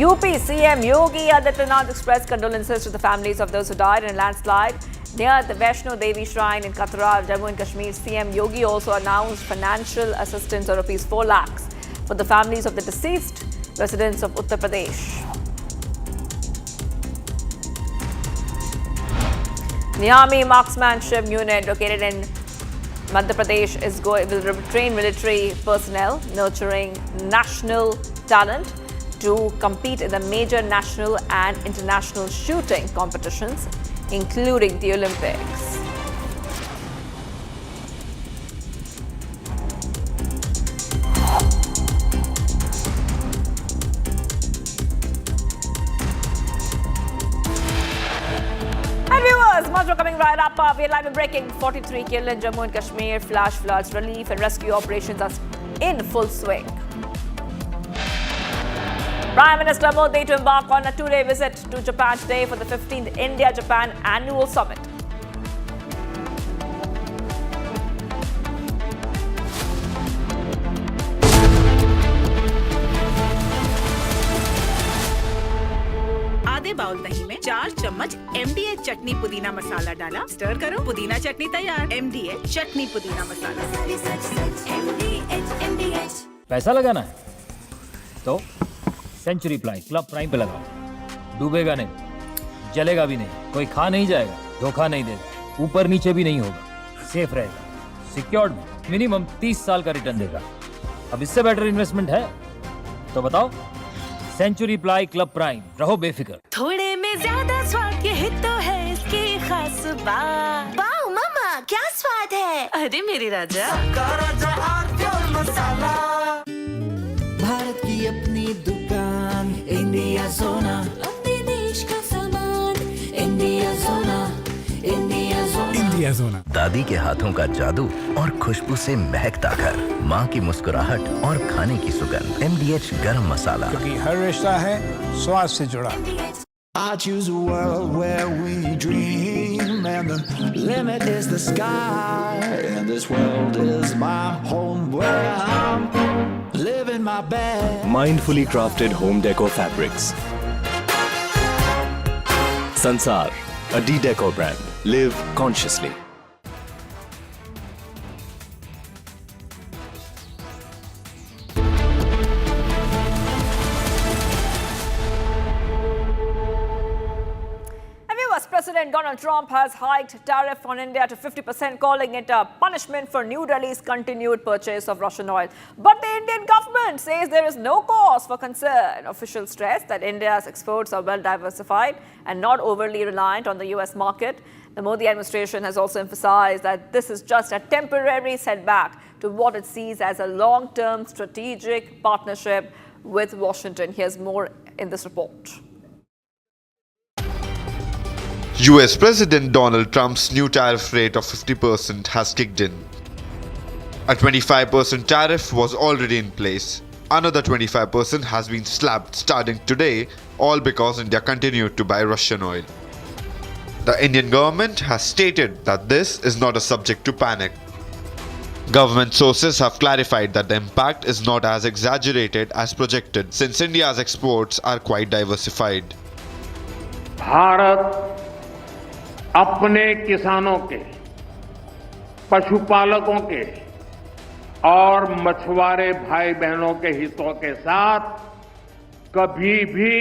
UP CM Yogi Adityanath expressed condolences to the families of those who died in a landslide near the Vaishno Devi shrine in Cuttack, Jammu and Kashmir. CM Yogi also announced financial assistance of rupees 4 lakhs for the families of the deceased residents of Uttar Pradesh. The Army Marksmanship Unit located in Madhya Pradesh will train military personnel, nurturing national talent to compete in the major national and international shooting competitions, including the Olympics. Much more coming right up. We're live and breaking. 43 killed in Jammu and Kashmir. Flash floods, relief and rescue operations are in full swing. Prime Minister Modi to embark on a 2-day visit to Japan today for the 15th India-Japan Annual Summit. आधे bowl दही में 4 चम्मच MDH चटनी पुदीना मसाला डाला, stir करो, पुदीना चटनी तैयार। MDH चटनी पुदीना मसाला। पैसा लगाना है तो सेंचुरी प्लाई क्लब प्राइम पे लगाओ। डूबेगा नहीं, जलेगा भी नहीं, कोई खा नहीं जाएगा, धोखा नहीं देगा, ऊपर नीचे भी नहीं होगा, सेफ रहेगा, सिक्योर्ड में मिनिमम 30 साल का रिटर्न देगा। अब इससे बेटर इन्वेस्टमेंट है तो बताओ। सेंचुरी प्लाई क्लब प्राइम, रहो बेफिक्र। थोड़े में ज्यादा स्वाद, यही तो है इसकी खास बात। वाओ मामा, क्या स्वाद है। अरे मेरे राजा, मसाला। भारत की अपनी दुकान, इंडिया सोना, अपने देश का सामान, इंडिया सोना, इंडिया सोना। इंडिया-सोना। दादी के हाथों का जादू और खुशबू से महकता घर, माँ की मुस्कुराहट और खाने की सुगंध। MDH गरम मसाला, क्योंकि हर रिश्ता है स्वाद से जुड़ा। I choose a world where we dream and the limit is the sky, and this world is my home where I'm living my best. Mindfully crafted home decor fabrics. Sansar, a decor brand. Live consciously. President Donald Trump has hiked tariff on India to 50%, calling it a punishment for New Delhi's continued purchase of Russian oil. But the Indian government says there is no cause for concern. Officials stress that India's exports are well diversified and not overly reliant on the US market. The Modi administration has also emphasized that this is just a temporary setback to what it sees as a long-term strategic partnership with Washington. Here's more in this report. US President Donald Trump's new tariff rate of 50% has kicked in. A 25% tariff was already in place. Another 25% has been slapped starting today, all because India continued to buy Russian oil. The Indian government has stated that this is not a subject to panic. Government sources have clarified that the impact is not as exaggerated as projected, since India's exports are quite diversified. Bharat अपने किसानों के, पशुपालकों के और मछुआरे भाई बहनों के हितों के साथ कभी भी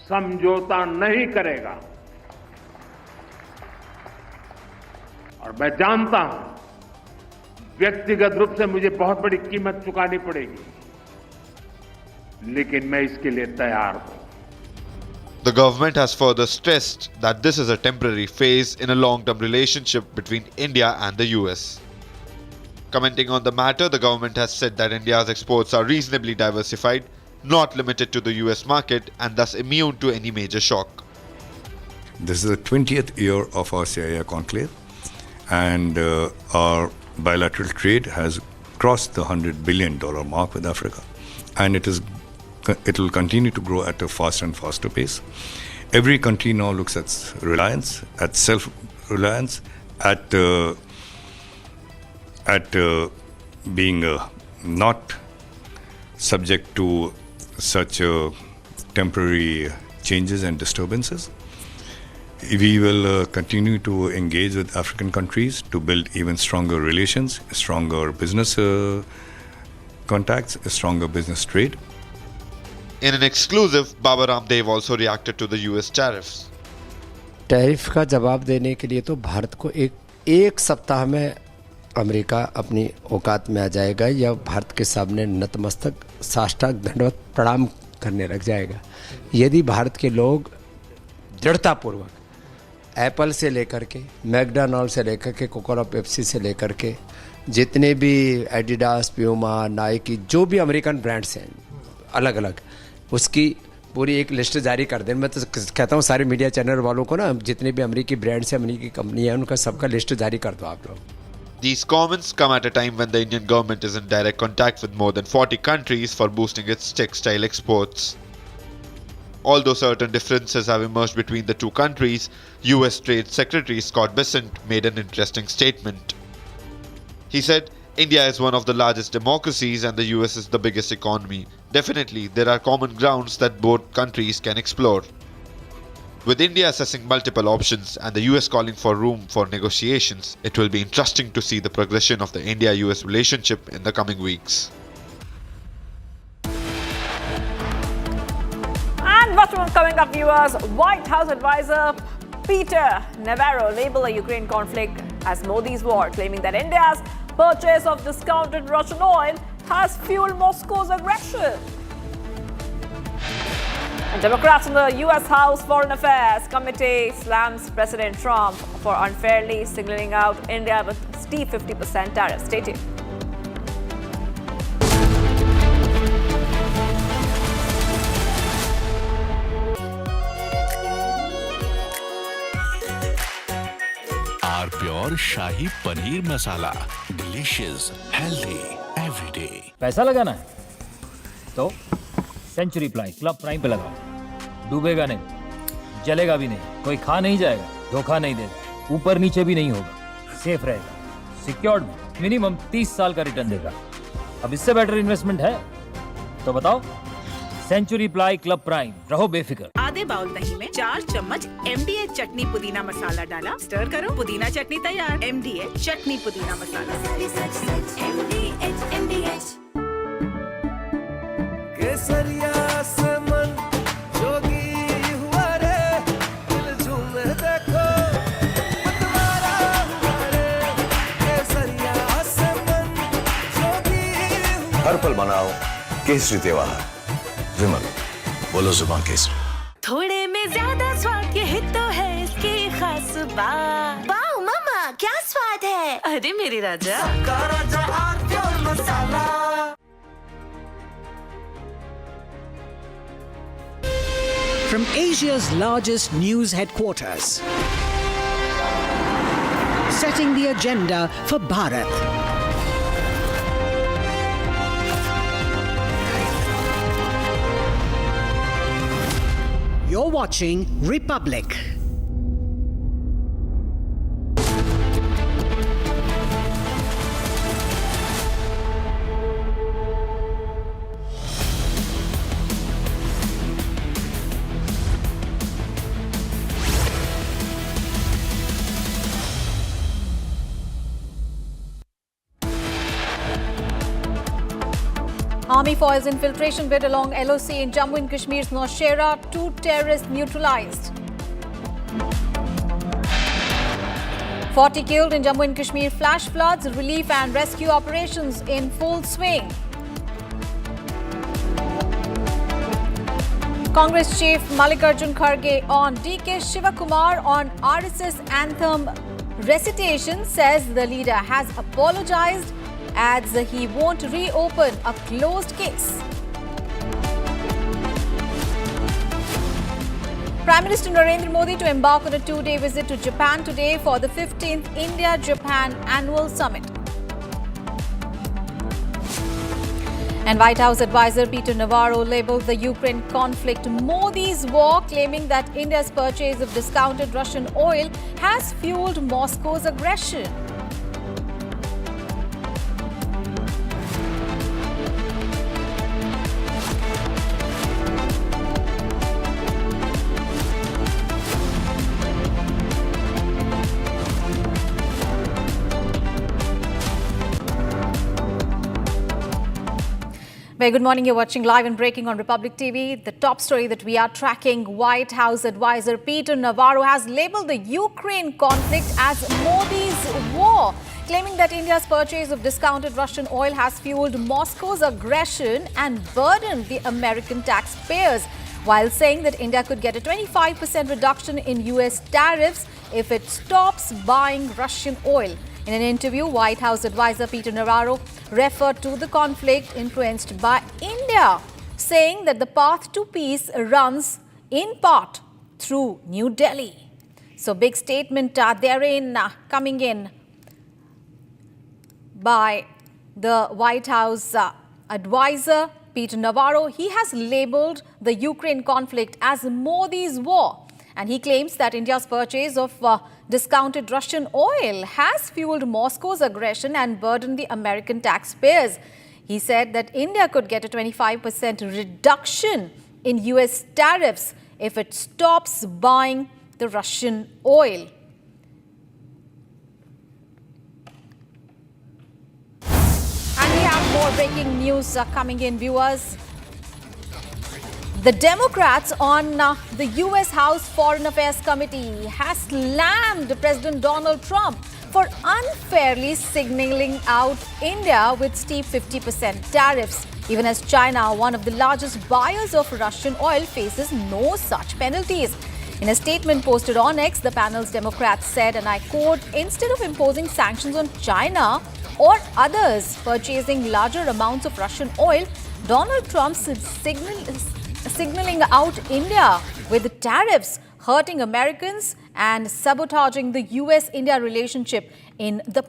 समझौता नहीं करेगा। और मैं जानता हूं व्यक्तिगत रूप से मुझे बहुत बड़ी कीमत चुकानी पड़ेगी, लेकिन मैं इसके लिए तैयार हूं। The government has further stressed that this is a temporary phase in a long-term relationship between India and the US. Commenting on the matter, the government has said that India's exports are reasonably diversified, not limited to the US market, and thus immune to any major shock. This is the 20th year of our CIA conclave, and our bilateral trade has crossed the $100 billion mark with Africa, and it will continue to grow at a faster and faster pace. Every country now looks at reliance, at self-reliance, at being not subject to such temporary changes and disturbances. We will continue to engage with African countries to build even stronger relations, stronger business contacts, stronger business trade. In an exclusive, Baba Ramdev also reacted to the US tariffs. Tariff का जवाब देने के लिए तो भारत को एक सप्ताह में अमेरिका अपनी औकात में आ जाएगा या भारत के सामने नतमस्तक साष्टांग दंडवत प्रणाम करने लग जाएगा। यदि भारत के लोग दृढ़तापूर्वक एप्पल से लेकर के मैकडॉनल्ड से लेकर के कोका पेप्सी से लेकर के जितने भी एडिडास, प्यूमा, नाइकी, जो भी अमेरिकन ब्रांड्स हैं अलग अलग, उसकी पूरी एक लिस्ट जारी कर दें। मैं तो कहता हूँ सारे मीडिया चैनल वालों को ना, जितने भी अमेरिकी ब्रांड्स हैं, अमेरिकी कंपनी है, उनका सबका लिस्ट जारी कर दो आप लोग। These comments come at a time when the Indian government is in direct contact with more than 40 countries for boosting its textile exports. Although certain differences have emerged between the two countries, US Trade Secretary Scott Bessent made an interesting statement. He said, India is one of the largest democracies and the US is the biggest economy. Definitely, there are common grounds that both countries can explore. With India assessing multiple options and the US calling for room for negotiations, it will be interesting to see the progression of the India-US relationship in the coming weeks. And what's coming up, viewers? White House advisor Peter Navaro labeled the Ukraine conflict as Modi's war, claiming that India's purchase of discounted Russian oil has fueled Moscow's aggression. And Democrats in the US House Foreign Affairs Committee slams President Trump for unfairly singling out India with steep 50% tariffs. Stay tuned. AR pure shahi paneer masala, delicious, healthy everyday. पैसा लगाना है तो century ply club prime पे लगाओ। डूबेगा नहीं, जलेगा भी नहीं, कोई खा नहीं जाएगा, धोखा नहीं देगा, ऊपर नीचे भी नहीं होगा, सेफ रहेगा, सिक्योर्ड, मिनिमम 30 साल का रिटर्न देगा। अब इससे बेटर इन्वेस्टमेंट है तो बताओ। सेंचुरी प्लाई क्लब प्राइम, रहो बेफिक्र। आधे बाउल दही में 4 चम्मच MDH चटनी पुदीना मसाला डाला, स्टर करो, पुदीना चटनी तैयार। MDH चटनी पुदीना मसाला। केसरिया से मन जोगी हुआ रे, दिल झूमे देखो मतवारा हुआ रे। केसरिया से मन जोगी हुआ। हर पल मनाओ केसरी त्योहार। विमल, बोलो जुबान केसरी। थोड़े में ज्यादा स्वाद, यही तो है इसकी खास बात। वाओ मामा, क्या स्वाद है। अरे मेरे राजा, राजा pure masala. From Asia's largest news headquarters, setting the agenda for Bharat. You're watching Republic. Army foils infiltration bid along LOC in Jammu and Kashmir's Nowshera. 2 terrorists neutralized. 40 killed in Jammu and Kashmir flash floods. Relief and rescue operations in full swing. Congress Chief Mallikarjun Kharge on DK Shivakumar on RSS anthem recitation says the leader has apologized, adds he won't reopen a closed case. Prime Minister Narendra Modi to embark on a 2-day visit to Japan today for the 15th India-Japan Annual Summit. And White House advisor Peter Navaro labelled the Ukraine conflict Modi's war, claiming that India's purchase of discounted Russian oil has fueled Moscow's aggression. Very good morning. You're watching live and breaking on Republic TV. The top story that we are tracking, White House advisor Peter Navaro has labelled the Ukraine conflict as Modi's war, claiming that India's purchase of discounted Russian oil has fueled Moscow's aggression and burdened the American taxpayers, while saying that India could get a 25% reduction in US tariffs if it stops buying Russian oil. In an interview, White House advisor Peter Navaro referred to the conflict influenced by India, saying that the path to peace runs in part through New Delhi. So, big statement therein coming in by the White House advisor Peter Navaro. He has labelled the Ukraine conflict as Modi's war, and he claims that India's purchase of discounted Russian oil has fueled Moscow's aggression and burdened the American taxpayers. He said that India could get a 25% reduction in US tariffs if it stops buying the Russian oil. And we have more breaking news coming in, viewers. The Democrats on the US House Foreign Affairs Committee has slammed President Donald Trump for unfairly signaling out India with steep 50% tariffs, even as China, one of the largest buyers of Russian oil, faces no such penalties. In a statement posted on X, the panel's Democrats said, and I quote, "Instead of imposing sanctions on China or others purchasing larger amounts of Russian oil, Donald Trump's signaling out India with tariffs hurting Americans and sabotaging the US-India relationship in the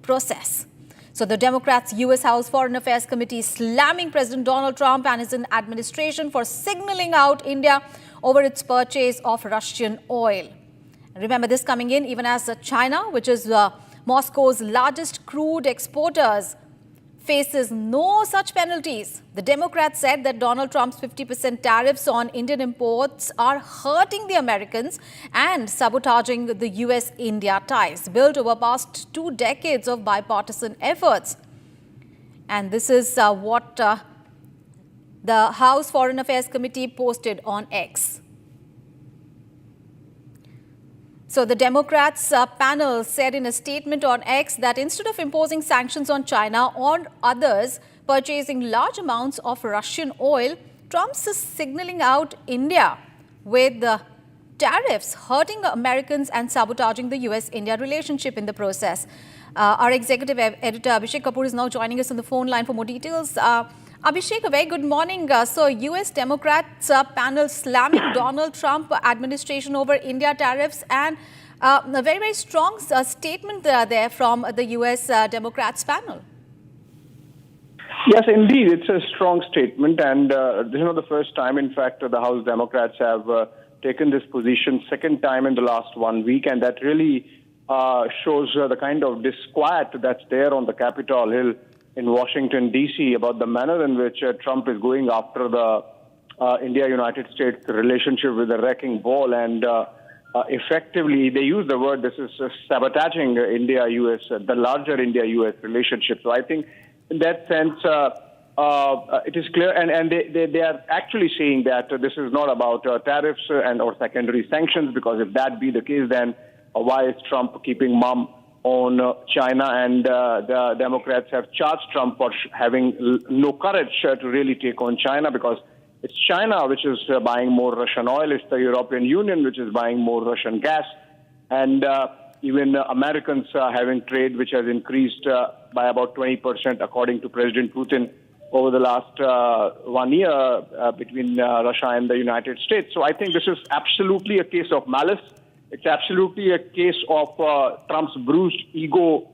process. So the Democrats' US House Foreign Affairs Committee slamming President Donald Trump and his administration for signaling out India over its purchase of Russian oil. Remember this coming in even as China, which is Moscow's largest crude exporters, faces no such penalties. The Democrats said that Donald Trump's 50% tariffs on Indian imports are hurting the Americans and sabotaging the US-India ties built over past 2 decades of bipartisan efforts. And this is what the House Foreign Affairs Committee posted on X. So the Democrats panel said in a statement on X that instead of imposing sanctions on China or others purchasing large amounts of Russian oil, Trump's is signaling out India with tariffs hurting Americans and sabotaging the US-India relationship in the process. Our executive editor Abhishek Kapoor is now joining us on the phone line for more details. Abhishek, a very good morning. So US Democrats panel slamming Donald Trump administration over India tariffs, and a very, very strong statement there from the US Democrats panel. Yes, indeed. It's a strong statement. And this is not the first time, in fact, the House Democrats have taken this position, second time in the last 1 week. And that really shows the kind of disquiet that's there on the Capitol Hill in Washington, D.C. about the manner in which Trump is going after the India-United States relationship with a wrecking ball. And effectively, they use the word, this is sabotaging India-US, the larger India-US relationship. So I think in that sense, it is clear. And they are actually saying that this is not about tariffs and or secondary sanctions, because if that be the case, then why is Trump keeping mum on China? And the Democrats have charged Trump for having no courage to really take on China, because it's China which is buying more Russian oil. It's the European Union which is buying more Russian gas. And even Americans having trade which has increased by about 20%, according to President Putin, over the last 1 year between Russia and the United States. So I think this is absolutely a case of malice. It's absolutely a case of Trump's bruised ego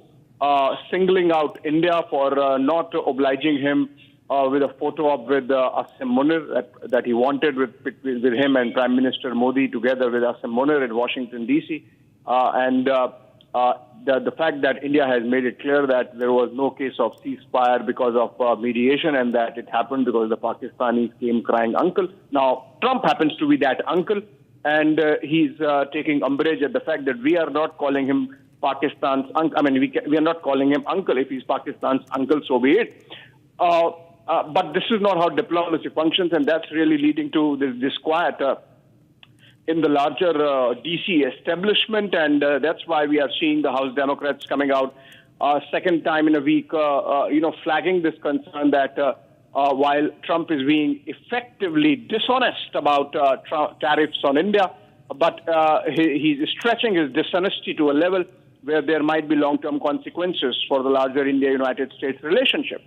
singling out India for not obliging him with a photo op with Asim Munir that he wanted with him and Prime Minister Modi together with Asim Munir in Washington, D.C. And the fact that India has made it clear that there was no case of ceasefire because of mediation, and that it happened because the Pakistanis came crying uncle. Now, Trump happens to be that uncle. And he's taking umbrage at the fact that we are not calling him Pakistan's uncle. I mean, we are not calling him uncle. If he's Pakistan's uncle, so be it. But this is not how diplomacy functions, and that's really leading to this disquiet in the larger DC establishment. And that's why we are seeing the House Democrats coming out second time in a week, flagging this concern that while Trump is being effectively dishonest about tariffs on India, but he's stretching his dishonesty to a level where there might be long-term consequences for the larger India-United States relationship.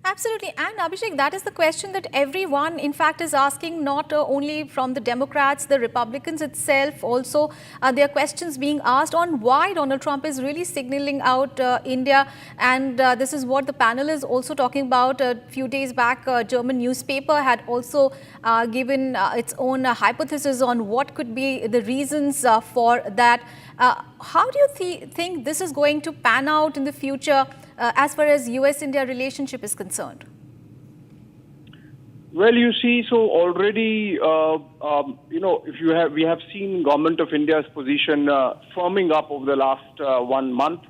Absolutely. And Abhishek, that is the question that everyone, in fact, is asking, not only from the Democrats, the Republicans itself. Also, there are questions being asked on why Donald Trump is really signaling out India. And this is what the panel is also talking about. A few days back, a German newspaper had also given its own hypothesis on what could be the reasons for that. How do you think this is going to pan out in the future as far as US-India relationship is concerned? Well, you see, so already, we have seen Government of India's position firming up over the last 1 month.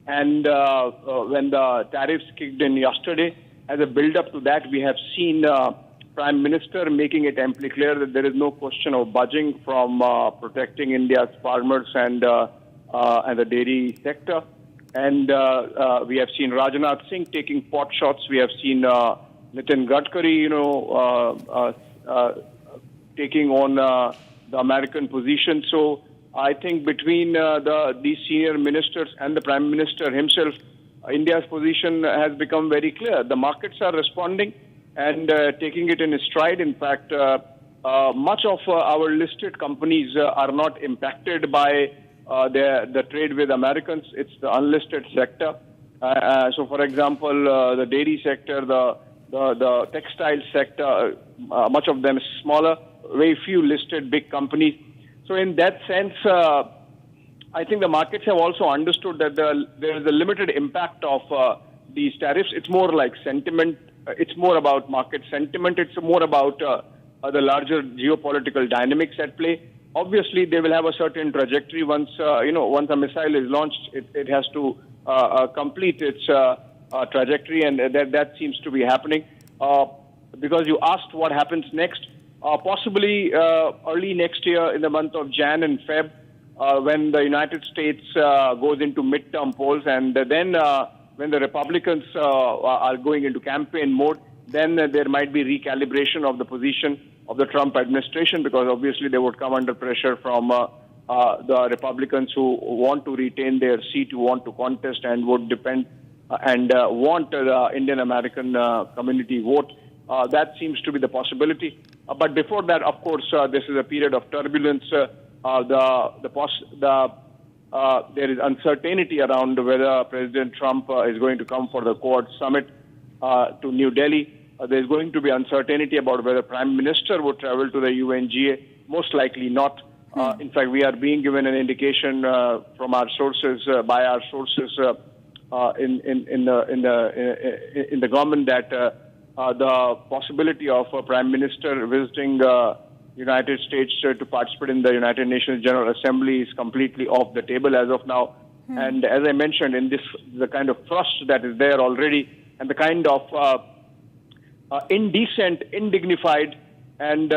And when the tariffs kicked in yesterday, as a build-up to that, we have seen Prime Minister making it amply clear that there is no question of budging from protecting India's farmers and the dairy sector. And we have seen Rajnath Singh taking pot shots. We have seen Nitin Gadkari, taking on the American position. So I think between these senior ministers and the Prime Minister himself, India's position has become very clear. The markets are responding and taking it in stride. In fact, much of our listed companies are not impacted by the trade with Americans. It's the unlisted sector. So, for example, the dairy sector, the textile sector, much of them is smaller, very few listed big companies. So, in that sense, I think the markets have also understood that there is a limited impact of these tariffs. It's more like sentiment. It's more about market sentiment. It's more about the larger geopolitical dynamics at play. Obviously, they will have a certain trajectory. Once once a missile is launched, it has to complete its trajectory, and that seems to be happening. Because you asked what happens next, possibly early next year in the month of Jan and Feb, when the United States goes into midterm polls, and then when the Republicans are going into campaign mode, then there might be recalibration of the position of the Trump administration, because obviously they would come under pressure from the Republicans who want to retain their seat, who want to contest and would depend and want the Indian American community vote. That seems to be the possibility. But before that, of course, this is a period of turbulence. There is uncertainty around whether President Trump is going to come for the Quad summit to New Delhi. There is going to be uncertainty about whether Prime Minister would travel to the UNGA. Most likely not. In fact, we are being given an indication from our sources, by our sources in the government, that the possibility of a Prime Minister visiting United States to participate in the United Nations General Assembly is completely off the table as of now. And as I mentioned, in this, the kind of thrust that is there already, and the kind of indecent, indignified, and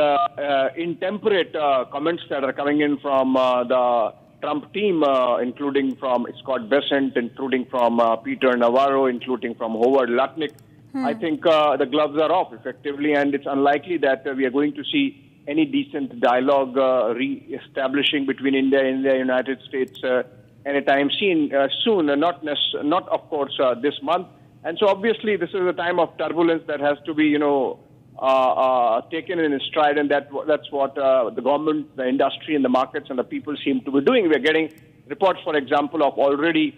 intemperate comments that are coming in from the Trump team, including from Scott Bessent, including from Peter Navaro, including from Howard Lutnick. I think the gloves are off effectively, and it's unlikely that we are going to see any decent dialogue re-establishing between India and the United States anytime soon, not of course this month. And so obviously this is a time of turbulence that has to be, taken in stride, and that's what the government, the industry, and the markets and the people seem to be doing. We're getting reports, for example, of already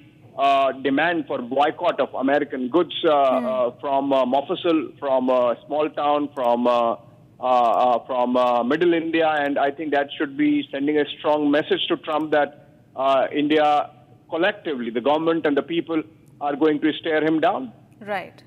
demand for boycott of American goods from Mofussil, from small town, from Middle India, and I think that should be sending a strong message to Trump that India collectively, the government and the people, are going to stare him down. Right.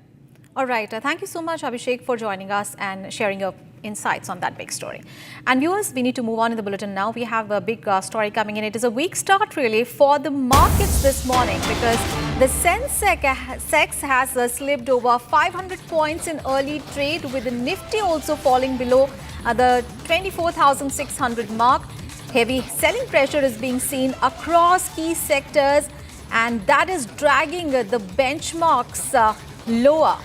All right. Thank you so much, Abhishek, for joining us and sharing your insights on that big story. And viewers, we need to move on in the bulletin now. We have a big story coming in. It is a weak start really for the markets this morning, because the Sensex has slipped over 500 points in early trade, with the Nifty also falling below the 24,600 mark. Heavy selling pressure is being seen across key sectors, and that is dragging the benchmarks lower.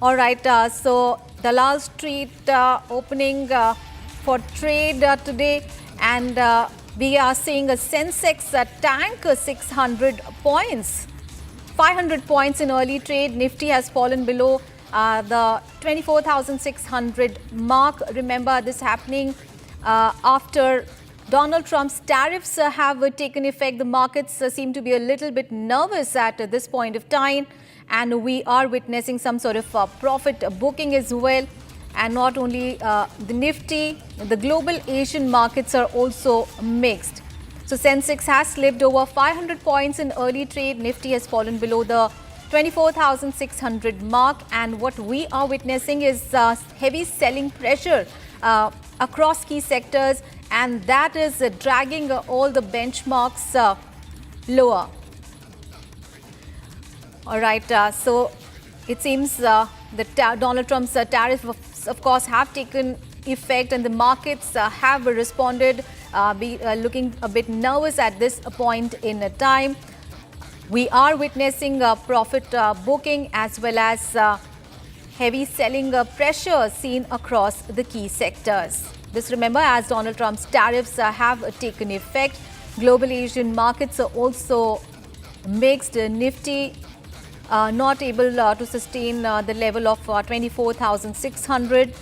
All right, so Dalal Street opening for trade today, and we are seeing a Sensex tank 600 points. 500 points in early trade. Nifty has fallen below the 24,600 mark. Remember, this happening after Donald Trump's tariffs have taken effect. The markets seem to be a little bit nervous at this point of time, and we are witnessing some sort of profit booking as well. And not only the Nifty, the global Asian markets are also mixed. So Sensex has slipped over 500 points in early trade. Nifty has fallen below the 24,600 mark, and what we are witnessing is heavy selling pressure across key sectors, and that is dragging all the benchmarks lower. All right, so it seems that Donald Trump's tariffs, of course, have taken effect, and the markets have responded, looking a bit nervous at this point in time. We are witnessing profit booking as well as heavy selling pressure seen across the key sectors. This, remember, as Donald Trump's tariffs have taken effect. Global Asian markets are also mixed. Nifty not able to sustain the level of 24,600,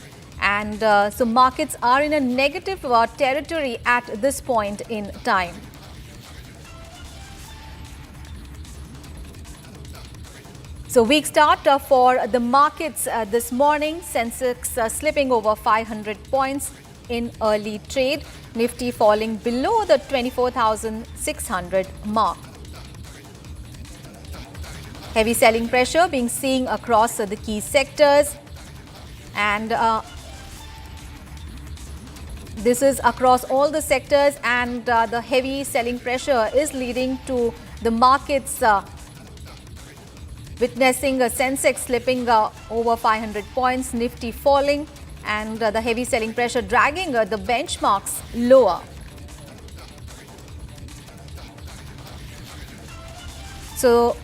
And so markets are in a negative territory at this point in time. So weak start for the markets this morning. Sensex slipping over 500 points in early trade. Nifty falling below the 24,600 mark. Heavy selling pressure being seen across the key sectors, and this is across all the sectors, and the heavy selling pressure is leading to the markets witnessing a Sensex slipping over 500 points, Nifty falling, and the heavy selling pressure dragging the benchmarks lower. So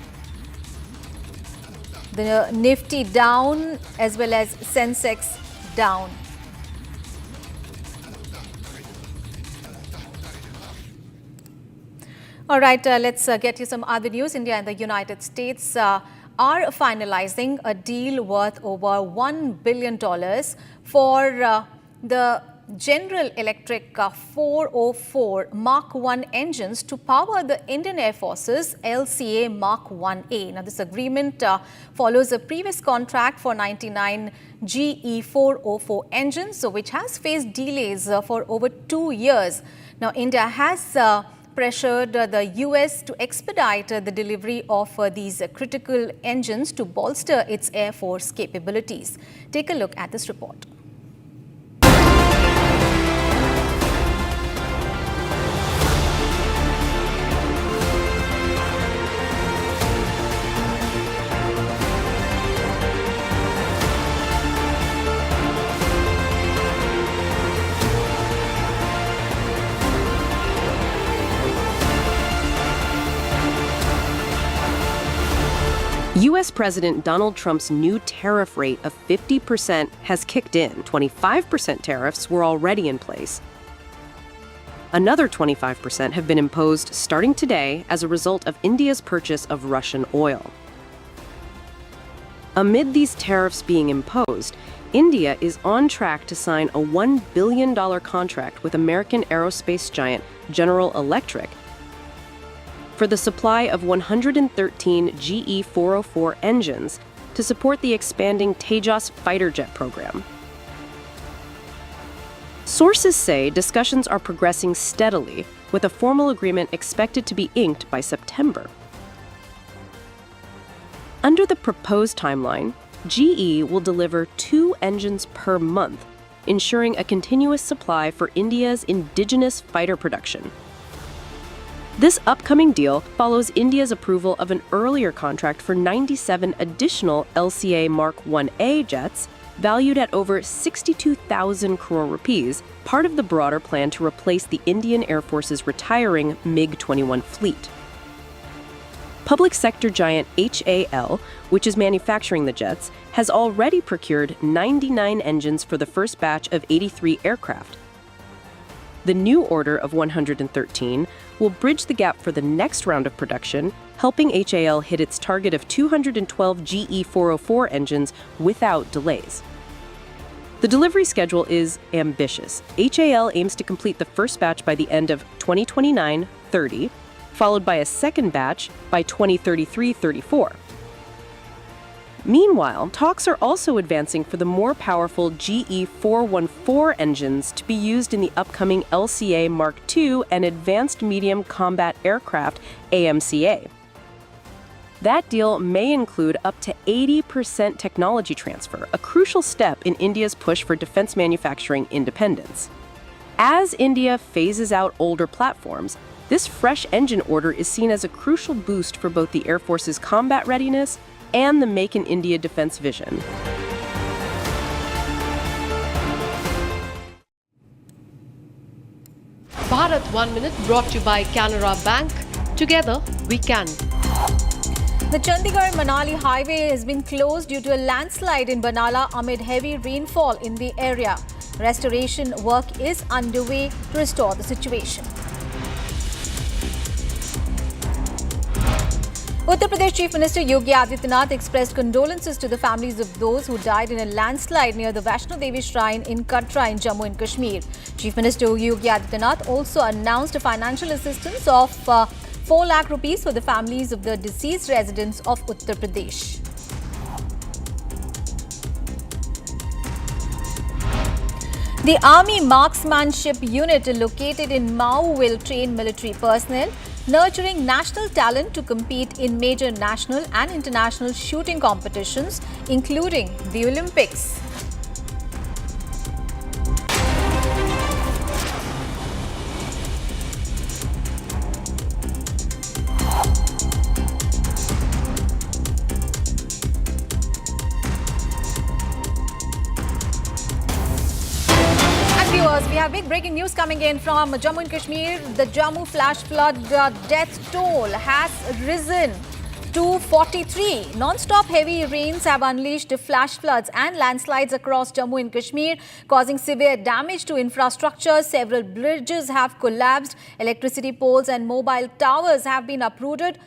the Nifty down as well as Sensex down. All right, let's get you some other news. India and the United States are finalizing a deal worth over $1 billion for the General Electric 404 Mark 1 engines to power the Indian Air Force's LCA Mark 1A. Now, this agreement follows a previous contract for 99 GE 404 engines, which has faced delays for over 2 years. Now, India has pressured the US to expedite the delivery of these critical engines to bolster its Air Force capabilities. Take a look at this report. U.S. President Donald Trump's new tariff rate of 50% has kicked in. 25% tariffs were already in place. Another 25% have been imposed starting today as a result of India's purchase of Russian oil. Amid these tariffs being imposed, India is on track to sign a $1 billion contract with American aerospace giant General Electric for the supply of 113 GE 404 engines to support the expanding Tejas fighter jet program. Sources say discussions are progressing steadily, with a formal agreement expected to be inked by September. Under the proposed timeline, GE will deliver 2 engines per month, ensuring a continuous supply for India's indigenous fighter production. This upcoming deal follows India's approval of an earlier contract for 97 additional LCA Mark 1A jets, valued at over 62,000 crore rupees, part of the broader plan to replace the Indian Air Force's retiring MiG-21 fleet. Public sector giant HAL, which is manufacturing the jets, has already procured 99 engines for the first batch of 83 aircraft. The new order of 113 will bridge the gap for the next round of production, helping HAL hit its target of 212 GE 404 engines without delays. The delivery schedule is ambitious. HAL aims to complete the first batch by the end of 2029-30, followed by a second batch by 2033-34. Meanwhile, talks are also advancing for the more powerful GE 414 engines to be used in the upcoming LCA Mark II and Advanced Medium Combat Aircraft AMCA. That deal may include up to 80% technology transfer, a crucial step in India's push for defense manufacturing independence. As India phases out older platforms, this fresh engine order is seen as a crucial boost for both the Air Force's combat readiness and the Make in India defense vision. Bharat 1 Minute brought to you by Canara Bank. Together we can. The Chandigarh-Manali highway has been closed due to a landslide in Banala amid heavy rainfall in the area. Restoration work is underway to restore the situation. Uttar Pradesh Chief Minister Yogi Adityanath expressed condolences to the families of those who died in a landslide near the Vaishno Devi shrine in Cuttack in Jammu and Kashmir. Chief Minister Yogi Adityanath also announced a financial assistance of 4 lakh rupees for the families of the deceased residents of Uttar Pradesh. The Army Marksmanship Unit located in Mau will train military personnel, nurturing national talent to compete in major national and international shooting competitions, including the Olympics. We have big breaking news coming in from Jammu and Kashmir. The Jammu flash flood death toll has risen to 43. Non-stop heavy rains have unleashed flash floods and landslides across Jammu and Kashmir, causing severe damage to infrastructure. Several bridges have collapsed. Electricity poles and mobile towers have been uprooted,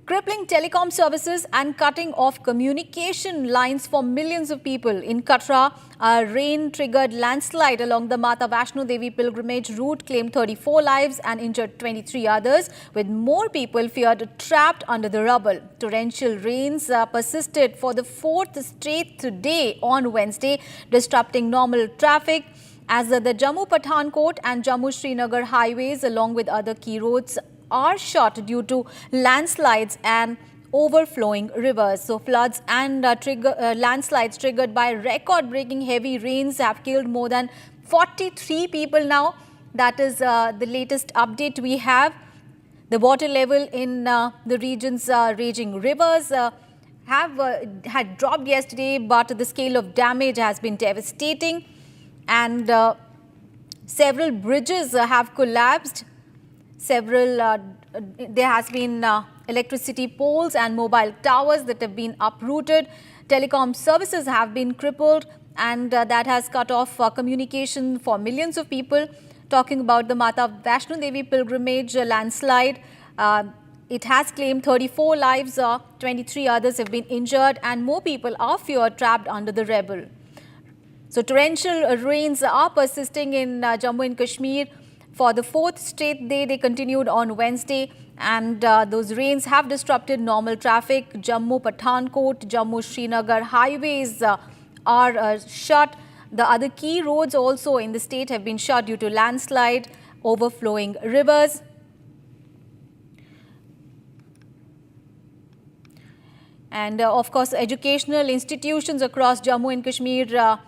crippling telecom services and cutting off communication lines for millions of people. In Cuttack, a rain-triggered landslide along the Mata Vaishno Devi pilgrimage route claimed 34 lives and injured 23 others, with more people feared trapped under the rubble. Torrential rains persisted for the 4th straight day on Wednesday, disrupting normal traffic as the Jammu-Pathankot and Jammu-Srinagar highways, along with other key roads, are shut due to landslides and overflowing rivers. So floods and landslides triggered by record-breaking heavy rains have killed more than 43 people now. That is the latest update we have. The water level in the region's raging rivers had dropped yesterday, but the scale of damage has been devastating, and several bridges have collapsed. There has been electricity poles and mobile towers that have been uprooted. Telecom services have been crippled, and that has cut off communication for millions of people. Talking about the Mata Vaishno Devi pilgrimage landslide, it has claimed 34 lives, 23 others have been injured, and more people are feared trapped under the rubble. So torrential rains are persisting in Jammu and Kashmir. For the 4th straight day, they continued on Wednesday, and those rains have disrupted normal traffic. Jammu-Pathankot, Jammu-Srinagar highways are shut. The other key roads also in the state have been shut due to landslide, overflowing rivers. And of course, educational institutions across Jammu and Kashmir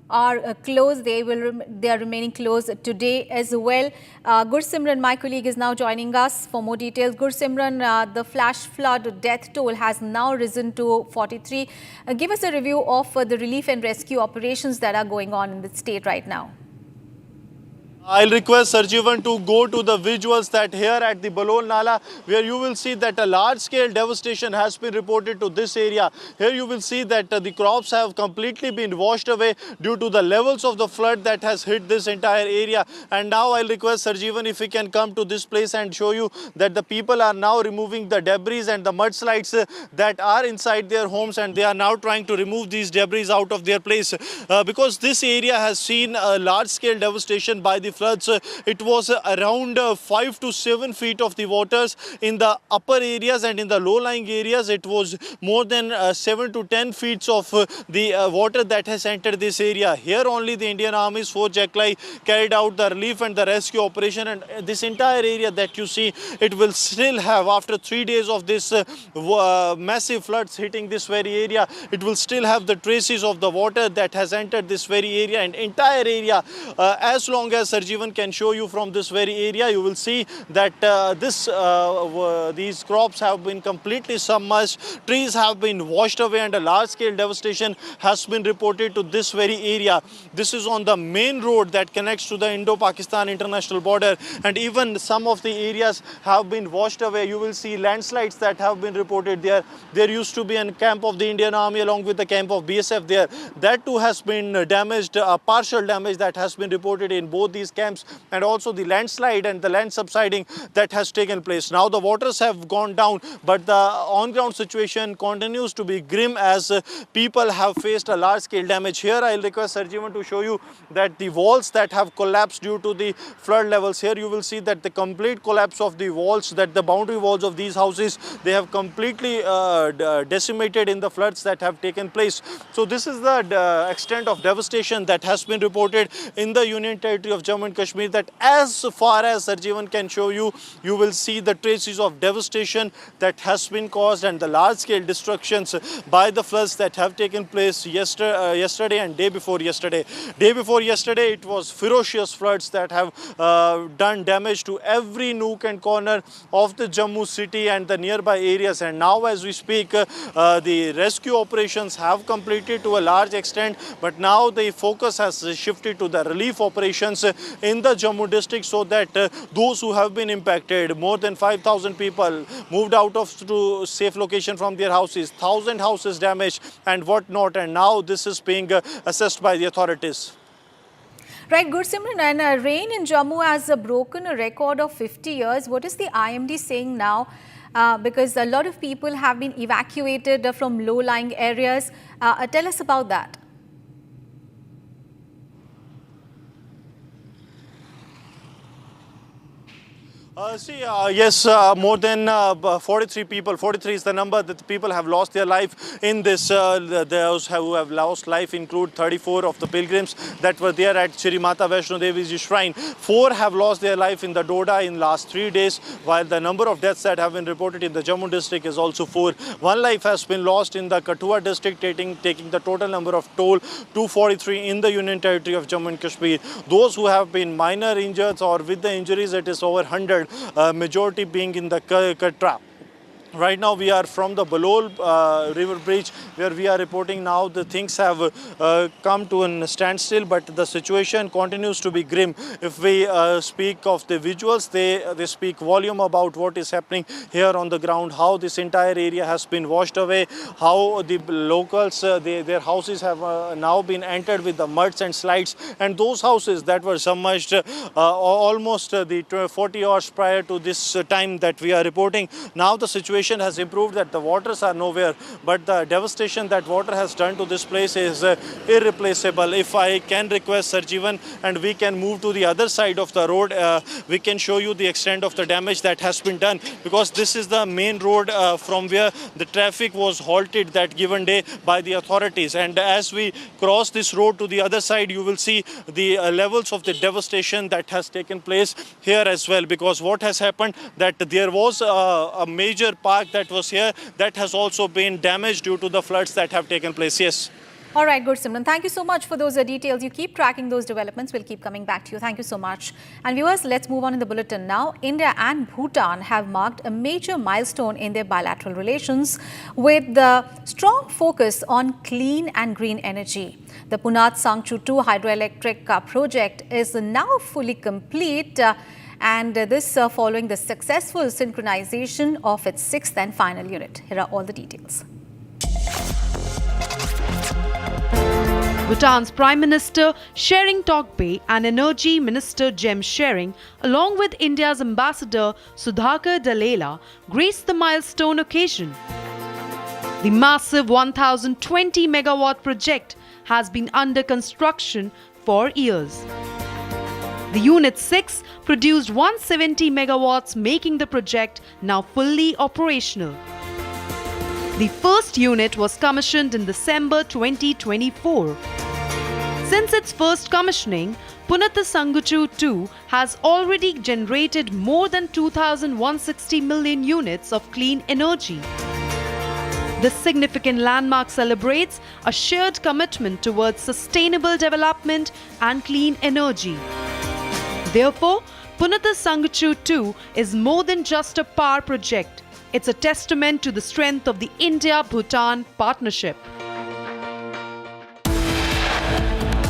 are closed. They are remaining closed today as well. Gursimran, my colleague, is now joining us for more details. Gursimran, the flash flood death toll has now risen to 43. Give us a review of the relief and rescue operations that are going on in the state right now. I'll request Sarjivan to go to the visuals that here at the Balol Nala, where you will see that a large-scale devastation has been reported to this area. Here you will see that the crops have completely been washed away due to the levels of the flood that has hit this entire area. And now I'll request Sarjivan if he can come to this place and show you that the people are now removing the debris and the mudslides that are inside their homes, and they are now trying to remove these debris out of their place because this area has seen a large-scale devastation by the floods. It was around 5 to 7 feet of the waters in the upper areas, and in the low-lying areas it was more than 7 to 10 feet of the water that has entered this area. Here only the Indian Army's 4 Jackli carried out the relief and the rescue operation, and this entire area that you see, it will still have, after 3 days of this massive floods hitting this very area, it will still have the traces of the water that has entered this very area and entire area. As long as Sarjivan can show you from this very area, you will see that these crops have been completely submerged, trees have been washed away, and a large-scale devastation has been reported to this very area. This is on the main road that connects to the Indo-Pakistan international border, and even some of the areas have been washed away. You will see landslides that have been reported there. There used to be a camp of the Indian Army along with the camp of BSF there. That too has been damaged, partial damage that has been reported in both these camps, and also the landslide and the land subsiding that has taken place. Now the waters have gone down, but the on-ground situation continues to be grim as people have faced a large-scale damage. Here I'll request Sarjeevan to show you that the walls that have collapsed due to the flood levels. Here you will see that the complete collapse of the walls, that the boundary walls of these houses, they have completely decimated in the floods that have taken place. So this is the extent of devastation that has been reported in the Union Territory of Jammu and Kashmir, that as far as Sarjeevan can show you, you will see the traces of devastation that has been caused and the large-scale destructions by the floods that have taken place yesterday and day before yesterday. Day before yesterday, it was ferocious floods that have done damage to every nook and corner of the Jammu city and the nearby areas. And now as we speak, the rescue operations have completed to a large extent, but now the focus has shifted to the relief operations in the Jammu district, so that those who have been impacted, more than 5,000 people moved out of to safe location from their houses, 1,000 houses damaged and whatnot, and now this is being assessed by the authorities. Right, Gursimran, and rain in Jammu has broken a record of 50 years. What is the IMD saying now? Because a lot of people have been evacuated from low-lying areas. Tell us about that. Yes, more than 43 people, 43 is the number that people have lost their life in this. Those who have lost life include 34 of the pilgrims that were there at Shri Mata Vaishno Devi's shrine. 4 have lost their life in the Doda in last 3 days, while the number of deaths that have been reported in the Jammu district is also 4. 1 life has been lost in the Kathua district, taking the total number of toll to 43 in the Union Territory of Jammu and Kashmir. Those who have been minor injured or with the injuries, it is over 100. Majority being in the Cuttack. Right now we are from the Balol river bridge, where we are reporting now the things have come to a standstill, but the situation continues to be grim. If we speak of the visuals, they speak volume about what is happening here on the ground, how this entire area has been washed away, how the locals, their houses have now been entered with the muds and slides, and those houses that were submerged almost the 40 hours prior to this time that we are reporting. Now the situation has improved, that the waters are nowhere, but the devastation that water has done to this place is irreplaceable. If I can request Sarjeevan, and we can move to the other side of the road, we can show you the extent of the damage that has been done, because this is the main road from where the traffic was halted that given day by the authorities. And as we cross this road to the other side, you will see the levels of the devastation that has taken place here as well, because what has happened, that there was a major park that was here that has also been damaged due to the floods that have taken place. Yes. All right, Gursimran, thank you so much for those details. You keep tracking those developments. We'll keep coming back to you. Thank you so much. And viewers, let's move on in the bulletin now. India and Bhutan have marked a major milestone in their bilateral relations with the strong focus on clean and green energy. The Punat Sangchu 2 hydroelectric project is now fully complete, and this following the successful synchronization of its 6th and final unit. Here are all the details. Bhutan's Prime Minister Shering Tokbe and Energy Minister Jem Shering, along with India's Ambassador Sudhakar Dalela, graced the milestone occasion. The massive 1,020 megawatt project has been under construction for years. The Unit 6 produced 170 megawatts, making the project now fully operational. The first unit was commissioned in December 2024. Since its first commissioning, Punat Sangchu 2 has already generated more than 2,160 million units of clean energy. This significant landmark celebrates a shared commitment towards sustainable development and clean energy. Therefore, Punat Sangchu 2 is more than just a power project. It's a testament to the strength of the India-Bhutan partnership.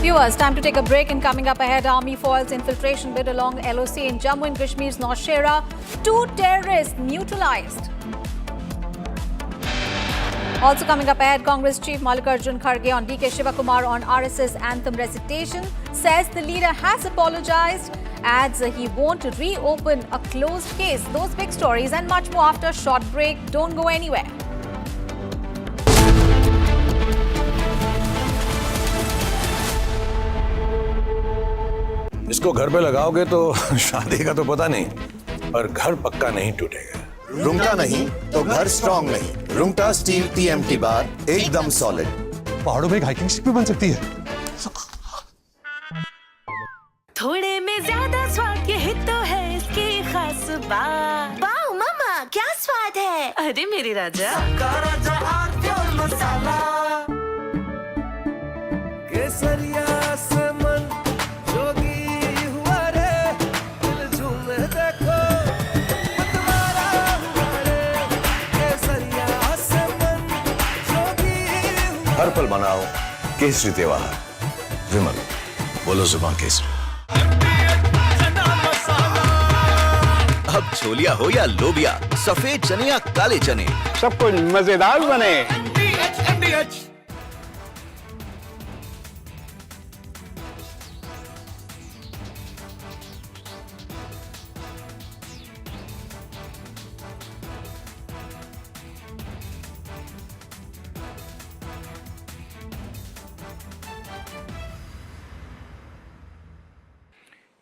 Viewers, time to take a break, and coming up ahead, Army foils infiltration bid along LOC in Jammu and Kashmir's Navaro. 2 terrorists neutralized. Also coming up ahead, Congress Chief Mallikarjun Kharge on DK Shivakumar on RSS anthem recitation, says the leader has apologized, adds he won't reopen a closed case. Those big stories and much more after a short break. Don't go anywhere. इसको घर पे लगाओगे तो शादी का तो पता नहीं, पर घर पक्का नहीं टूटेगा। रूंगटा नहीं तो घर स्ट्रॉन्ग नहीं। रूंगटा स्टील TMT बार एकदम सॉलिड। पहाड़ों में एक हाइकिंग शिप भी बन सकती है। थोड़े में ज्यादा स्वाद, यही तो है इसकी खास बात। वाओ मामा, क्या स्वाद है। अरे मेरे राजा, राजा मसाला केसरिया से मन जोगी हुआ रे, दिल झूमे देखो मतवारा हुआ रे। केसरिया से मन जोगी हुआ। हर पल मनाओ केसरी त्योहार। विमल, बोलो जुबान केसरी। अब छोलिया हो या लोबिया, सफेद चने या काले चने, सब कुछ मजेदार बने।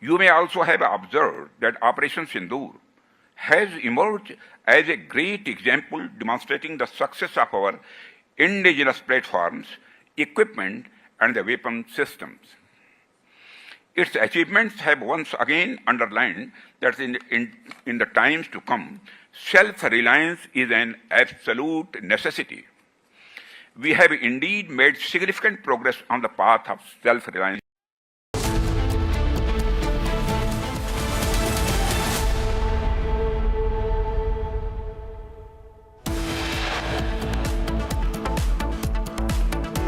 You may also have observed that Operation Sindoor has emerged as a great example demonstrating the success of our indigenous platforms, equipment, and the weapon systems. Its achievements have once again underlined that in the times to come, self-reliance is an absolute necessity. We have indeed made significant progress on the path of self-reliance.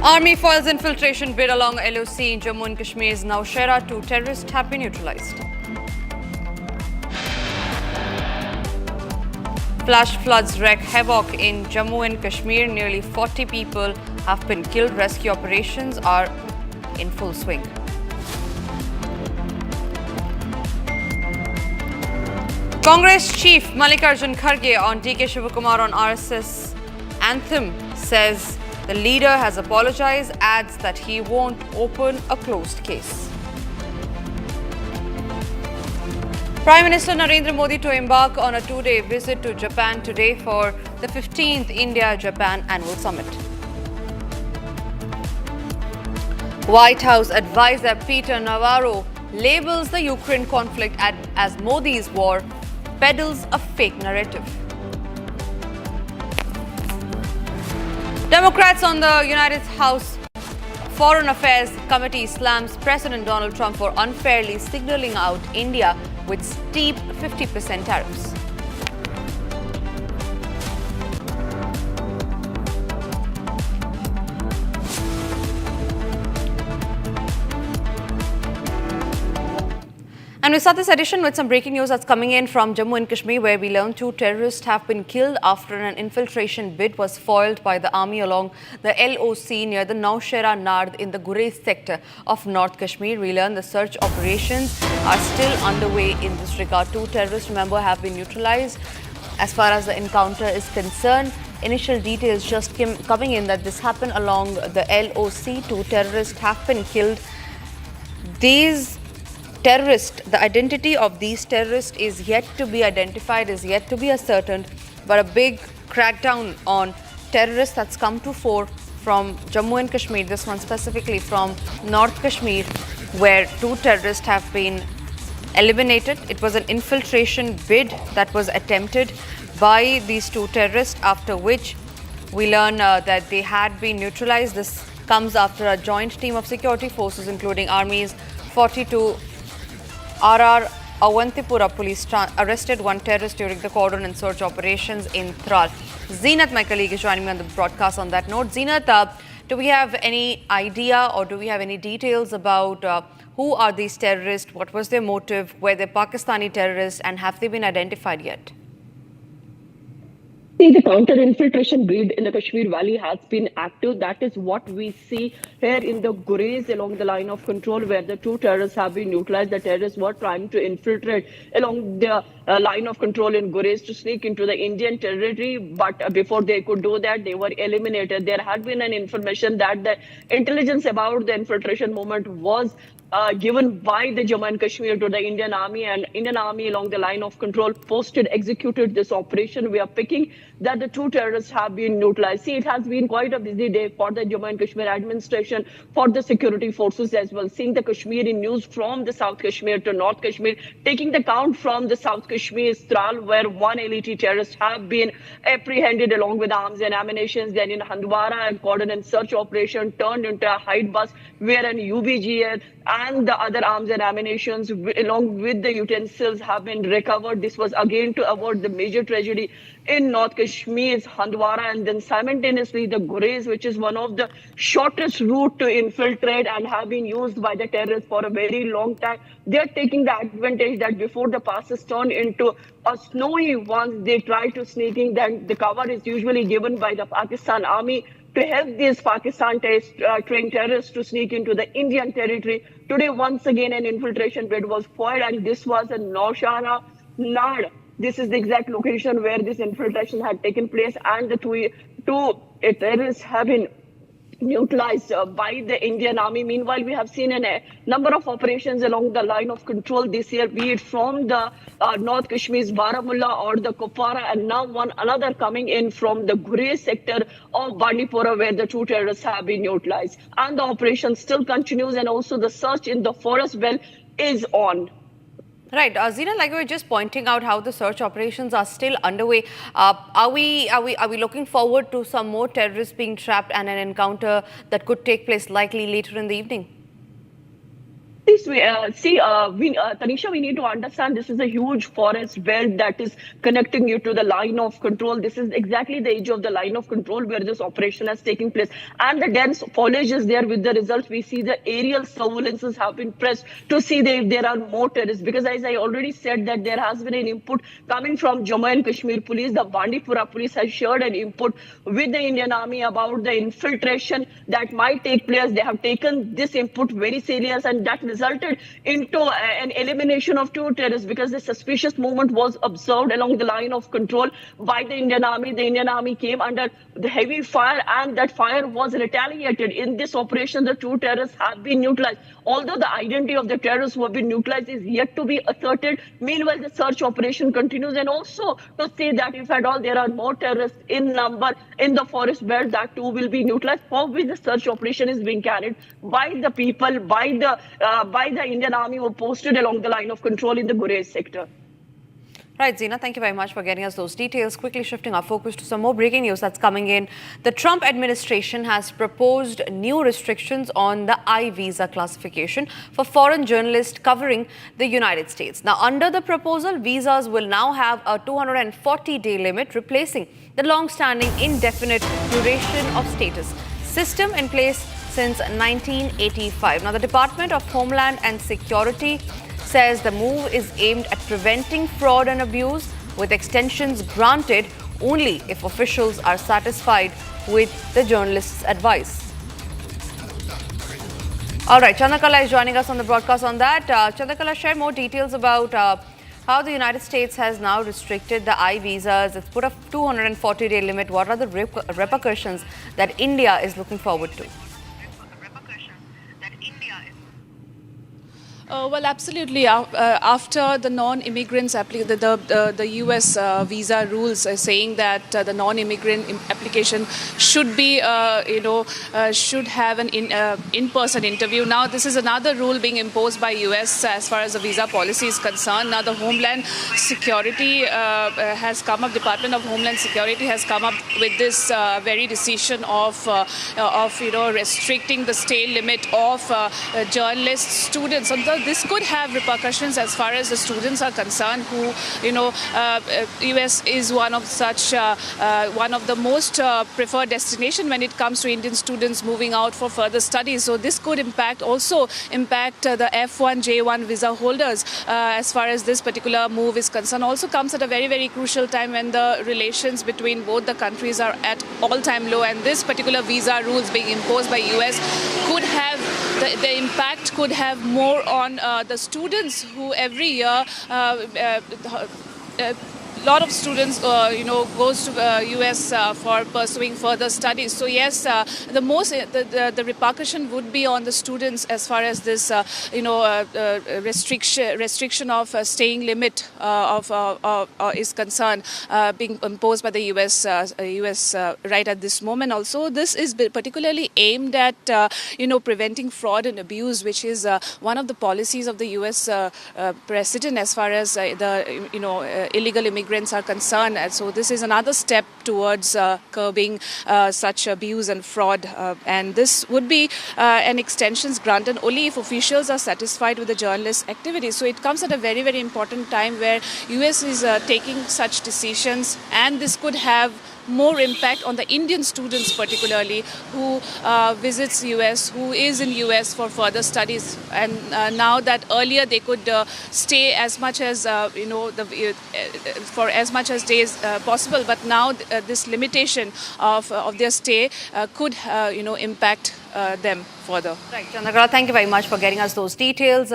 Army foils infiltration bid along LOC in Jammu and Kashmir's Navshera. 2 terrorists have been neutralized. Flash floods wreak havoc in Jammu and Kashmir. Nearly 40 people have been killed. Rescue operations are in full swing. Congress Chief Mallikarjun Kharge on DK Shivakumar on RSS anthem says the leader has apologized, adds that he won't open a closed case. Prime Minister Narendra Modi to embark on a 2-day visit to Japan today for the 15th India-Japan Annual Summit. White House advisor Peter Navaro labels the Ukraine conflict as Modi's war, peddles a fake narrative. Democrats on the United House Foreign Affairs Committee slams President Donald Trump for unfairly signaling out India with steep 50% tariffs. And we start this edition with some breaking news that's coming in from Jammu and Kashmir, where we learned 2 terrorists have been killed after an infiltration bid was foiled by the army along the LOC near the Navshera Nard in the Gurez sector of North Kashmir. We learned the search operations are still underway in this regard. 2 terrorists, remember, have been neutralized. As far as the encounter is concerned, initial details just coming in that this happened along the LOC. 2 terrorists have been killed. These terrorists, the identity of these terrorists is yet to be identified, is yet to be ascertained, but a big crackdown on terrorists that's come to fore from Jammu and Kashmir, this one specifically from North Kashmir, where 2 terrorists have been eliminated. It was an infiltration bid that was attempted by these 2 terrorists, after which we learn that they had been neutralized. This comes after a joint team of security forces, including Army's 42 RR Awantipura police arrested 1 terrorist during the cordon and search operations in Tral. Zeenat, my colleague, is joining me on the broadcast on that note. Zeenat, do we have any idea or do we have any details about who are these terrorists, what was their motive, were they Pakistani terrorists, and have they been identified yet? See, the counter-infiltration bid in the Kashmir Valley has been active. That is what we see here in the Gurez along the line of control, where the two terrorists have been neutralized. The terrorists were trying to infiltrate along the line of control in Gurez to sneak into the Indian territory. But before they could do that, they were eliminated. There had been an information that the intelligence about the infiltration movement was given by the Jammu and Kashmir to the Indian Army, and Indian Army along the line of control executed this operation. We are picking that the two terrorists have been neutralized. See, it has been quite a busy day for the Jammu and Kashmir administration, for the security forces as well. Seeing the Kashmiri news from the South Kashmir to North Kashmir, taking the count from the South Kashmir Stral, where one LeT terrorist have been apprehended along with arms and ammunition. Then in Handwara, a cordon and search operation turned into a hide bus where an UBGR and the other arms and ammunition along with the utensils have been recovered. This was again to avoid the major tragedy in North Kashmir's Handwara, and then simultaneously the Gurez, which is one of the shortest route to infiltrate and have been used by the terrorists for a very long time. They're taking the advantage that before the passes turn into a snowy one, they try to sneak in. Then the cover is usually given by the Pakistan Army to help these Pakistan trained terrorists to sneak into the Indian territory. Today, once again, an infiltration bid was foiled, and this was in Navshara Nard. This is the exact location where this infiltration had taken place, and the two terrorists have been neutralized by the Indian Army. Meanwhile, we have seen a number of operations along the line of control this year, be it from the North Kashmir's Baramulla or the Kupwara, and now another coming in from the Gurez sector of Bandipora, where the two terrorists have been neutralized. And the operation still continues, and also the search in the forest belt is on. Right, Zina, like we were just pointing out how the search operations are still underway. Are we looking forward to some more terrorists being trapped and an encounter that could take place likely later in the evening? Tanisha, we need to understand this is a huge forest belt that is connecting you to the line of control. This is exactly the edge of the line of control where this operation is taking place. And the dense foliage is there. With the results, we see the aerial surveillances have been pressed to see if there are more terrorists. Because as I already said, that there has been an input coming from Jammu and Kashmir police. The Bandipora police has shared an input with the Indian Army about the infiltration that might take place. They have taken this input very serious, and that resulted into an elimination of two terrorists because the suspicious movement was observed along the line of control by the Indian Army. The Indian Army came under the heavy fire, and that fire was retaliated. In this operation, the two terrorists have been neutralized. Although the identity of the terrorists who have been neutralized is yet to be asserted, meanwhile, the search operation continues. And also to say that if at all there are more terrorists in number in the forest belt, that too will be neutralized, for which the search operation is being carried by the people, by the Indian Army who posted along the line of control in the Gurez sector. Right, Zina, thank you very much for getting us those details. Quickly shifting our focus to some more breaking news that's coming in. The Trump administration has proposed new restrictions on the I-visa classification for foreign journalists covering the United States. Now, under the proposal, visas will now have a 240-day limit, replacing the long-standing indefinite duration of status system in place since 1985. Now, the Department of Homeland and Security says the move is aimed at preventing fraud and abuse, with extensions granted only if officials are satisfied with the journalist's advice. All right, Chandrakala is joining us on the broadcast on that. Chandrakala, share more details about how the United States has now restricted the I-visas. It's put a 240-day limit. What are the repercussions that India is looking forward to? Well, absolutely. After the non-immigrants, the U.S. visa rules are saying that the non-immigrant application should be, should have an in-person interview. Now, this is another rule being imposed by U.S. as far as the visa policy is concerned. Now, the Homeland Security has come up. Department of Homeland Security has come up with this very decision of restricting the stay limit of journalists, students. On the well, this could have repercussions as far as the students are concerned, who, US is one of the most preferred destination when it comes to Indian students moving out for further studies. So this could also impact the F1, J1 visa holders as far as this particular move is concerned. Also comes at a very, very crucial time when the relations between both the countries are at all-time low, and this particular visa rules being imposed by US could have the impact could have more on the students who every year a lot of students, goes to US for pursuing further studies. So yes, the repercussion would be on the students as far as this, restriction of staying limit is concerned, being imposed by the US right at this moment. Also, this is particularly aimed at, preventing fraud and abuse, which is one of the policies of the US president as far as illegal immigrants are concerned. And so this is another step towards curbing such abuse and fraud. And this would be an extensions granted only if officials are satisfied with the journalist activity. So it comes at a very, very important time where US is taking such decisions, and this could have more impact on the Indian students particularly who visits US, who is in US for further studies. And now that earlier they could stay as much as, for as much as days possible, but now this limitation of their stay could, impact them further. Right, Chandrakala, thank you very much for getting us those details.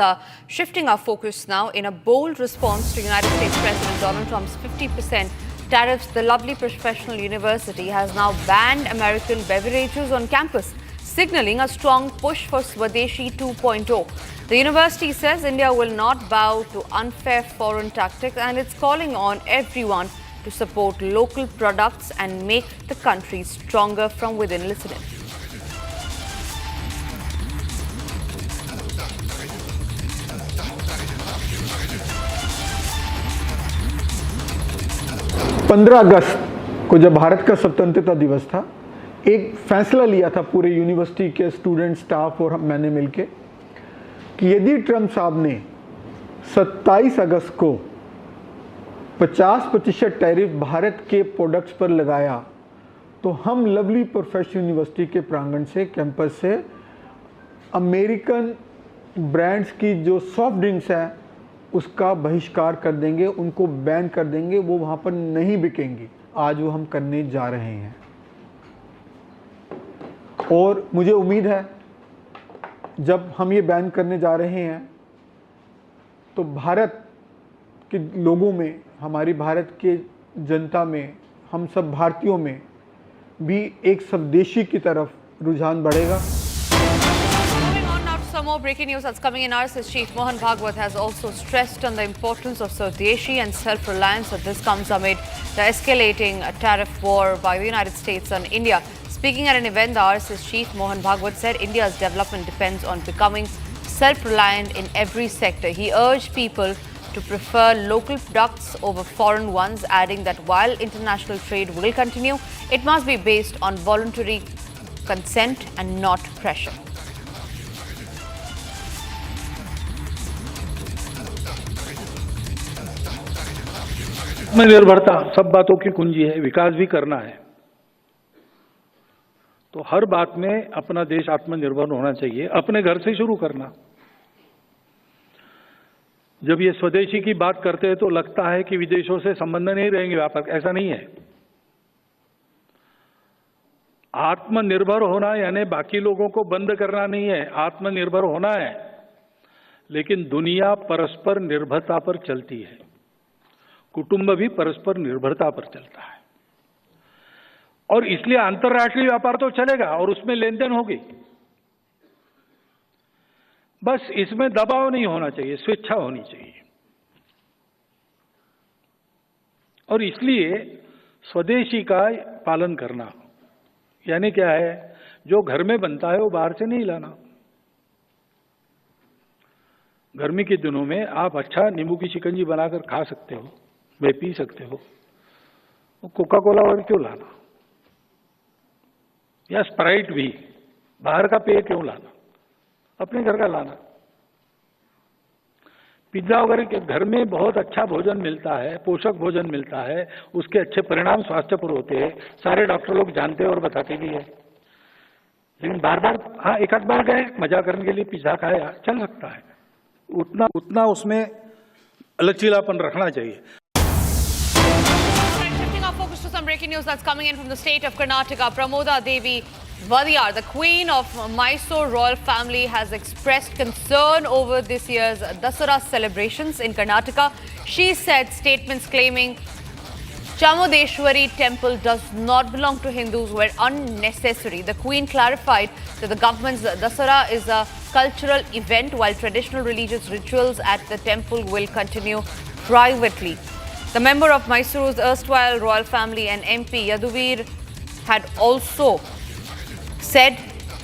Shifting our focus now, in a bold response to United States President Donald Trump's 50% tariffs, the lovely professional university has now banned American beverages on campus, signaling a strong push for Swadeshi 2.0. The university says India will not bow to unfair foreign tactics, and it's calling on everyone to support local products and make the country stronger from within. Listen in. अगस्त को जब भारत का स्वतंत्रता दिवस था, एक फैसला लिया था पूरे यूनिवर्सिटी के स्टूडेंट, स्टाफ और मैंने मिलके कि यदि ट्रम्प साहब ने 27 अगस्त को 50% टैरिफ भारत के प्रोडक्ट्स पर लगाया, तो हम लवली प्रोफेशनल यूनिवर्सिटी के प्रांगण से, कैंपस से अमेरिकन ब्रांड्स की जो सॉफ्ट ड्रिंक्स हैं उसका बहिष्कार कर देंगे, उनको बैन कर देंगे, वो वहाँ पर नहीं बिकेंगी। आज वो हम करने जा रहे हैं और मुझे उम्मीद है जब हम ये बैन करने जा रहे हैं तो भारत के लोगों में, हमारी भारत के जनता में, हम सब भारतीयों में भी एक स्वदेशी की तरफ रुझान बढ़ेगा। Some more breaking news that's coming in. RSS Chief Mohan Bhagwat has also stressed on the importance of Swadeshi and self-reliance. So this comes amid the escalating tariff war by the United States on India. Speaking at an event, the RSS Chief Mohan Bhagwat said India's development depends on becoming self-reliant in every sector. He urged people to prefer local products over foreign ones, adding that while international trade will continue, it must be based on voluntary consent and not pressure. आत्मनिर्भरता सब बातों की कुंजी है, विकास भी करना है, तो हर बात में अपना देश आत्मनिर्भर होना चाहिए, अपने घर से शुरू करना। जब ये स्वदेशी की बात करते हैं तो लगता है कि विदेशों से संबंध नहीं रहेंगे व्यापार, ऐसा नहीं है। आत्मनिर्भर होना यानी बाकी लोगों को बंद करना नहीं है, आत्मनिर्भर होना है, लेकिन दुनिया परस्पर निर्भरता पर चलती है, कुटुंब भी परस्पर निर्भरता पर चलता है, और इसलिए अंतर्राष्ट्रीय व्यापार तो चलेगा और उसमें लेन देन होगी, बस इसमें दबाव नहीं होना चाहिए, स्वेच्छा होनी चाहिए। और इसलिए स्वदेशी का पालन करना यानी क्या है, जो घर में बनता है वो बाहर से नहीं लाना। गर्मी के दिनों में आप अच्छा नींबू की शिकंजी बनाकर खा सकते हो, वे पी सकते हो, कोका कोला और क्यों लाना, या स्प्राइट भी बाहर का पेय क्यों लाना, अपने घर का लाना। पिज्जा वगैरह के घर में बहुत अच्छा भोजन मिलता है, पोषक भोजन मिलता है, उसके अच्छे परिणाम स्वास्थ्य पर होते हैं, सारे डॉक्टर लोग जानते हैं और बताते भी है। लेकिन बार बार हाँ एक आध बार गए मजा करने के लिए पिज्जा खाया, चल सकता है, उतना उसमें लचीलापन रखना चाहिए। Shifting our focus to some breaking news that's coming in from the state of Karnataka. Pramoda Devi Virar, the queen of Mysore royal family, has expressed concern over this year's Dasara celebrations in Karnataka. She said statements claiming Chammundeshwari temple does not belong to Hindus were unnecessary. The queen clarified that the government's Dasara is a cultural event while traditional religious rituals at the temple will continue privately. The member of Mysore's erstwhile royal family and MP Yaduvir had also said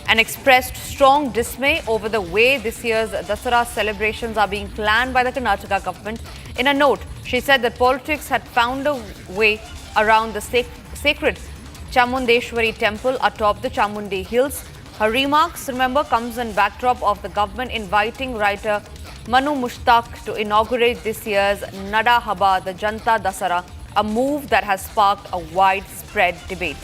and expressed strong dismay over the way this year's Dasara celebrations are being planned by the Karnataka government. In a note, she said that politics had found a way around the sacred Chammundeshwari temple atop the Chamundi Hills. Her remarks, remember, comes in backdrop of the government inviting writer Manu Mushtaq to inaugurate this year's Nada Haba, the Janta Dasara, a move that has sparked a widespread debate.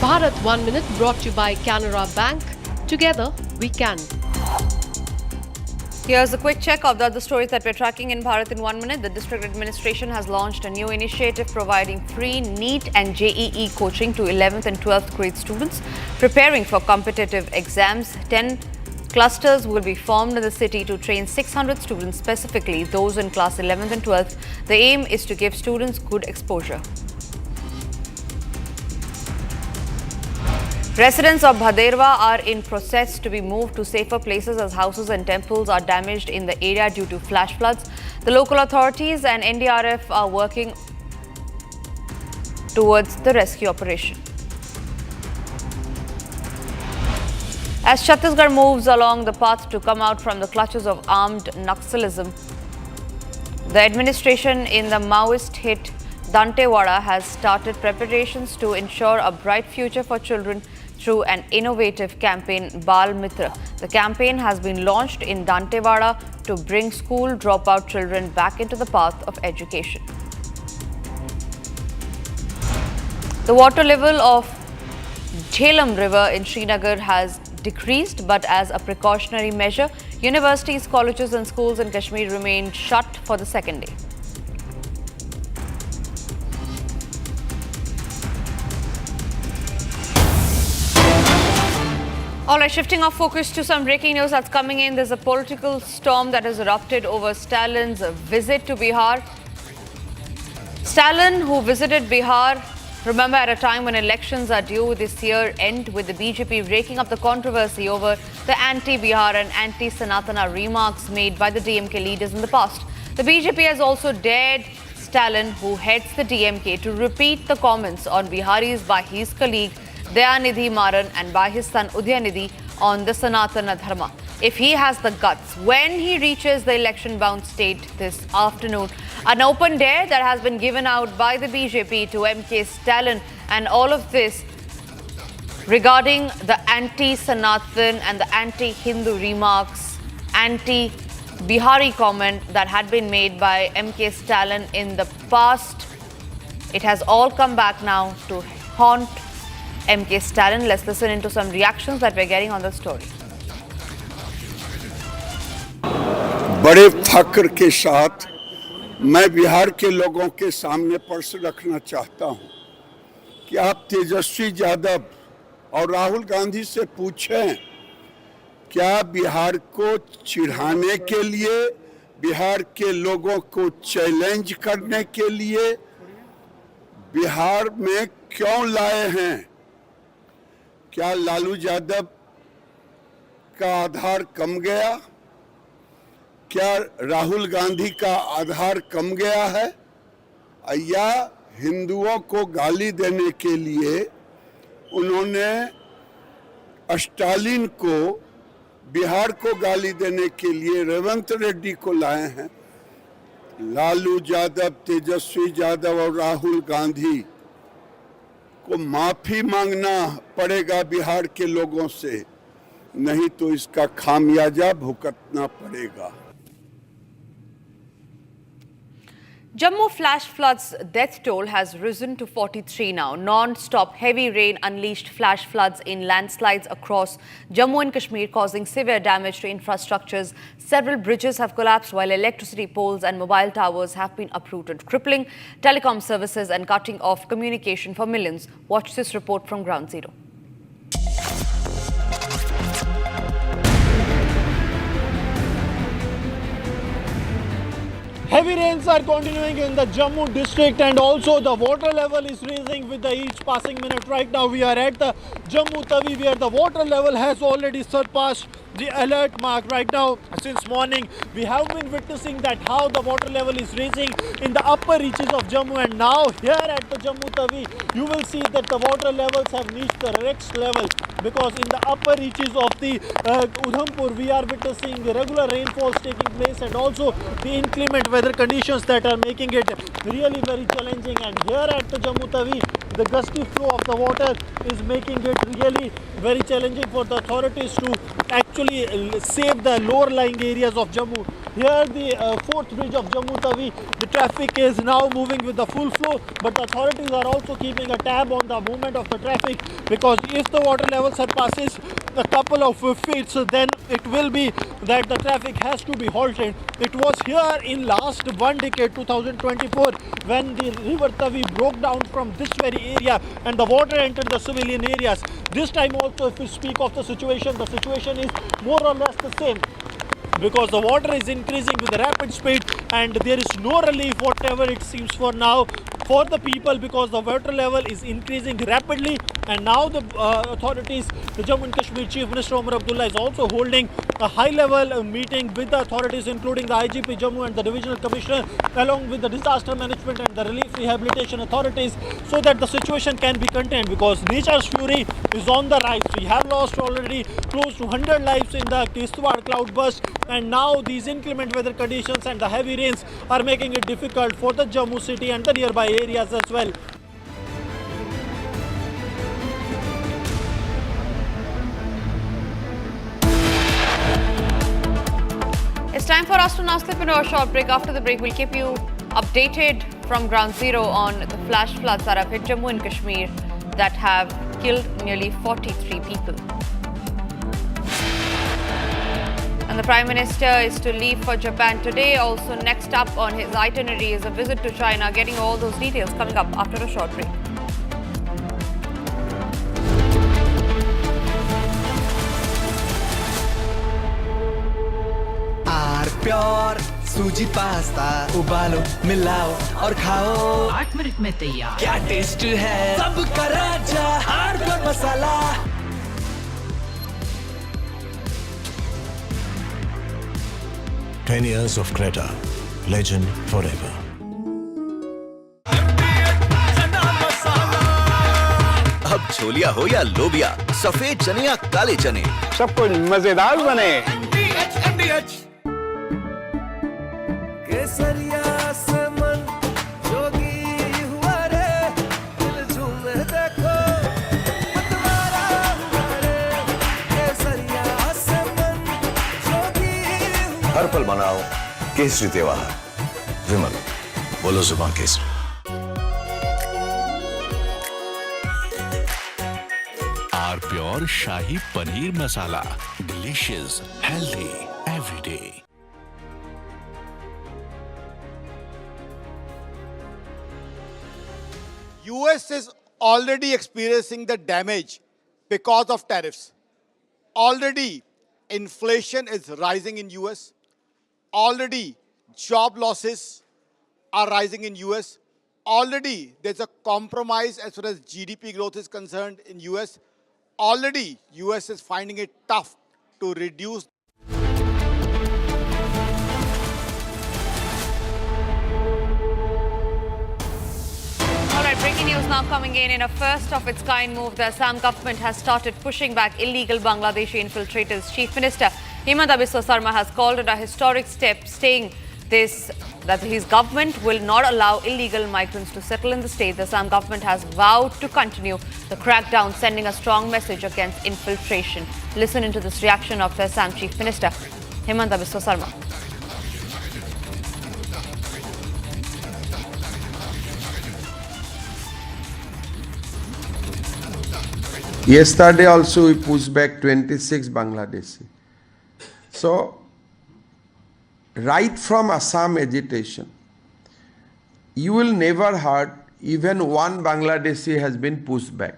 Bharat 1 Minute brought to you by Canara Bank. Together we can. Here's a quick check of the other stories that we're tracking in Bharat in 1 minute. The district administration has launched a new initiative providing free NEET and JEE coaching to 11th and 12th grade students preparing for competitive exams. 10 clusters will be formed in the city to train 600 students, specifically those in class 11th and 12th. The aim is to give students good exposure. Residents of Bhaderwa are in process to be moved to safer places as houses and temples are damaged in the area due to flash floods. The local authorities and NDRF are working towards the rescue operation. As Chhattisgarh moves along the path to come out from the clutches of armed Naxalism, the administration in the Maoist-hit Dantewada has started preparations to ensure a bright future for children through an innovative campaign, Bal Mitra. The campaign has been launched in Dantewada to bring school dropout children back into the path of education. The water level of Jhelum River in Srinagar has decreased, but as a precautionary measure, universities, colleges and schools in Kashmir remain shut for the second day. All right, shifting our focus to some breaking news that's coming in. There's a political storm that has erupted over Stalin's visit to Bihar. Stalin, who visited Bihar, remember, at a time when elections are due this year end, with the BJP raking up the controversy over the anti-Bihar and anti-Sanatana remarks made by the DMK leaders in the past. The BJP has also dared Stalin, who heads the DMK, to repeat the comments on Biharis by his colleague Dayanidhi Maran and by his son Udyanidhi on the Sanatana Dharma. If he has the guts, when he reaches the election-bound state this afternoon, an open dare that has been given out by the BJP to MK Stalin, and all of this regarding the anti-Sanatan and the anti-Hindu remarks, anti-Bihari comment that had been made by MK Stalin in the past. It has all come back now to haunt MK Stalin. Let's listen into some reactions that we're getting on the story. बड़े फक्र के साथ मैं बिहार के लोगों के सामने प्रश्न रखना चाहता हूं कि आप तेजस्वी यादव और राहुल गांधी से पूछें, क्या बिहार को चिढ़ाने के लिए, बिहार के लोगों को चैलेंज करने के लिए बिहार में क्यों लाए हैं? क्या लालू यादव का आधार कम गया? क्या राहुल गांधी का आधार कम गया है? या हिंदुओं को गाली देने के लिए उन्होंने स्टालिन को, बिहार को गाली देने के लिए रेवंत रेड्डी को लाए हैं? लालू यादव, तेजस्वी यादव और राहुल गांधी को माफी मांगना पड़ेगा बिहार के लोगों से, नहीं तो इसका खामियाजा भुगतना पड़ेगा। Jammu flash floods death toll has risen to 43 now. Non-stop heavy rain unleashed flash floods in landslides across Jammu and Kashmir, causing severe damage to infrastructures. Several bridges have collapsed while electricity poles and mobile towers have been uprooted, crippling telecom services and cutting off communication for millions. Watch this report from Ground Zero. Heavy rains are continuing in the Jammu district, and also the water level is rising with each passing minute. Right now we are at the Jammu Tawi, where the water level has already surpassed the alert mark. Right now, since morning, we have been witnessing that how the water level is rising in the upper reaches of Jammu, and now here at the Jammu Tawi, you will see that the water levels have reached the next level, because in the upper reaches of the Udhampur, we are witnessing regular rainfalls taking place, and also the inclement weather conditions that are making it really very challenging. And here at the Jammu Tawi, the gusty flow of the water is making it really very challenging for the authorities to actually save the lower lying areas of Jammu. Here the fourth bridge of Jammu Tawi, the traffic is now moving with the full flow, but the authorities are also keeping a tab on the movement of the traffic, because if the water level surpasses a couple of feet, so then it will be that the traffic has to be halted. It was here in last one decade, 2024, when the river Tavi broke down from this very area and the water entered the civilian areas. This time also, if we speak of the situation is more or less the same, because the water is increasing with a rapid speed and there is no relief whatever it seems for now for the people, because the water level is increasing rapidly. And now the authorities, the Jammu and Kashmir Chief Minister Omar Abdullah is also holding a high-level meeting with the authorities, including the IGP Jammu and the Divisional Commissioner, along with the disaster management and the relief rehabilitation authorities, so that the situation can be contained, because nature's fury is on the rise. We have lost already close to 100 lives in the Kishtwar cloudburst, and now these inclement weather conditions and the heavy rains are making it difficult for the Jammu city and the nearby areas as well. It's time for us to now slip into a short break. After the break, we'll keep you updated from Ground Zero on the flash floods that have hit Jammu and Kashmir that have killed nearly 43 people. And the Prime Minister is to leave for Japan today. Also, next up on his itinerary is a visit to China. Getting all those details coming up after a short break. Pure सूजी pasta उबालो मिलाओ और खाओ 8 minute में तैयार। क्या taste है सबका राजा आर्नब मसाला। Ten years of Creta, legend forever. अब छोलिया हो या लोबिया, सफेद चने या काले चने, सब कुछ मजेदार बने। केसरिया से मन जोगी हुआ रे, दिल झूमे देखो मतवारा हुआ रे। केसरिया से मन जोगी हुआ। हर पल मनाओ केसरी त्योहार। विमल, बोलो जुबान Kesari. Pure shahi paneer masala, delicious, healthy every day. US is already experiencing the damage because of tariffs. Already inflation is rising in US. Already job losses are rising in US. Already there's a compromise as far as GDP growth is concerned in US. Already US is finding it tough to reduce. Breaking news now coming in a first of its kind move, the Assam government has started pushing back illegal Bangladeshi infiltrators. Chief Minister Himanta Biswa Sarma has called it a historic step, saying that his government will not allow illegal migrants to settle in the state. The Assam government has vowed to continue the crackdown, sending a strong message against infiltration. Listen into this reaction of the Assam Chief Minister, Himanta Biswa Sarma. Yesterday also we pushed back 26 Bangladeshi. So, right from Assam agitation, you will never heard even one Bangladeshi has been pushed back.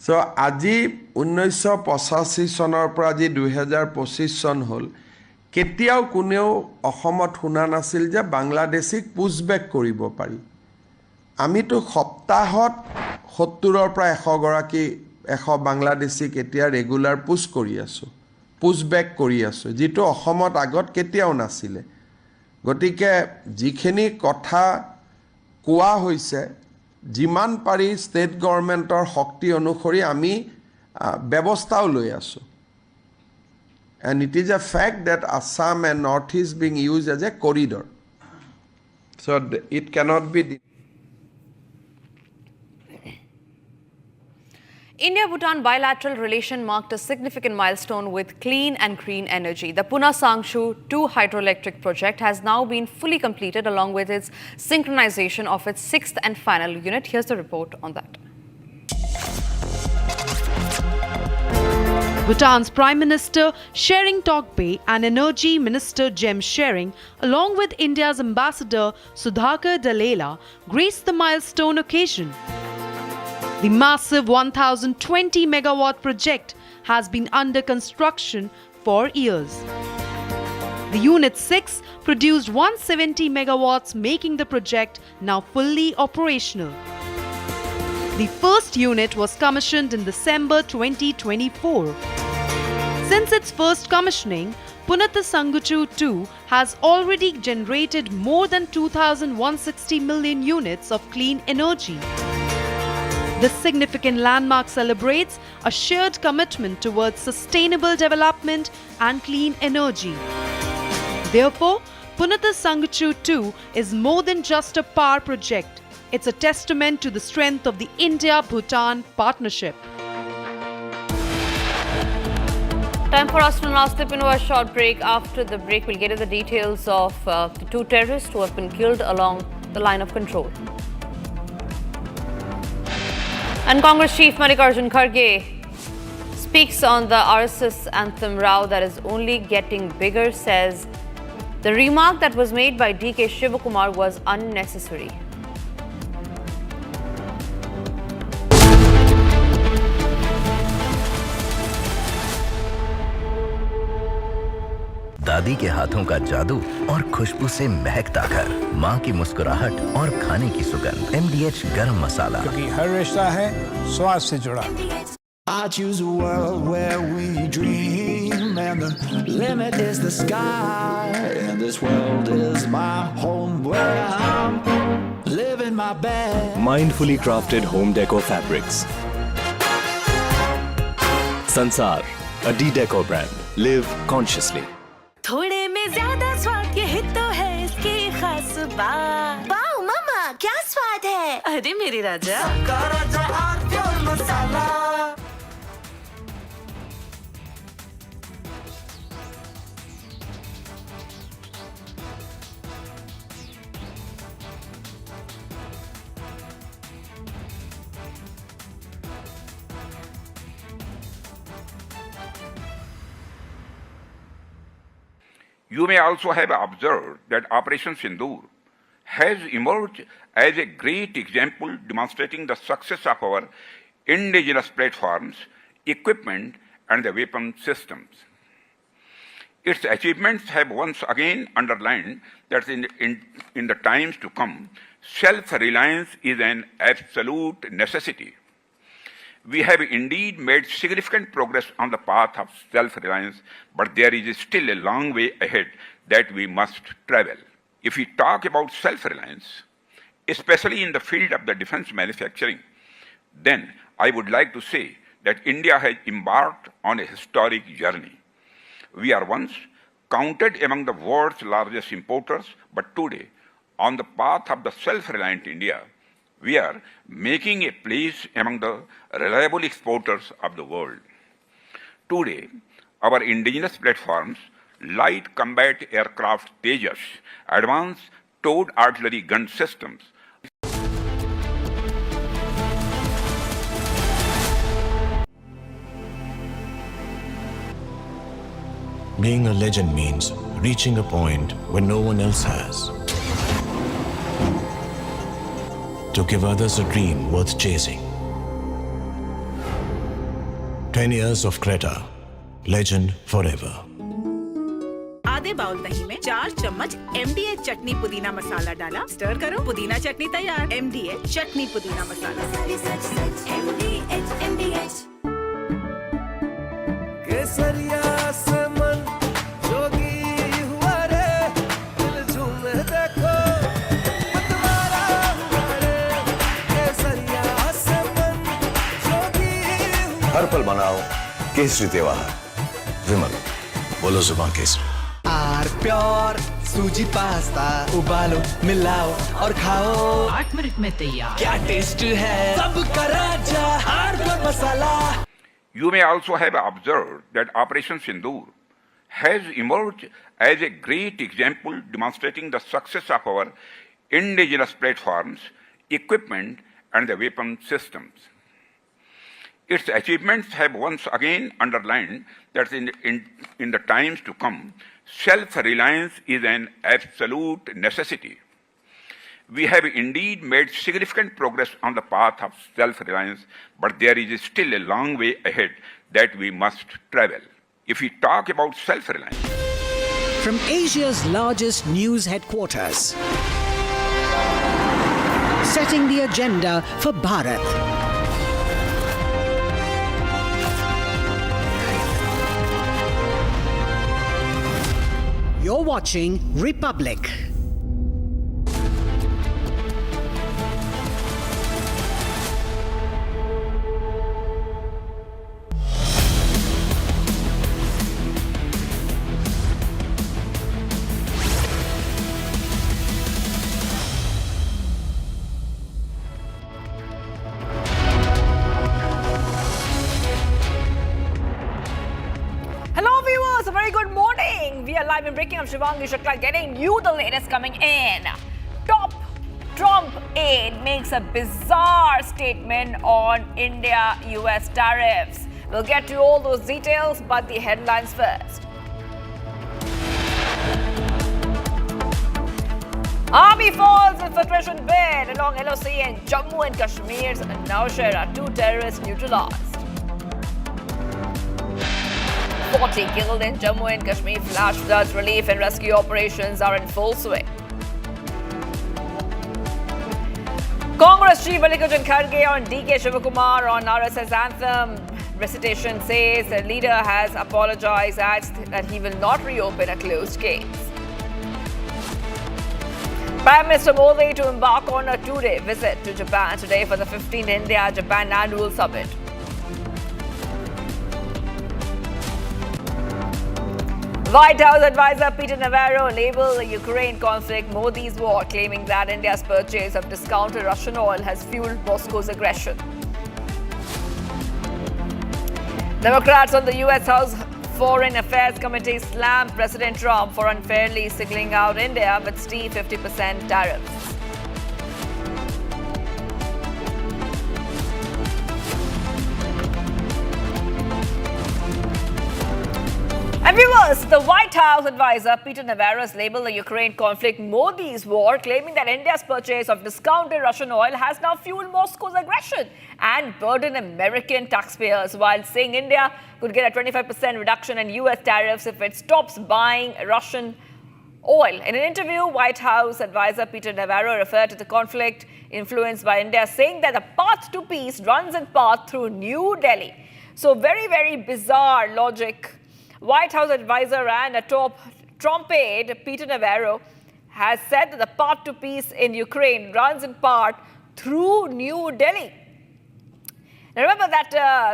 So, আজি 1985 চনৰ পৰা আজি 2025 চন হল কেতিয়াও কোনেও অসমত শুনা নাছিল যে বাংলাদেশীক পুশবেক কৰিব পাৰি আমিতো সপ্তাহত 70ৰ পৰা 100 গৰাকী 100 বাংলাদেশীক এতিয়া ৰেগুলাৰ পুশ কৰি আছো পুশবেক কৰি আছো যেটো অসমত আগত কেতিয়াও নাছিলে গতিকে যিখিনি কথা কোৱা হৈছে যিমান পাৰি ষ্টেট গভৰ্ণমেণ্টৰ শক্তি অনুসৰি আমি ব্যৱস্থাও লৈ আছো and it is a fact that Assam and Northeast being used as a corridor so it cannot be India-Bhutan bilateral relation marked a significant milestone with clean and green energy. The Puna Sangshu 2 hydroelectric project has now been fully completed along with its synchronization of its 6th and final unit. Here's the report on that. Bhutan's Prime Minister Tshering Tokgay and Energy Minister Jem Tshering, along with India's Ambassador Sudhakar Dalela, graced the milestone occasion. The massive 1,020 megawatt project has been under construction for years. The Unit 6 produced 170 megawatts, making the project now fully operational. The first unit was commissioned in December 2024. Since its first commissioning, Puna Sangshu 2 has already generated more than 2,160 million units of clean energy. This significant landmark celebrates a shared commitment towards sustainable development and clean energy. Therefore, Puna Sangshu 2 is more than just a power project. It's a testament to the strength of the India-Bhutan partnership. Time for us to now slip into a short break. After the break, we'll get into the details of the 2 terrorists who have been killed along the line of control. And Congress Chief Mallikarjun Kharge speaks on the RSS anthem row that is only getting bigger, says the remark that was made by DK Shivakumar was unnecessary. दादी के हाथों का जादू और खुशबू से महकता घर माँ की मुस्कुराहट और खाने की सुगंध MDH गरम मसाला क्योंकि हर रिश्ता है स्वाद से जुड़ा I choose a world where we dream and the limit is the sky and this world is my home where I'm living my best. Mindfully crafted home decor fabrics. Sansar, a D-Decor brand. Live consciously. थोड़े में ज्यादा स्वाद यही तो है इसकी खास बात वाओ मामा क्या स्वाद है अरे मेरे राजा मसाला You may also have observed that Operation Sindoor has emerged as a great example demonstrating the success of our indigenous platforms, equipment, and the weapon systems. Its achievements have once again underlined that in the times to come, self-reliance is an absolute necessity. We have indeed made significant progress on the path of self-reliance, but there is still a long way ahead that we must travel. If we talk about self-reliance, especially in the field of the defense manufacturing, then I would like to say that India has embarked on a historic journey. We are once counted among the world's largest importers, but today, on the path of the self-reliant India, we are making a place among the reliable exporters of the world. Today, our indigenous platforms, light combat aircraft Tejas, advanced towed artillery gun systems, Being a legend means reaching a point where no one else has. To give others a dream worth chasing. 10 years of Creta, legend forever. आधे bowl दही में 4 चम्मच MDH चटनी पुदीना मसाला डाला, stir करो, पुदीना चटनी तैयार। MDH चटनी पुदीना मसाला। MDH केसरिया से मन जोगी हुआ रे, दिल झूमे देखो मतवारा हुआ रे, केसरिया से मन जोगी हुआ। हर पल मनाओ केसरी त्योहार। विमल, बोलो जुबान केसरी। आर प्योर सूजी पास्ता उबालो, मिलाओ और खाओ, 8 मिनट में तैयार। क्या टेस्ट है सबका राजा AR pure masala. You may also have observed that Operation Sindoor has emerged as a great example demonstrating the success of our indigenous platforms, equipment, and the weapon systems. Its achievements have once again underlined that in the times to come, self-reliance is an absolute necessity. We have indeed made significant progress on the path of self-reliance, but there is still a long way ahead that we must travel. If we talk about self-reliance, From Asia's largest news headquarters, setting the agenda for Bharat. You're watching Republic. Hello viewers, a very good morning. We are live in Breaking of Shivangi Shukla, getting you the latest coming in. Top Trump aide makes a bizarre statement on India-US tariffs. We'll get to all those details, but the headlines first. Army falls infiltration bid along LOC in Jammu and Kashmir's Navaro, 2 terrorists neutralized. 40 killed in Jammu and Kashmir. Flash floods, relief and rescue operations are in full swing. Congress Chief Mallikarjun Kharge on DK Shivakumar on RSS anthem recitation says the leader has apologized, adds that he will not reopen a closed case. Prime Minister Modi to embark on a 2-day visit to Japan today for the 15th India-Japan Annual Summit. White House advisor Peter Navaro labelled the Ukraine conflict Modi's war, claiming that India's purchase of discounted Russian oil has fueled Moscow's aggression. Democrats on the U.S. House Foreign Affairs Committee slammed President Trump for unfairly singling out India with steep 50% tariffs. And viewers, the White House advisor Peter Navaro has labelled the Ukraine conflict Modi's war, claiming that India's purchase of discounted Russian oil has now fueled Moscow's aggression and burdened American taxpayers, while saying India could get a 25% reduction in US tariffs if it stops buying Russian oil. In an interview, White House advisor Peter Navaro referred to the conflict influenced by India, saying that the path to peace runs in part through New Delhi. So very, very bizarre logic. White House advisor and a top Trump aide, Peter Navaro, has said that the path to peace in Ukraine runs in part through New Delhi. Remember that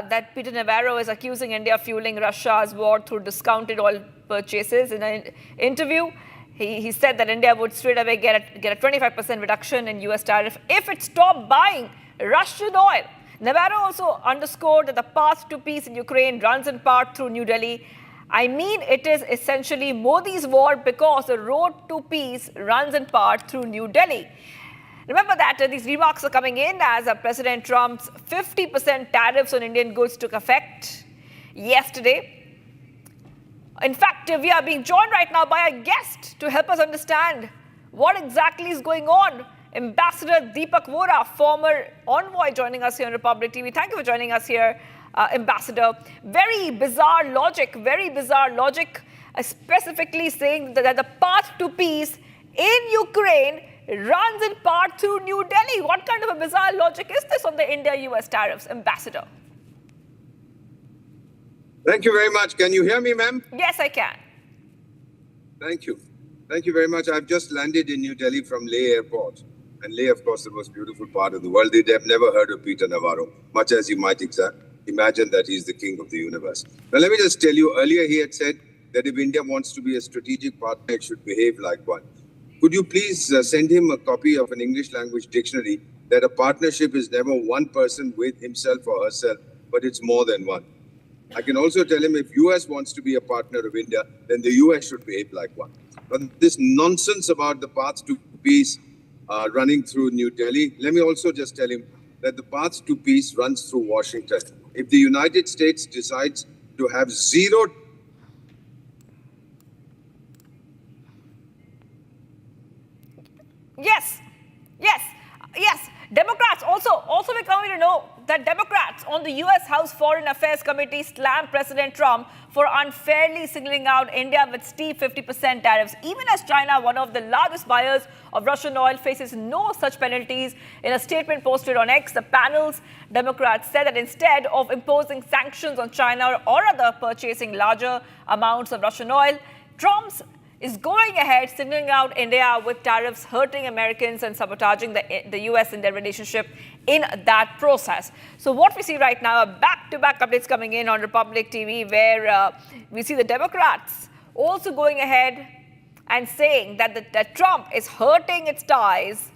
that Peter Navaro is accusing India of fueling Russia's war through discounted oil purchases. In an interview, he said that India would straight away get a 25% reduction in US tariff if it stopped buying Russian oil. Navaro also underscored that the path to peace in Ukraine runs in part through New Delhi. I mean, it is essentially Modi's war because the road to peace runs in part through New Delhi. Remember that these remarks are coming in as President Trump's 50% tariffs on Indian goods took effect yesterday. In fact, we are being joined right now by a guest to help us understand what exactly is going on. Ambassador Deepak Vora, former envoy, joining us here on Republic TV. Thank you for joining us here, Ambassador. Very bizarre logic, specifically saying that the path to peace in Ukraine runs in part through New Delhi. What kind of a bizarre logic is this on the India-US tariffs, Ambassador? Thank you very much. Can you hear me, ma'am? Yes, I can. Thank you. Thank you very much. I've just landed in New Delhi from LeT airport. And LeT, of course, the most beautiful part of the world. They have never heard of Peter Navaro, much as you might imagine that he's the king of the universe. Now, let me just tell you, earlier he had said that if India wants to be a strategic partner, it should behave like one. Could you please send him a copy of an English language dictionary that a partnership is never one person with himself or herself, but it's more than one. I can also tell him if US wants to be a partner of India, then the US should behave like one. But this nonsense about the path to peace running through New Delhi, let me also just tell him that the path to peace runs through Washington. If the United States decides to have zero Yes. Democrats also we're coming to know that Democrats on the US House Foreign Affairs Committee slammed President Trump for unfairly singling out India with steep 50% tariffs, even as China, one of the largest buyers of Russian oil, faces no such penalties. In a statement posted on X, the panel's Democrats said that instead of imposing sanctions on China or other purchasing larger amounts of Russian oil, Trump's is going ahead singling out India with tariffs, hurting Americans and sabotaging the US in their relationship in that process. So what we see right now are back-to-back updates coming in on Republic TV, where we see the Democrats also going ahead and saying that Trump is hurting its ties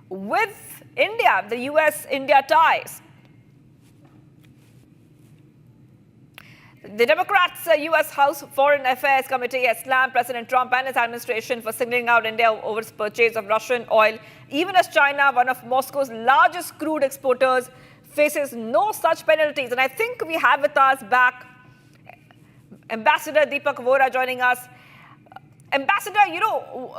with India, the US-India ties. The Democrats' U.S. House Foreign Affairs Committee has slammed President Trump and his administration for singling out India over its purchase of Russian oil, even as China, one of Moscow's largest crude exporters, faces no such penalties. And I think we have with us back Ambassador Deepak Vora joining us. Ambassador,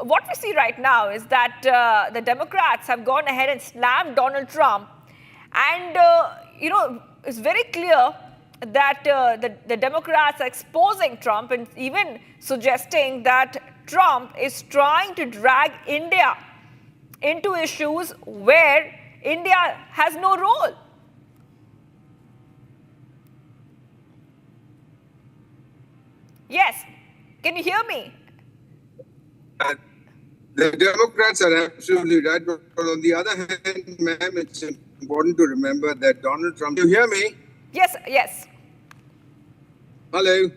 what we see right now is that the Democrats have gone ahead and slammed Donald Trump. And, it's very clear that the Democrats are exposing Trump and even suggesting that Trump is trying to drag India into issues where India has no role. Yes, can you hear me? The Democrats are absolutely right, but on the other hand, ma'am, it's important to remember that Donald Trump... Do you hear me? Yes. Hello.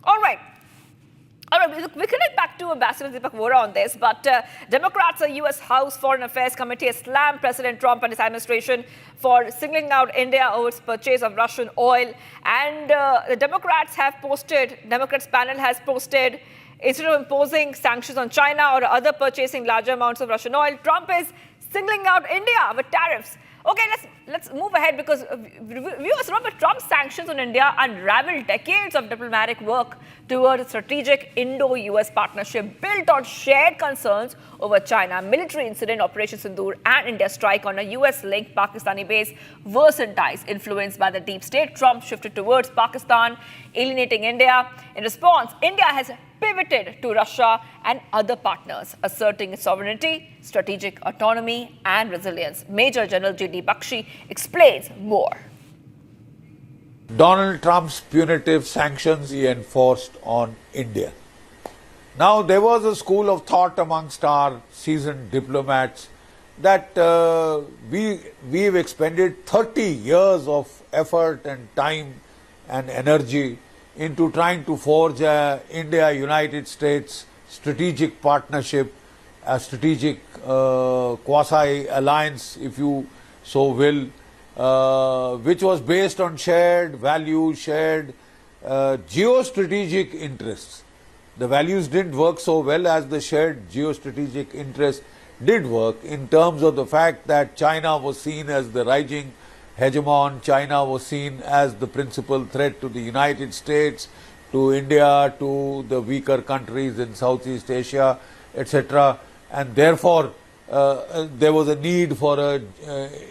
All right. We connect back to Ambassador Deepak Vora on this, but Democrats' U.S. House Foreign Affairs Committee has slammed President Trump and his administration for singling out India over its purchase of Russian oil. And the Democrats panel has posted, instead of imposing sanctions on China or other purchasing larger amounts of Russian oil, Trump is singling out India with tariffs. Okay, let's move ahead, because viewers, remember, Trump's sanctions on India unraveled decades of diplomatic work towards a strategic Indo-US partnership built on shared concerns over China, military incident, Operation Sindoor, and India's strike on a US-linked Pakistani base worsened ties influenced by the deep state. Trump shifted towards Pakistan, alienating India. In response, India has pivoted to Russia and other partners, asserting its sovereignty, strategic autonomy, and resilience. Major General J.D. Bakshi explains more. Donald Trump's punitive sanctions he enforced on India. Now, there was a school of thought amongst our seasoned diplomats that we've expended 30 years of effort and time and energy into trying to forge a India-United States strategic partnership, a strategic quasi-alliance, if you so will, which was based on shared values, shared geostrategic interests. The values didn't work so well as the shared geostrategic interests did work, in terms of the fact that China was seen as the rising hegemon, China was seen as the principal threat to the United States, to India, to the weaker countries in Southeast Asia, etc. And therefore, there was a need for a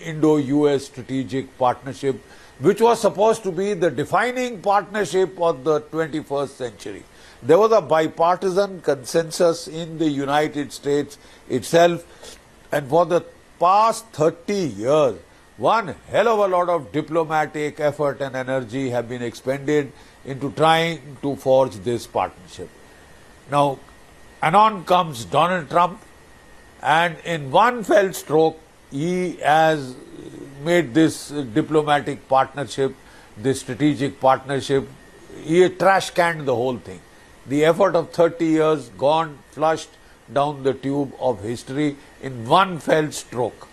Indo-US strategic partnership, which was supposed to be the defining partnership of the 21st century. There was a bipartisan consensus in the United States itself, and for the past 30 years, one hell of a lot of diplomatic effort and energy have been expended into trying to forge this partnership. Now, anon comes Donald Trump, and in one fell stroke, he has made this diplomatic partnership, this strategic partnership, he trash canned the whole thing. The effort of 30 years gone, flushed down the tube of history in one fell stroke.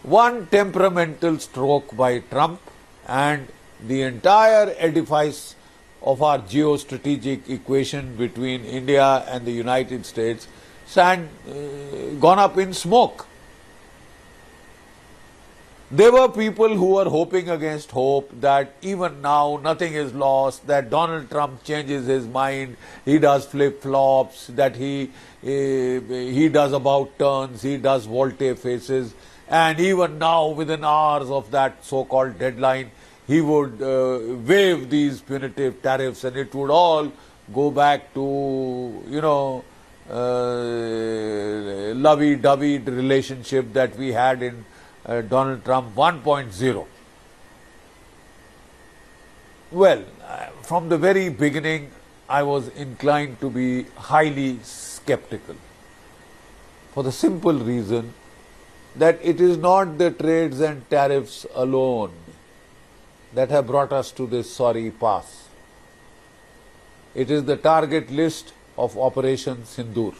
One temperamental stroke by Trump, and the entire edifice of our geostrategic equation between India and the United States gone up in smoke. There were people who were hoping against hope that even now nothing is lost, that Donald Trump changes his mind, he does flip-flops, that he does about turns, he does volte-faces, and even now within hours of that so-called deadline, he would waive these punitive tariffs, and it would all go back to, lovey-dovey relationship that we had in Donald Trump 1.0. Well, from the very beginning, I was inclined to be highly skeptical, for the simple reason that it is not the trades and tariffs alone that have brought us to this sorry pass. It is the target list of Operation Sindoor.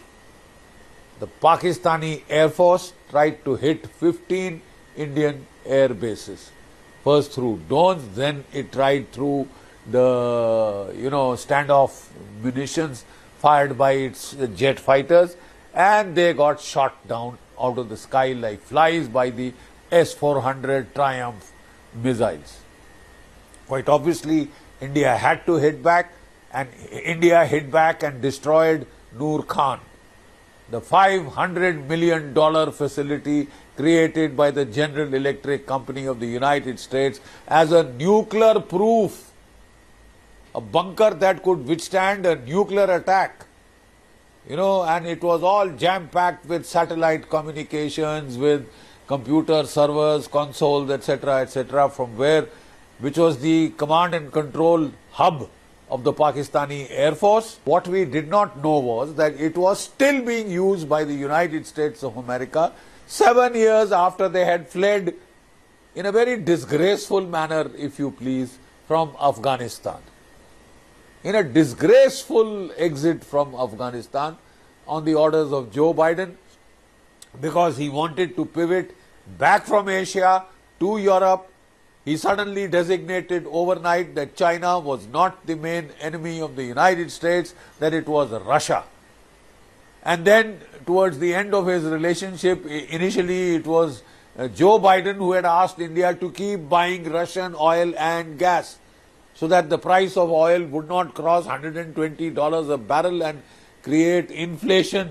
The Pakistani Air Force tried to hit 15 Indian air bases. First through drones, then it tried through the, standoff munitions fired by its jet fighters, and they got shot down out of the sky like flies by the S-400 Triumph missiles. Quite obviously, India had to hit back, and India hit back and destroyed Noor Khan, the $500 million facility created by the General Electric Company of the United States as a nuclear proof, a bunker that could withstand a nuclear attack. And it was all jam-packed with satellite communications, with computer servers, consoles, etc., which was the command and control hub of the Pakistani Air Force. What we did not know was that it was still being used by the United States of America 7 years after they had fled in a very disgraceful manner, if you please, from Afghanistan. In a disgraceful exit from Afghanistan on the orders of Joe Biden, because he wanted to pivot back from Asia to Europe. He suddenly designated overnight that China was not the main enemy of the United States, that it was Russia. And then towards the end of his relationship, initially it was Joe Biden who had asked India to keep buying Russian oil and gas so that the price of oil would not cross $120 a barrel and create inflation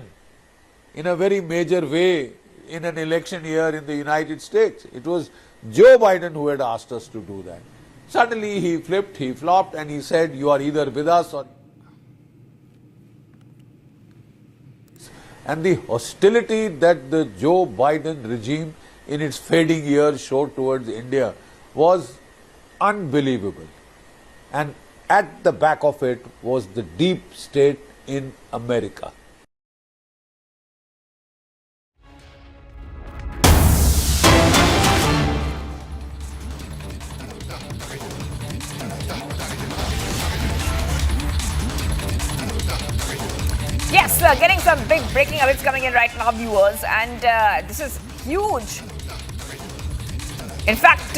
in a very major way in an election year in the United States. It was Joe Biden who had asked us to do that. Suddenly he flipped, he flopped, and he said, you are either with us or... And the hostility that the Joe Biden regime in its fading years showed towards India was unbelievable. And at the back of it was the deep state in America. getting some big breaking updates coming in right now, viewers, and this is huge. In fact,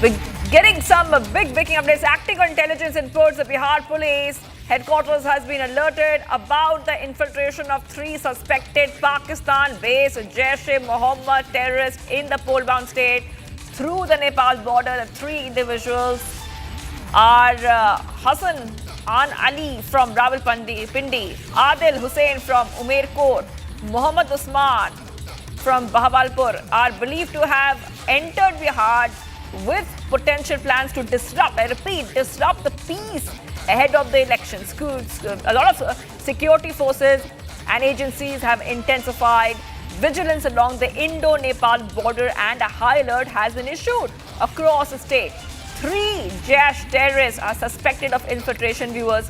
we're getting some big breaking updates. Acting on intelligence inputs, the Bihar police headquarters has been alerted about the infiltration of 3 suspected Pakistan-based Jaish-e-Mohammed terrorists in the pole-bound state through the Nepal border. The 3 individuals are Hassan Ali from Rawalpindi, Adil Hussain from Umerkot, Mohammad Usman from Bahawalpur are believed to have entered Bihar with potential plans to disrupt, I repeat, disrupt the peace ahead of the elections. A lot of security forces and agencies have intensified vigilance along the Indo-Nepal border, and a high alert has been issued across the state. 3 Jaish terrorists are suspected of infiltration, viewers.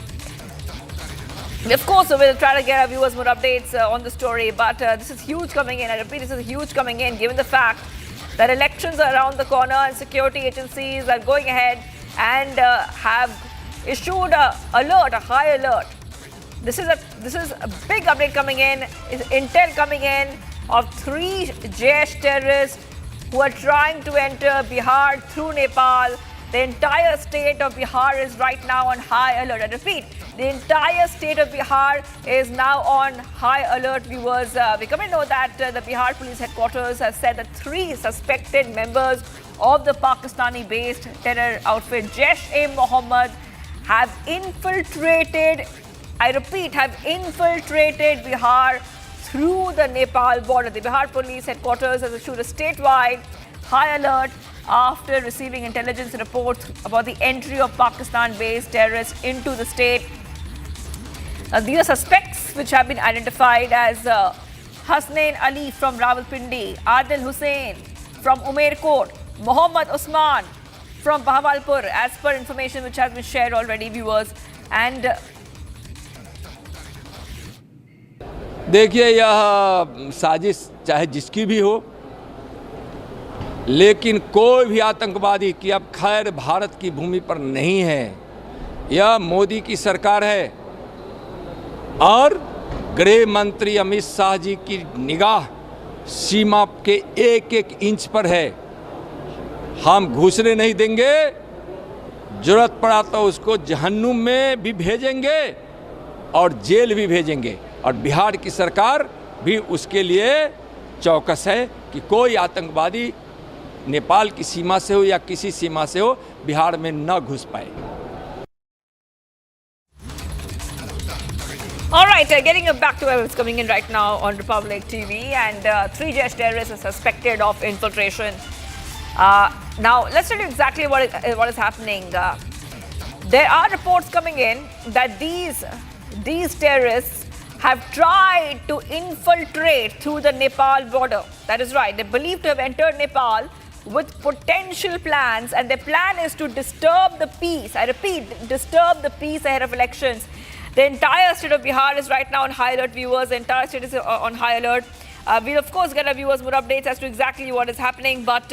Of course, we'll try to get our viewers more updates on the story, but this is huge coming in. I repeat, this is huge coming in, given the fact that elections are around the corner and security agencies are going ahead and have issued a high alert. This is a big update coming in, intel coming in of 3 Jaish terrorists who are trying to enter Bihar through Nepal. The entire state of Bihar is right now on high alert. I repeat, the entire state of Bihar is now on high alert, viewers. We come to know that the Bihar police headquarters has said that 3 suspected members of the Pakistani-based terror outfit Jaish-e-Mohammed have infiltrated, I repeat, have infiltrated Bihar through the Nepal border. The Bihar police headquarters has issued a statewide high alert after receiving intelligence reports about the entry of Pakistan-based terrorists into the state. These are suspects which have been identified as Hasnain Ali from Rawalpindi, Adil Hussain from Umerkot, Mohammad Usman from Bahawalpur, as per information which has been shared already, viewers. And देखिए, यह साजिश चाहे जिसकी भी हो, लेकिन कोई भी आतंकवादी की अब खैर भारत की भूमि पर नहीं है। यह मोदी की सरकार है और गृह मंत्री अमित शाह जी की निगाह सीमा के एक-एक इंच पर है। हम घुसने नहीं देंगे, जरूरत पड़ा तो उसको जहन्नुम में भी भेजेंगे और जेल भी भेजेंगे, और बिहार की सरकार भी उसके लिए चौकस है कि कोई आतंकवादी नेपाल की सीमा से हो या किसी सीमा से हो, बिहार में न घुस पाए। all right, getting back to what's coming in right now on Republic TV, and 3 Jaish terrorists are suspected of infiltration. Now, let's tell you exactly what is happening. There are reports coming in that these terrorists have tried to infiltrate through the Nepal border. That is right. They believe to have entered Nepal with potential plans, and their plan is to disturb the peace. I repeat, disturb the peace ahead of elections. The entire state of Bihar is right now on high alert, viewers. The entire state is on high alert. We'll, of course, get our viewers more updates as to exactly what is happening, but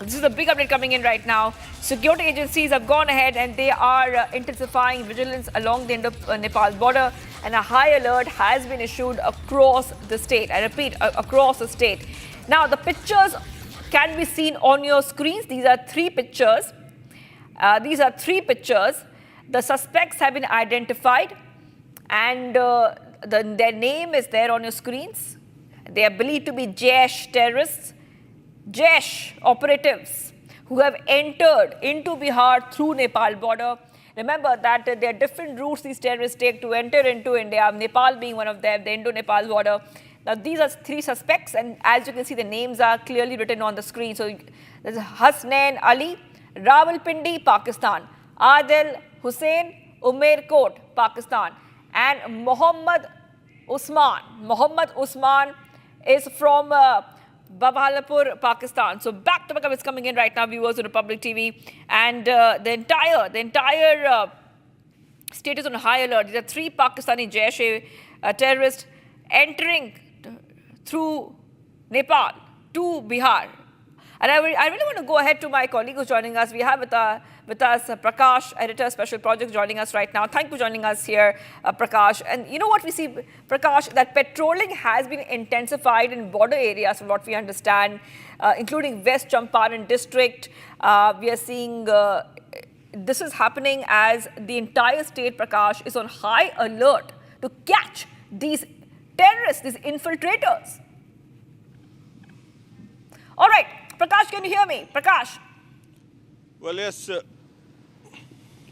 this is a big update coming in right now. Security agencies have gone ahead and they are intensifying vigilance along the Indo-Nepal border, and a high alert has been issued across the state. I repeat, across the state. Now, the pictures can be seen on your screens. These are 3 pictures. The suspects have been identified, and their name is there on your screens. They are believed to be Jaish terrorists, Jaish operatives who have entered into Bihar through Nepal border. Remember that there are different routes these terrorists take to enter into India, Nepal being one of them, the Indo-Nepal border. Now, these are 3 suspects, and as you can see, the names are clearly written on the screen. So, there's Hasnain Ali, Rawalpindi, Pakistan, Adil Hussain, Umerkot, Pakistan, and Mohammad Usman. Mohammad Usman is from Bahawalpur, Pakistan. So back to back is coming in right now, viewers on Republic TV, and the entire state is on high alert. There are 3 Pakistani Jaish terrorists entering through Nepal to Bihar. And I really want to go ahead to my colleague who's joining us. We have with us Prakash, editor, Special Projects, joining us right now. Thank you for joining us here, Prakash. And you know what we see, Prakash, that patrolling has been intensified in border areas, from what we understand, including West Champaran district. We are seeing this is happening as the entire state, Prakash, is on high alert to catch these terrorists, these infiltrators. All right. Prakash, can you hear me? Prakash? Well, yes.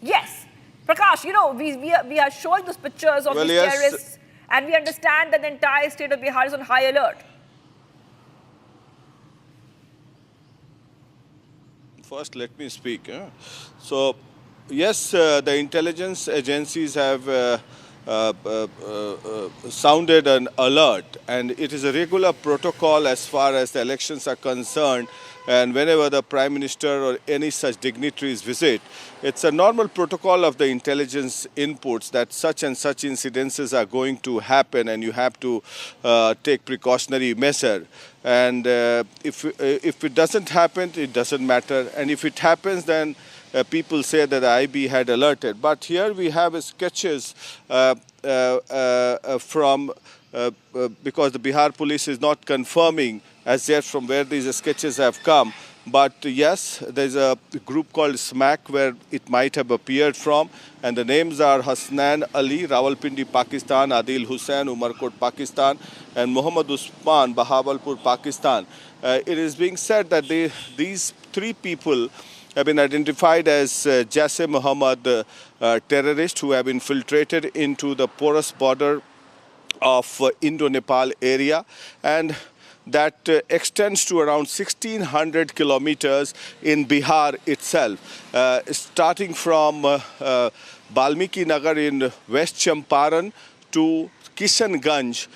Yes. Prakash, you know, we are showing those pictures of these terrorists, and we understand that the entire state of Bihar is on high alert. First, let me speak. So, yes, the intelligence agencies have sounded an alert, and it is a regular protocol as far as the elections are concerned. And whenever the Prime Minister or any such dignitaries visit, it's a normal protocol of the intelligence inputs that such and such incidences are going to happen, and you have to take precautionary measure. And if it doesn't happen, it doesn't matter. And if it happens, then people say that the IB had alerted. But here we have sketches from, because the Bihar police is not confirming as yet from where these sketches have come. But yes, there's a group called SMAC where it might have appeared from, and the names are Hasnan Ali, Rawalpindi, Pakistan, Adil Hussain, Umarkot, Pakistan, and Muhammad Usman, Bahawalpur, Pakistan. It is being said that these three people have been identified as Jaise Muhammad terrorists who have infiltrated into the porous border of Indo-Nepal area, and that extends to around 1,600 kilometers in Bihar itself, starting from Balmiki Nagar in West Champaran to Kishanganj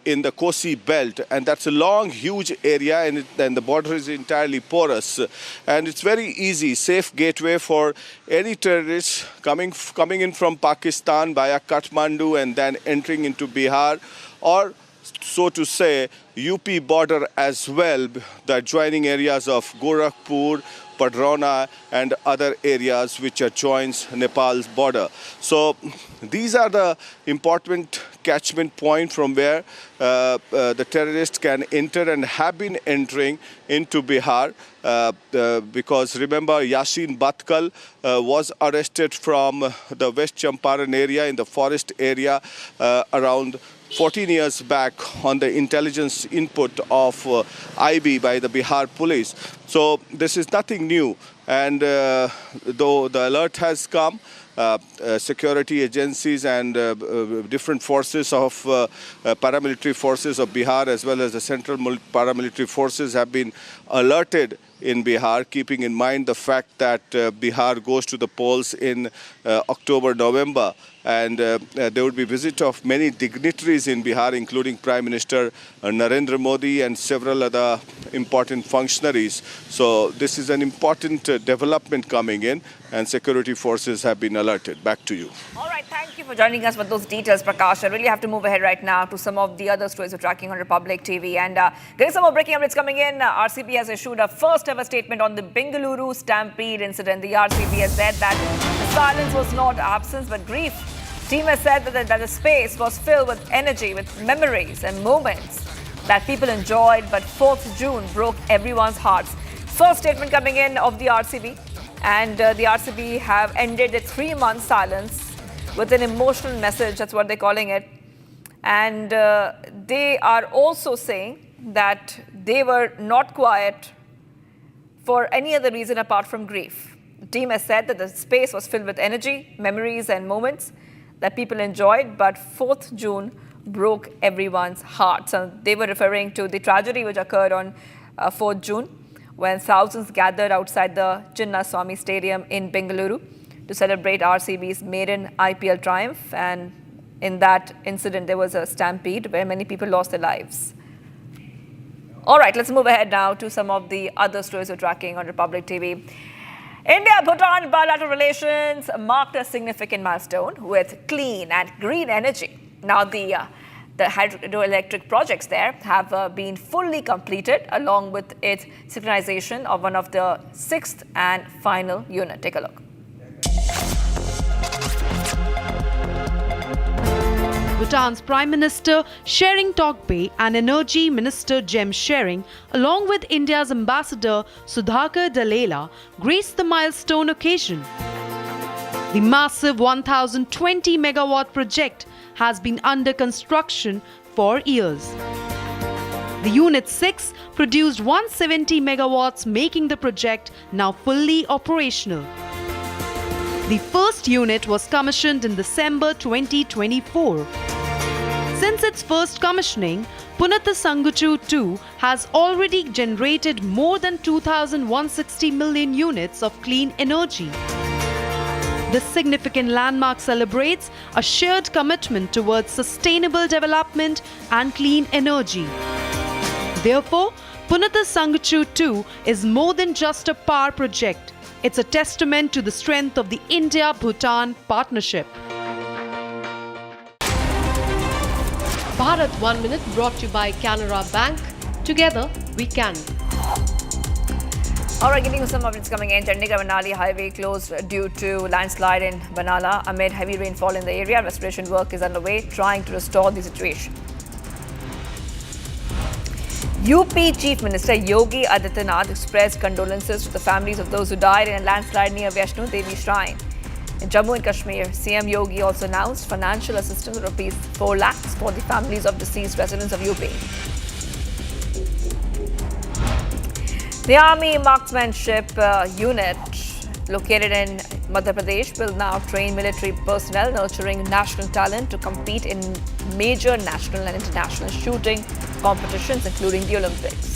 in the Kosi belt, and that's a long, huge area, and the border is entirely porous, and it's very easy, safe gateway for any terrorists coming in from Pakistan via Kathmandu and then entering into Bihar, or so to say, UP border as well, the adjoining areas of Gorakhpur, Padrona, and other areas which joins Nepal's border. So these are the important catchment point from where the terrorists can enter and have been entering into Bihar, because remember, Yasin Batkal was arrested from the West Champaran area in the forest area around 14 years back on the intelligence input of IB by the Bihar police. So this is nothing new, and though the alert has come, security agencies and different forces of paramilitary forces of Bihar as well as the central paramilitary forces have been alerted in Bihar, keeping in mind the fact that Bihar goes to the polls in October, November, and there would be visit of many dignitaries in Bihar, including Prime Minister Narendra Modi and several other important functionaries. So this is an important development coming in, and security forces have been alerted. Back to you. All right, thank you for joining us with those details, Prakash. I really have to move ahead right now to some of the other stories we're tracking on Republic TV. And there is some more breaking updates coming in. RCB has issued a first ever statement on the Bengaluru stampede incident. The RCB has said that silence was not absence but grief. Team has said that the space was filled with energy, with memories and moments that people enjoyed, but 4th June broke everyone's hearts. First statement coming in of the RCB, and the RCB have ended its 3-month silence with an emotional message, that's what they're calling it. And they are also saying that they were not quiet for any other reason apart from grief. The team has said that the space was filled with energy, memories and moments that people enjoyed, but 4th June broke everyone's hearts. And they were referring to the tragedy which occurred on 4th June when thousands gathered outside the Chinnaswamy Stadium in Bengaluru to celebrate RCB's maiden IPL triumph. And in that incident, there was a stampede where many people lost their lives. All right, let's move ahead now to some of the other stories we're tracking on Republic TV. India-Bhutan bilateral relations marked a significant milestone with clean and green energy. Now, the The hydroelectric projects there have been fully completed, along with its synchronization of one of the 6th and final unit. Take a look. Bhutan's Prime Minister Tshering Tokbe and Energy Minister Jem Tshering, along with India's Ambassador Sudhakar Dalela, graced the milestone occasion. The massive 1,020 megawatt project has been under construction for years. The Unit 6 produced 170 megawatts, making the project now fully operational. The first unit was commissioned in December 2024. Since its first commissioning, Punatha Sanguchu 2 has already generated more than 2,160 million units of clean energy. This significant landmark celebrates a shared commitment towards sustainable development and clean energy. Therefore, Punatha Sanguchu 2 is more than just a power project. It's a testament to the strength of the India-Bhutan partnership. Bharat 1 Minute brought to you by Canara Bank. Together we can. All right, getting you some updates coming in. Chandigarh-Manali highway closed due to landslide in Banala amid heavy rainfall in the area. Restoration work is underway, trying to restore the situation. UP Chief Minister Yogi Adityanath expressed condolences to the families of those who died in a landslide near Vaishno Devi Shrine. In Jammu and Kashmir, CM Yogi also announced financial assistance of rupees 4 lakhs for the families of deceased residents of UP. The Army Marksmanship Unit located in Madhya Pradesh will now train military personnel, nurturing national talent to compete in major national and international shooting competitions, including the Olympics.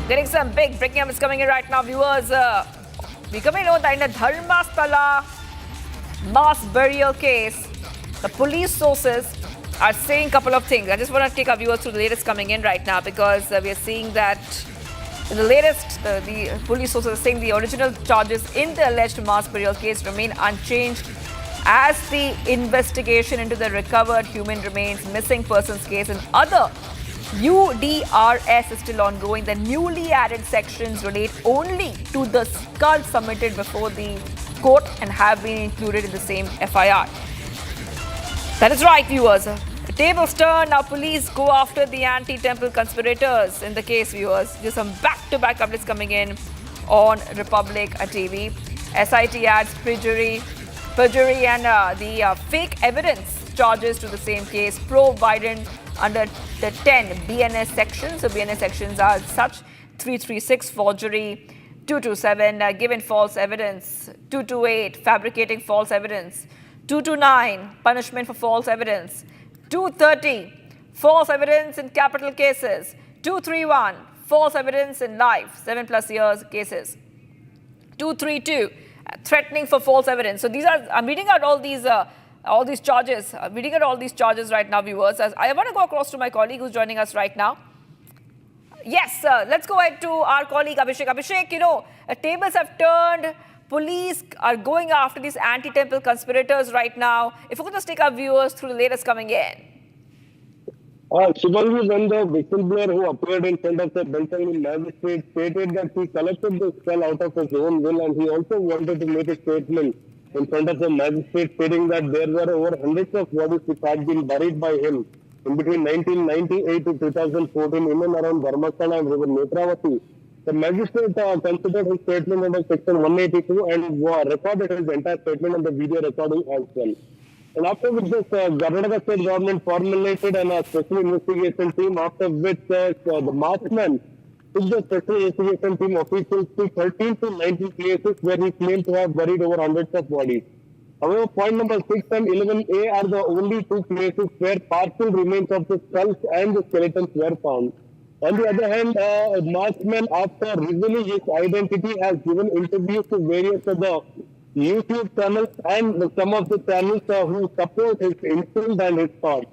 Getting some big breaking up is coming in right now, viewers. We come in know that in the Dharmasthala mass burial case, the police sources are saying a couple of things. I just want to take our viewers through the latest coming in right now, because we are seeing that in the latest, the police sources are saying the original charges in the alleged mass burial case remain unchanged, as the investigation into the recovered human remains, missing persons case and other UDRS is still ongoing. The newly added sections relate only to the skull submitted before the court and have been included in the same FIR. That is right, viewers. The tables turn. Now police go after the anti-temple conspirators in the case, viewers. There's some back-to-back updates coming in on Republic TV. SIT adds perjury and the fake evidence charges to the same case. Pro-Biden under the 10 BNS sections. So BNS sections are such: 336 forgery, 227 given false evidence, 228 fabricating false evidence, 229 punishment for false evidence, 230 false evidence in capital cases, 231 false evidence in life 7+ years cases, 232 threatening for false evidence. So these are, I'm reading out all these charges. I'm reading out all these charges right now, viewers. As I want to go across to my colleague who's joining us right now. Yes, let's go ahead to our colleague Abhishek. Abhishek, you know, tables have turned. Police are going after these anti-temple conspirators right now. If you could just take our viewers through the latest coming in. Subhavi, when the whistleblower who appeared in front of the Bentonville magistrate stated that he collected the skull out of his own will, and he also wanted to make a statement in front of the magistrate stating that there were over hundreds of bodies which had been buried by him in between 1998 to 2014 in and around Dharmasthala and River Netravati. The magistrate considered his statement under section 182 and recorded his entire statement on the video recording as well. And after which this Karnataka state government formulated a special investigation team, after which the marksman took the special investigation team officials to 13 to 19 places where he claimed to have buried over hundreds of bodies. However, point number 6 and 11A are the only two places where partial remains of the skulls and the skeletons were found. On the other hand, Marksman, after revealing his identity, has given interviews to various other YouTube channels and some of the channels who support his instinct and his thoughts.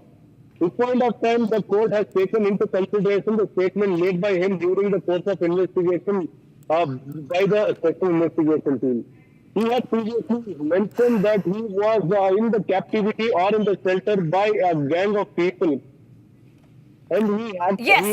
At this point of time, the court has taken into consideration the statement made by him during the course of investigation by the special investigation team. He had previously mentioned that he was in the captivity or in the shelter by a gang of people. And he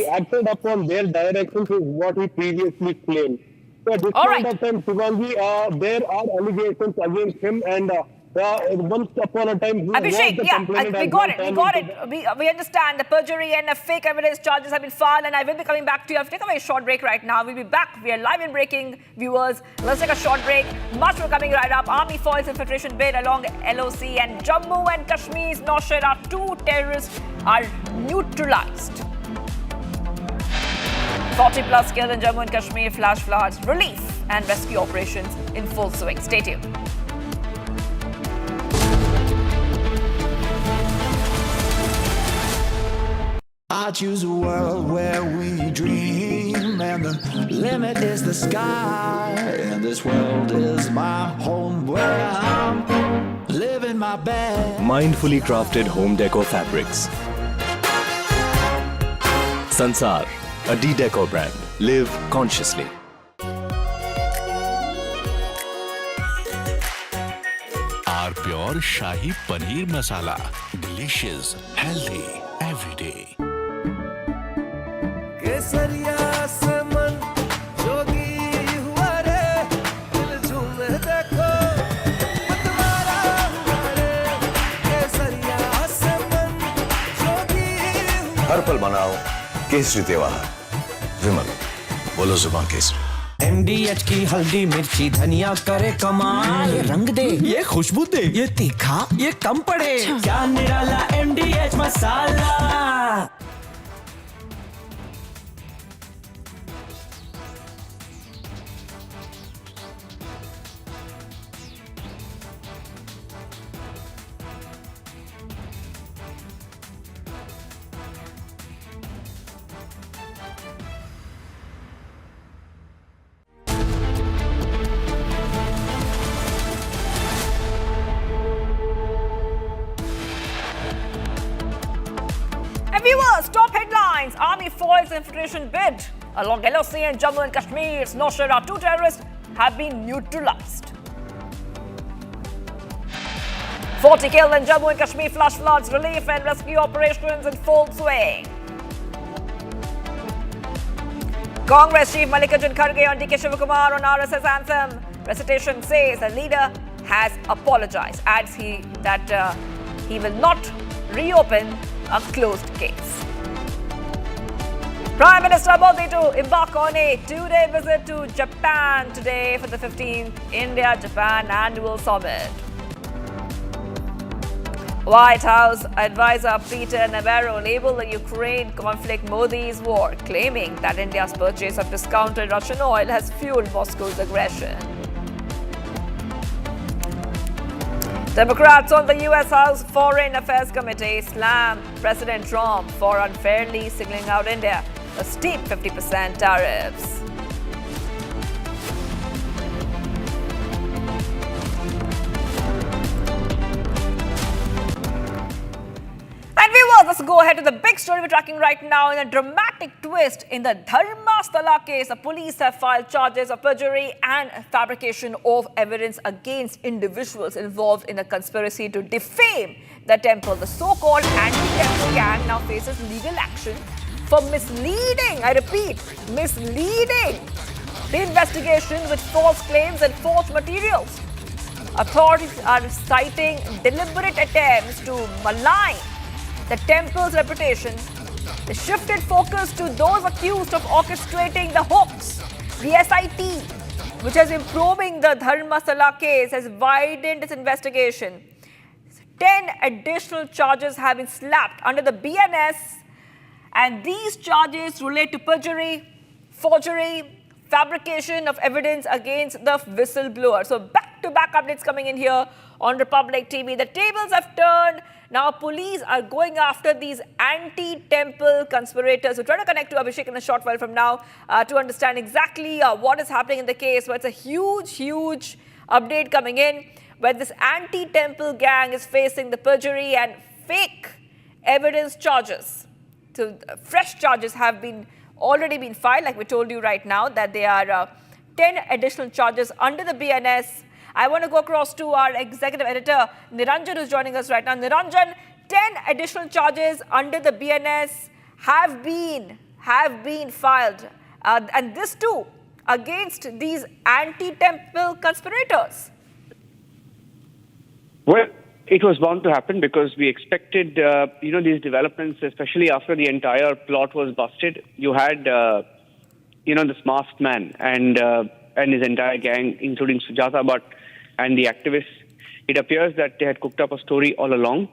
acted upon their directions is what he previously claimed. So at this point of time, Shivangi, there are allegations against him and once upon a time, Abhishek, we got it. We understand the perjury and fake evidence charges have been filed, and I will be coming back to you. I've taken a very short break right now. We'll be back. We are live and breaking, viewers. Let's take a short break. Much more coming right up. Army foils infiltration bid along LOC, and Jammu and Kashmir's Nowshera, 2 terrorists are neutralized. 40 plus killed in Jammu and Kashmir, flash floods, relief and rescue operations in full swing. Stay tuned. I choose a world where we dream, and the limit is the sky. And this world is my home where I'm living my best. Mindfully crafted home decor fabrics. Sansar, a D-Decor brand. Live consciously. Our pure Shahi Paneer Masala. Delicious, healthy, every day. केसरिया से मन जोगी हुआ रे, दिल झूमे देखो मतवारा हुआ रे। केसरिया से मन जोगी हुआ। हर पल मनाओ केसरी त्योहार। विमल, बोलो जुबान केसरी। MDH की हल्दी मिर्ची धनिया करे कमाल, ये रंग दे, ये खुशबू दे, ये तीखा, ये कम पड़े, क्या निराला MDH masala. Viewers, top headlines. Army foils infiltration bid along LOC and Jammu and Kashmir's Nowshera. 2 terrorists have been neutralized. 40 killed in Jammu and Kashmir, flash floods, relief and rescue operations in full swing. Congress Chief Mallikarjun Kharge on DK Shivakumar on RSS anthem recitation says the leader has apologized. Adds that he will not reopen a closed case. Prime Minister Modi to embark on a 2-day visit to Japan today for the 15th India-Japan Annual Summit. White House advisor Peter Navaro labeled the Ukraine conflict Modi's war, claiming that India's purchase of discounted Russian oil has fueled Moscow's aggression. Democrats on the U.S. House Foreign Affairs Committee slammed President Trump for unfairly singling out India, a steep 50% tariffs. And viewers, let's go ahead to the big story we're tracking right now. In a dramatic twist in the Dharmasthala case, the police have filed charges of perjury and fabrication of evidence against individuals involved in a conspiracy to defame the temple. The so-called anti-temple gang now faces legal action for misleading, I repeat, misleading the investigation with false claims and false materials. Authorities are citing deliberate attempts to malign the temple's reputation. They shifted focus to those accused of orchestrating the hoax. The SIT, which has been probing the Dharmasthala case, has widened its investigation. 10 additional charges have been slapped under the BNS, and these charges relate to perjury, forgery, fabrication of evidence against the whistleblower. So back-to-back updates coming in here on Republic TV. The tables have turned Now, police are going after these anti-temple conspirators. We'll try to connect to Abhishek in a short while from now to understand exactly what is happening in the case. But it's a huge update coming in where this anti-temple gang is facing the perjury and fake evidence charges. So fresh charges have already been filed, like we told you right now, that there are 10 additional charges under the BNS. I want to go across to our executive editor, Niranjan, who's joining us right now. Niranjan, 10 additional charges under the BNS have been filed. And this too, against these anti-temple conspirators. Well, it was bound to happen because we expected, these developments, especially after the entire plot was busted. You had, this masked man and his entire gang, including Sujata Bhatt and the activists. It appears that they had cooked up a story all along.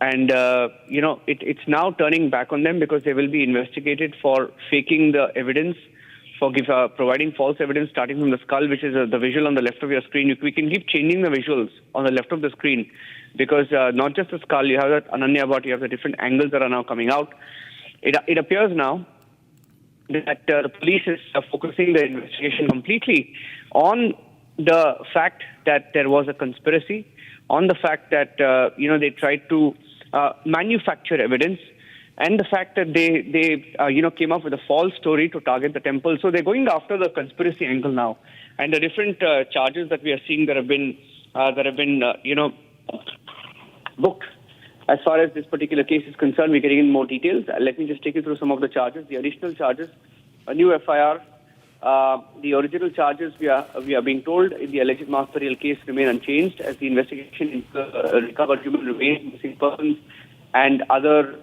And, it's now turning back on them because they will be investigated for faking the evidence, for providing false evidence starting from the skull, which is the visual on the left of your screen. We can keep changing the visuals on the left of the screen because not just the skull, you have that Ananya Bhatt, you have the different angles that are now coming out. It appears now that the police is focusing the investigation completely on the fact that there was a conspiracy, on the fact that, they tried to manufacture evidence, and the fact that they came up with a false story to target the temple. So they're going after the conspiracy angle now. And the different charges that we are seeing that have been booked. As far as this particular case is concerned, we're getting in more details. Let me just take you through some of the charges. The additional charges, a new FIR. The original charges, we are being told, in the alleged mass burial case remain unchanged as the investigation into recovered human remains, missing persons, and other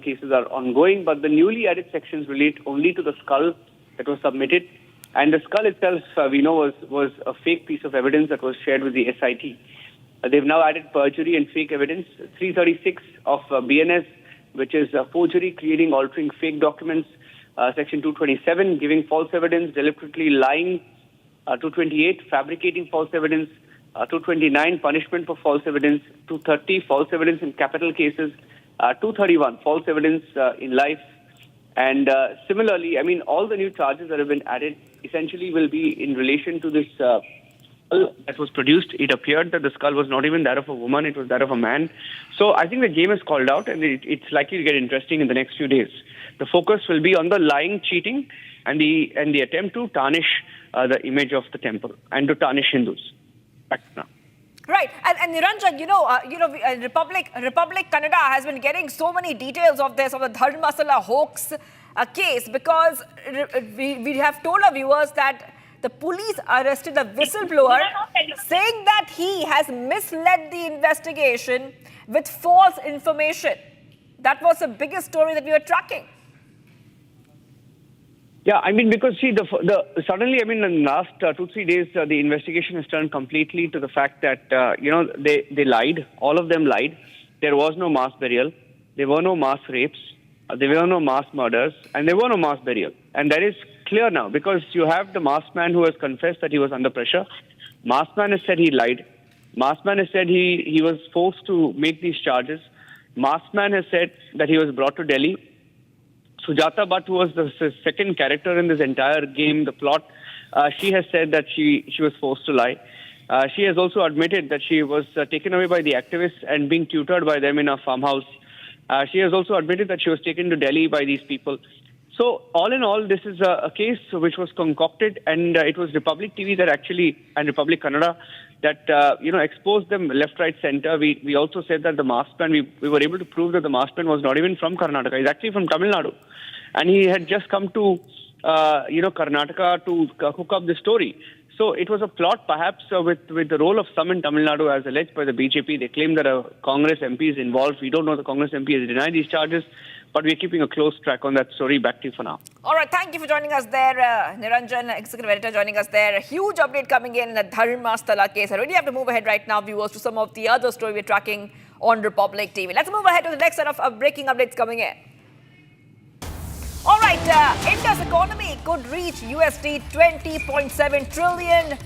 cases are ongoing. But the newly added sections relate only to the skull that was submitted, and the skull itself, we know, was a fake piece of evidence that was shared with the SIT. They've now added perjury and fake evidence, 336 of BNS, which is forgery, creating, altering fake documents. Section 227, giving false evidence, deliberately lying. 228, fabricating false evidence. 229, punishment for false evidence. 230, false evidence in capital cases. 231, false evidence in life. And similarly, all the new charges that have been added essentially will be in relation to this skull that was produced. It appeared that the skull was not even that of a woman, it was that of a man. So I think the game is called out, and it's likely to get interesting in the next few days. The focus will be on the lying, cheating, and the attempt to tarnish the image of the temple and to tarnish Hindus. Back now. Right, and Niranjan, Republic Kannada has been getting so many details of this, of the Dharmasala hoax case, because we have told our viewers that the police arrested a whistleblower saying that he has misled the investigation with false information. That was the biggest story that we were tracking. Yeah, because suddenly, in the last 2-3 days, the investigation has turned completely to the fact that, they lied. All of them lied. There was no mass burial. There were no mass rapes. There were no mass murders. And there were no mass burial. And that is clear now because you have the masked man who has confessed that he was under pressure. Masked man has said he lied. Masked man has said he was forced to make these charges. Masked man has said that he was brought to Delhi. Sujata Bhatt, who was the second character in this entire game, the plot, she has said that she was forced to lie. She has also admitted that she was taken away by the activists and being tutored by them in a farmhouse. She has also admitted that she was taken to Delhi by these people. So all in all, this is a case which was concocted, and it was Republic TV that actually, and Republic Kannada, that exposed them left, right, center. We also said that the masked man, we were able to prove that the masked man was not even from Karnataka. He's actually from Tamil Nadu. And he had just come to, Karnataka to cook up the story. So it was a plot perhaps with the role of some in Tamil Nadu as alleged by the BJP. They claim that a Congress MP is involved. We don't know the Congress MP has denied these charges, but we're keeping a close track on that story. Back to you for now. All right, thank you for joining us there, Niranjan, Executive Editor, joining us there. A huge update coming in the Dharmasala case. I really have to move ahead right now, viewers, to some of the other story we're tracking on Republic TV. Let's move ahead to the next set of breaking updates coming in. All right, India's economy could reach USD $20.7 trillion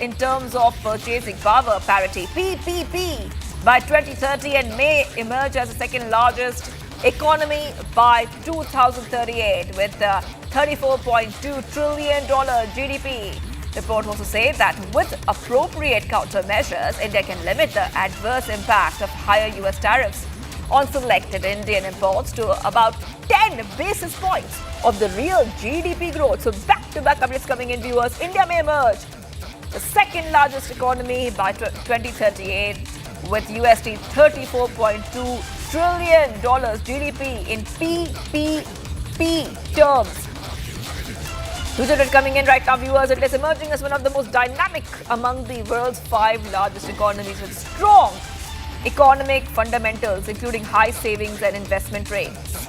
in terms of purchasing power parity. PPP by 2030 and may emerge as the second largest economy by 2038 with $34.2 trillion GDP. Reports also say that with appropriate countermeasures, India can limit the adverse impact of higher US tariffs on selected Indian imports to about 10 basis points of the real GDP growth. So back-to-back updates coming in, viewers. India may emerge the second largest economy by 2038 with USD $34.2 trillion GDP in PPP terms. News update coming in right now, viewers. It is emerging as one of the most dynamic among the world's 5 largest economies with strong economic fundamentals, including high savings and investment rates.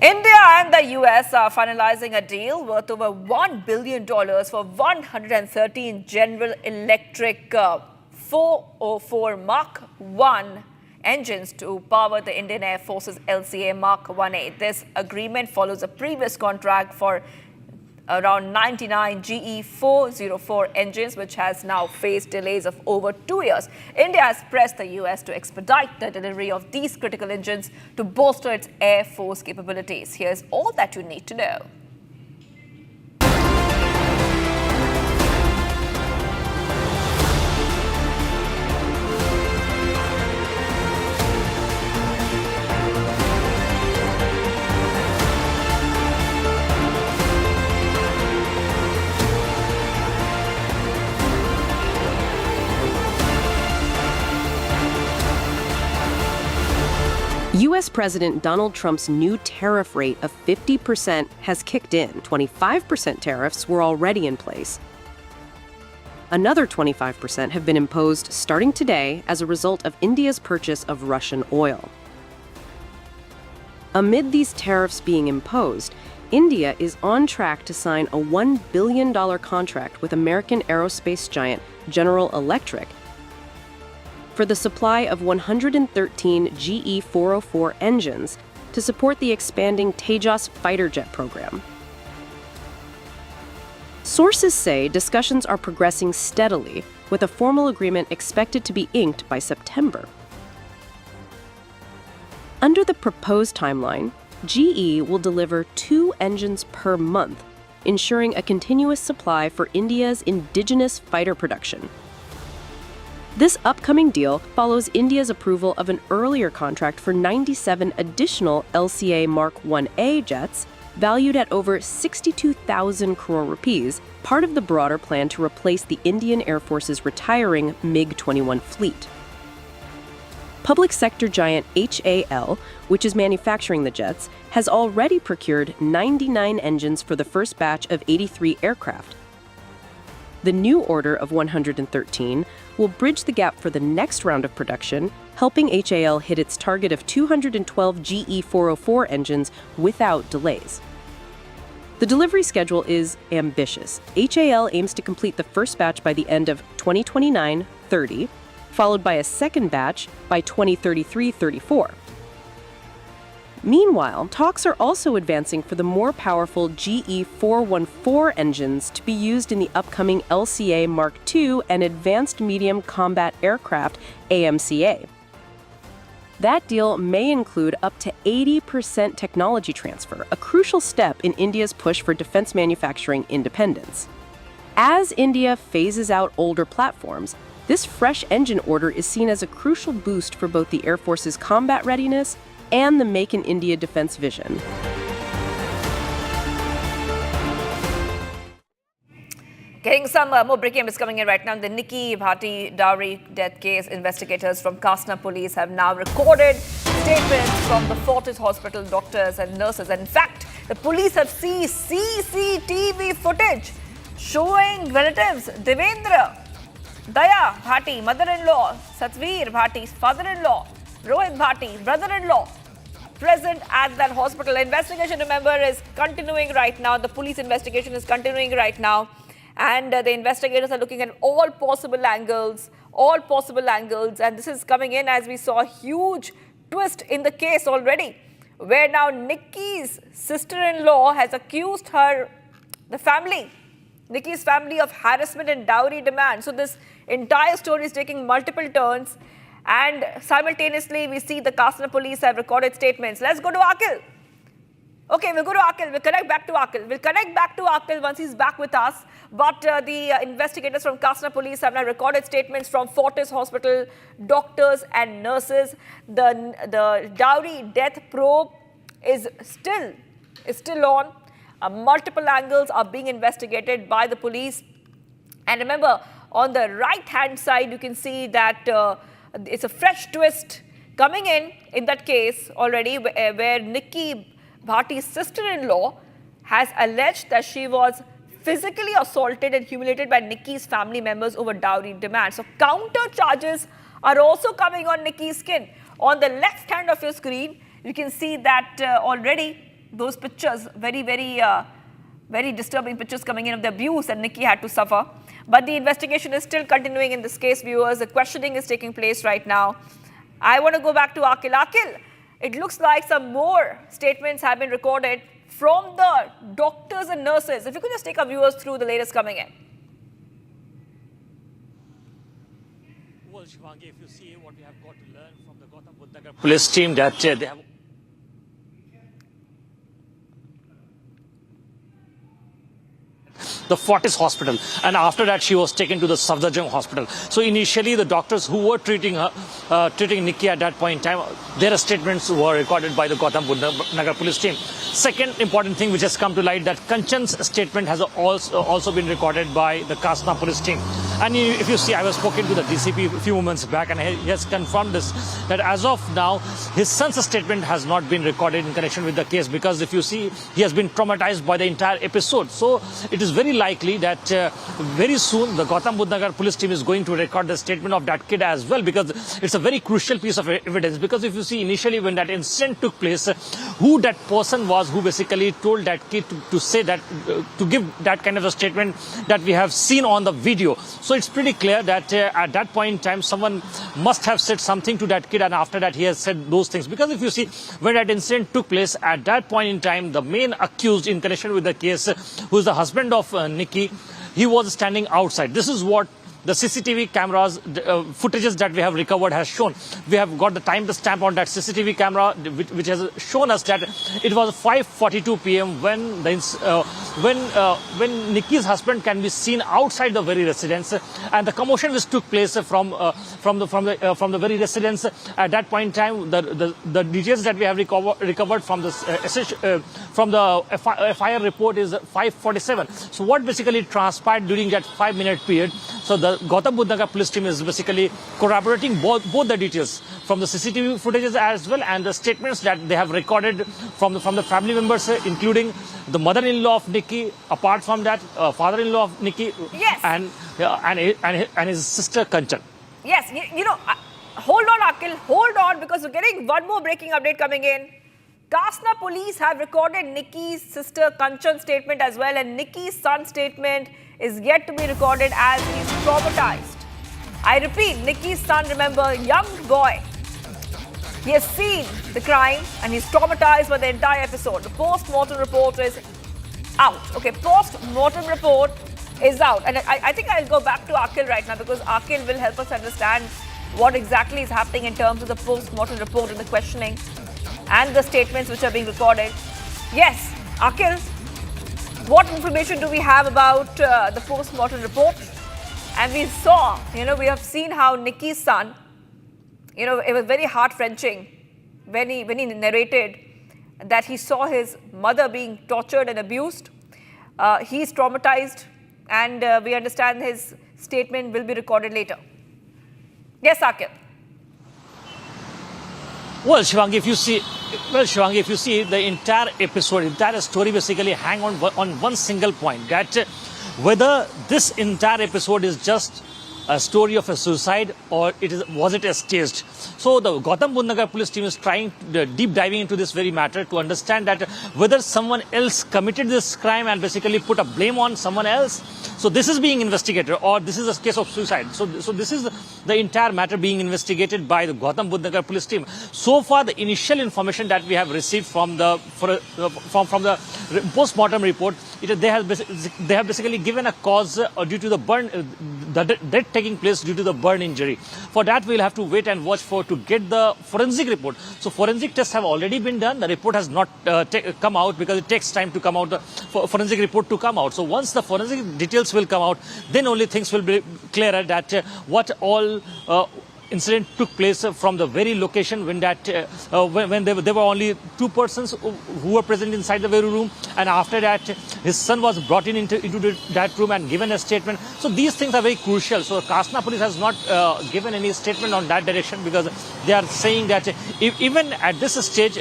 India and the US are finalizing a deal worth over $1 billion for 113 General Electric 404 Mark 1 engines to power the Indian Air Force's LCA Mark 1A. This agreement follows a previous contract for around 99 GE 404 engines, which has now faced delays of over 2 years. India has pressed the US to expedite the delivery of these critical engines to bolster its Air Force capabilities. Here's all that you need to know. U.S. President Donald Trump's new tariff rate of 50% has kicked in. 25% tariffs were already in place. Another 25% have been imposed starting today as a result of India's purchase of Russian oil. Amid these tariffs being imposed, India is on track to sign a $1 billion contract with American aerospace giant General Electric for the supply of 113 GE 404 engines to support the expanding Tejas fighter jet program. Sources say discussions are progressing steadily, with a formal agreement expected to be inked by September. Under the proposed timeline, GE will deliver 2 engines per month, ensuring a continuous supply for India's indigenous fighter production. This upcoming deal follows India's approval of an earlier contract for 97 additional LCA Mark 1A jets, valued at over 62,000 crore rupees, part of the broader plan to replace the Indian Air Force's retiring MiG-21 fleet. Public sector giant HAL, which is manufacturing the jets, has already procured 99 engines for the first batch of 83 aircraft. The new order of 113 will bridge the gap for the next round of production, helping HAL hit its target of 212 GE 404 engines without delays. The delivery schedule is ambitious. HAL aims to complete the first batch by the end of 2029-30, followed by a second batch by 2033-34. Meanwhile, talks are also advancing for the more powerful GE 414 engines to be used in the upcoming LCA Mark II and Advanced Medium Combat Aircraft AMCA. That deal may include up to 80% technology transfer, a crucial step in India's push for defense manufacturing independence. As India phases out older platforms, this fresh engine order is seen as a crucial boost for both the Air Force's combat readiness and the Make in India defense vision. Getting some more breaking news coming in right now. The Nikki Bhati dowry death case, investigators from Kasna police have now recorded statements from the Fortis Hospital doctors and nurses. And in fact, the police have seen CCTV footage showing relatives Devendra, Daya Bhati, mother-in-law, Satvir Bhati's father-in-law, Rohit Bhati, brother-in-law, present at that hospital. Investigation, remember, is continuing right now. The police investigation is continuing right now. And the investigators are looking at all possible angles. And this is coming in as we saw a huge twist in the case already, where now Nikki's sister-in-law has accused the family Nikki's family of harassment and dowry demand. So this entire story is taking multiple turns, and simultaneously we see the Kasna police have recorded statements. Let's go to Akil. Okay, we'll go to Akil. We'll connect back to Akil. We'll connect back to Akil once he's back with us. But the investigators from Kasna police have now recorded statements from Fortis Hospital, doctors and nurses. The dowry death probe is still on. Multiple angles are being investigated by the police. And remember, on the right-hand side, you can see that it's a fresh twist coming in that case already, where Nikki Bhati's sister-in-law has alleged that she was physically assaulted and humiliated by Nikki's family members over dowry demands. So counter charges are also coming on Nikki's skin. On the left hand of your screen, you can see that already those pictures, very disturbing pictures coming in of the abuse that Nikki had to suffer. But the investigation is still continuing in this case, viewers. The questioning is taking place right now. I want to go back to Akil. Akil, it looks like some more statements have been recorded from the doctors and nurses. If you could just take our viewers through the latest coming in. Well, Shivangi, if you see what we have got to learn from the Gautam Buddha Nagar police team, that they have the Fortis hospital, and after that she was taken to the Safdarjung hospital. So initially the doctors who were treating Nikki at that point in time, their statements were recorded by the Gautam Buddha Nagar police team. Second important thing which has come to light, that Kanchan's statement has also been recorded by the Kasna police team. And if you see, I was spoken to the DCP a few moments back, and he has confirmed this, that as of now his son's statement has not been recorded in connection with the case, because if you see, he has been traumatized by the entire episode. So it is very likely that very soon the Gautam Buddha Nagar police team is going to record the statement of that kid as well, because it's a very crucial piece of evidence. Because if you see, initially when that incident took place, who that person was who basically told that kid to say that, to give that kind of a statement that we have seen on the video. So it's pretty clear that at that point in time, someone must have said something to that kid, and after that he has said those things. Because if you see, when that incident took place, at that point in time, the main accused in connection with the case, who is the husband of Nikki, he was standing outside. This is what the CCTV cameras footages that we have recovered has shown. We have got the time stamp on that CCTV camera, which has shown us that it was 5:42 p.m. when Nikki's husband can be seen outside the very residence, and the commotion which took place from the very residence. At that point in time, the details that we have recovered from the FIR report is 5:47. So what basically transpired during that 5-minute period? So the Gautam Buddha Nagar police team is basically corroborating both the details from the CCTV footages as well, and the statements that they have recorded from the family members, including the mother-in-law of Nikki, apart from that, father-in-law of Nikki, yes, and his sister Kanchan. Yes, you know, hold on, Akil, hold on, because we're getting one more breaking update coming in. Kasna police have recorded Nikki's sister Kanchan's statement as well, and Nikki's son's statement is yet to be recorded as he's traumatized. I repeat, Nikki's son, remember, young boy. He has seen the crime and he's traumatized by the entire episode. The post-mortem report is out. Okay, post-mortem report is out. And I think I'll go back to Akil right now, because Akil will help us understand what exactly is happening in terms of the post-mortem report and the questioning and the statements which are being recorded. Yes, Akil, what information do we have about the post-mortem report? And we saw, we have seen how Nikki's son, it was very heart-wrenching when he narrated that he saw his mother being tortured and abused. He's traumatized, and we understand his statement will be recorded later. Yes, Saqib. Well, Shivangi, if you see the entire episode, entire story basically hang on one single point, that whether this entire episode is just a story of a suicide or was it staged. So the Gautam Buddha Nagar police team is trying deep diving into this very matter to understand that whether someone else committed this crime and basically put a blame on someone else, So this is being investigated, or this is a case of suicide. So this is the entire matter being investigated by the Gautam Budh Nagar police team. So far, the initial information that we have received from the post-mortem report, they have basically given a cause due to the burn, the death taking place due to the burn injury. For that, we'll have to wait and watch to get the forensic report. So forensic tests have already been done. The report has not come out because it takes time to come out, the forensic report to come out. So once the forensic details will come out, then only things will be clearer that what all incident took place from the very location when there were only two persons who were present inside the very room, and after that his son was brought into that room and given a statement. So these things are very crucial. So Kasna police has not given any statement on that direction, because they are saying that even at this stage,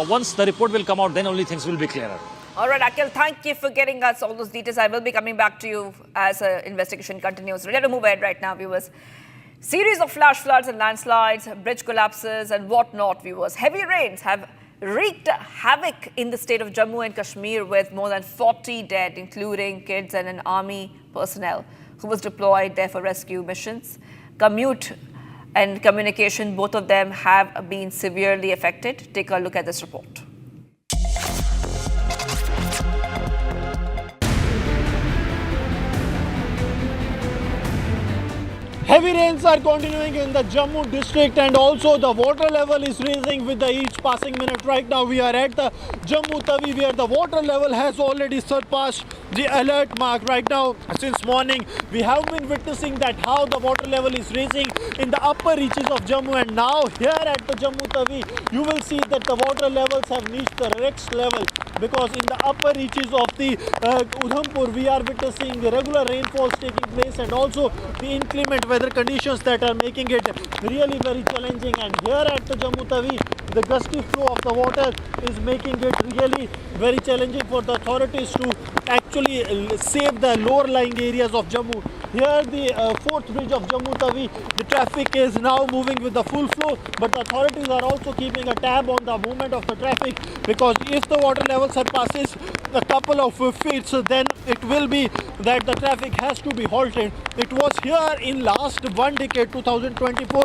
once the report will come out, then only things will be clearer. All right, Akhil, thank you for getting us all those details. I will be coming back to you as investigation continues. Ready to move ahead right now, viewers. Series of flash floods and landslides, bridge collapses and whatnot, viewers. Heavy rains have wreaked havoc in the state of Jammu and Kashmir, with more than 40 dead, including kids and an army personnel who was deployed there for rescue missions. Commute and communication, both of them have been severely affected. Take a look at this report. Heavy rains are continuing in the Jammu district, and also the water level is rising with each passing minute. Right now we are at the Jammu Tawi, where the water level has already surpassed the alert mark. Right now, since morning, we have been witnessing that how the water level is rising in the upper reaches of Jammu, and now here at the Jammu Tawi, you will see that the water levels have reached the next level, because in the upper reaches of the Udhampur, we are witnessing regular rainfalls taking place, and also the inclement weather conditions that are making it really very challenging. And here at the Jammu Tawi, the gusty flow of the water is making it really very challenging for the authorities to actually save the lower lying areas of Jammu. Here, the fourth bridge of Jammu Tawi, the traffic is now moving with the full flow, but the authorities are also keeping a tab on the movement of the traffic, because if the water level surpasses a couple of feet, so then it will be that the traffic has to be halted. It was here in last one decade, 2024,